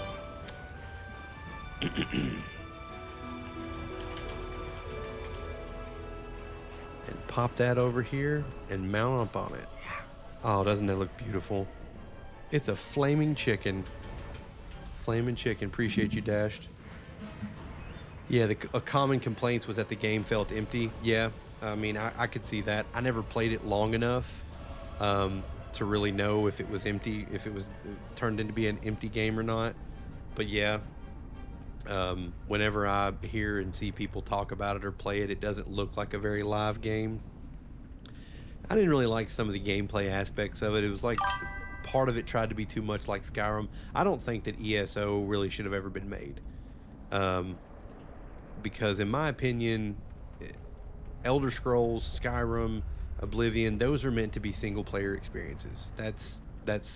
S1: And pop that over here and mount up on it. Oh, doesn't that look beautiful? It's a flaming chicken. Flaming chicken. Appreciate you, Dashed. Yeah, a common complaints was that the game felt empty. Yeah, I mean, I could see that. I never played it long enough to really know if it was empty, if it was turned into be an empty game or not. But yeah, whenever I hear and see people talk about it or play it, it doesn't look like a very live game. I didn't really like some of the gameplay aspects of it. It was like part of it tried to be too much like Skyrim. I don't think that ESO really should have ever been made. Because in my opinion, Elder Scrolls, Skyrim, Oblivion, those are meant to be single player experiences. That's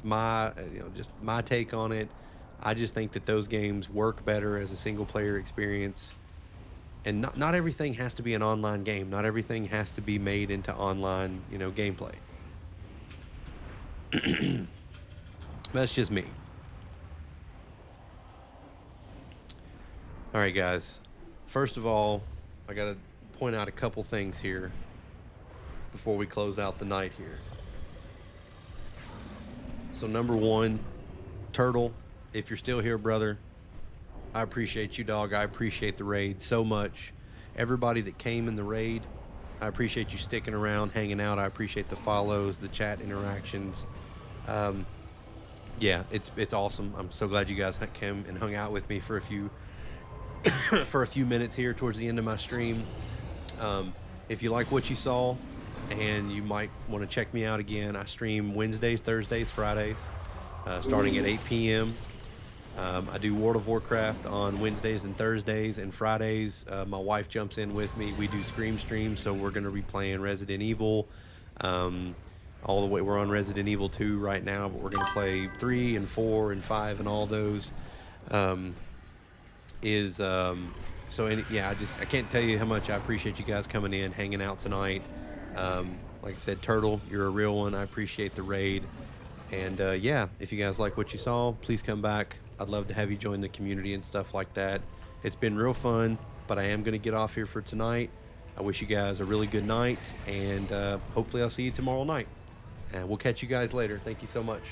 S1: my, just my take on it. I just think that those games work better as a single player experience. And not everything has to be an online game. Not everything has to be made into online, gameplay. That's just me. All right, guys. First of all, I got to point out a couple things here before we close out the night here. So number one, Turtle, if you're still here, brother, I appreciate you, dog. I appreciate the raid so much. Everybody that came in the raid, I appreciate you sticking around, hanging out. I appreciate the follows, the chat interactions. Yeah, it's awesome. I'm so glad you guys came and hung out with me for a few for a few minutes here towards the end of my stream. If you like what you saw and you might want to check me out again, I stream Wednesdays, Thursdays, Fridays, starting at 8 p.m. I do World of Warcraft on Wednesdays and Thursdays, and Fridays my wife jumps in with me. We do Scream streams, so we're going to be playing Resident Evil all the way. We're on Resident Evil 2 right now, but we're going to play 3 and 4 and 5 and all those. Yeah, I can't tell you how much I appreciate you guys coming in, hanging out tonight. Like I said, Turtle, you're a real one. I appreciate the raid. And yeah, if you guys like what you saw, please come back. I'd love to have you join the community and stuff like that. It's been real fun, but I am going to get off here for tonight. I wish you guys a really good night, and hopefully I'll see you tomorrow night. And we'll catch you guys later. Thank you so much.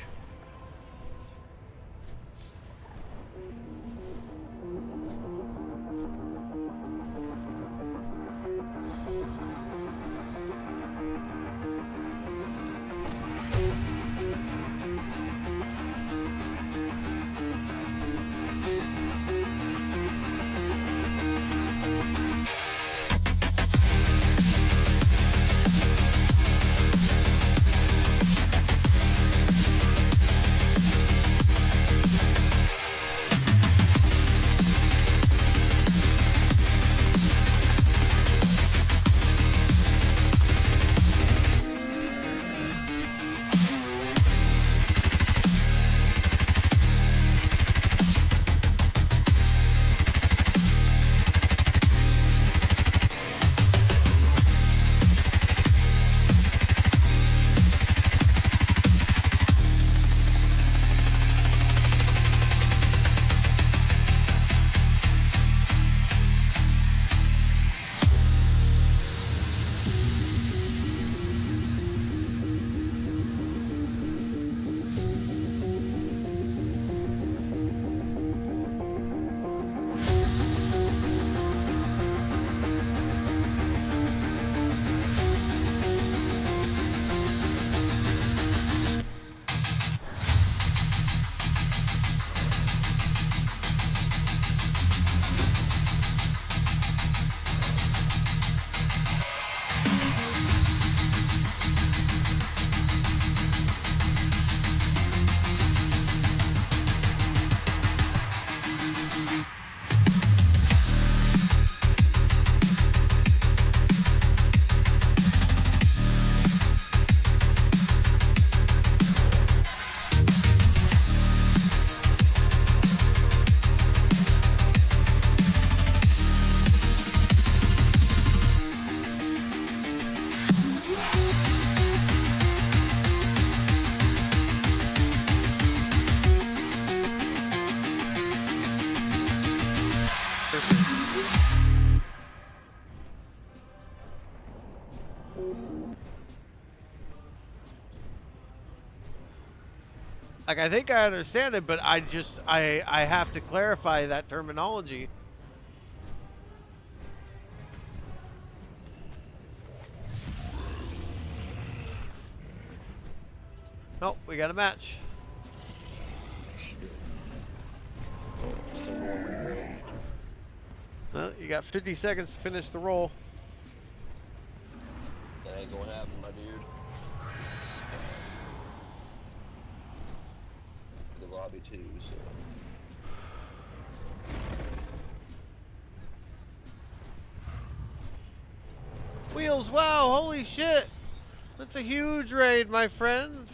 S13: Like, I think I understand it, but I have to clarify that terminology. Oh, we got a match. Well, you got 50 seconds to finish the roll.
S14: That ain't gonna happen, my dude. The lobby too, so.
S13: Wheels, wow, holy shit! That's a huge raid, my friend.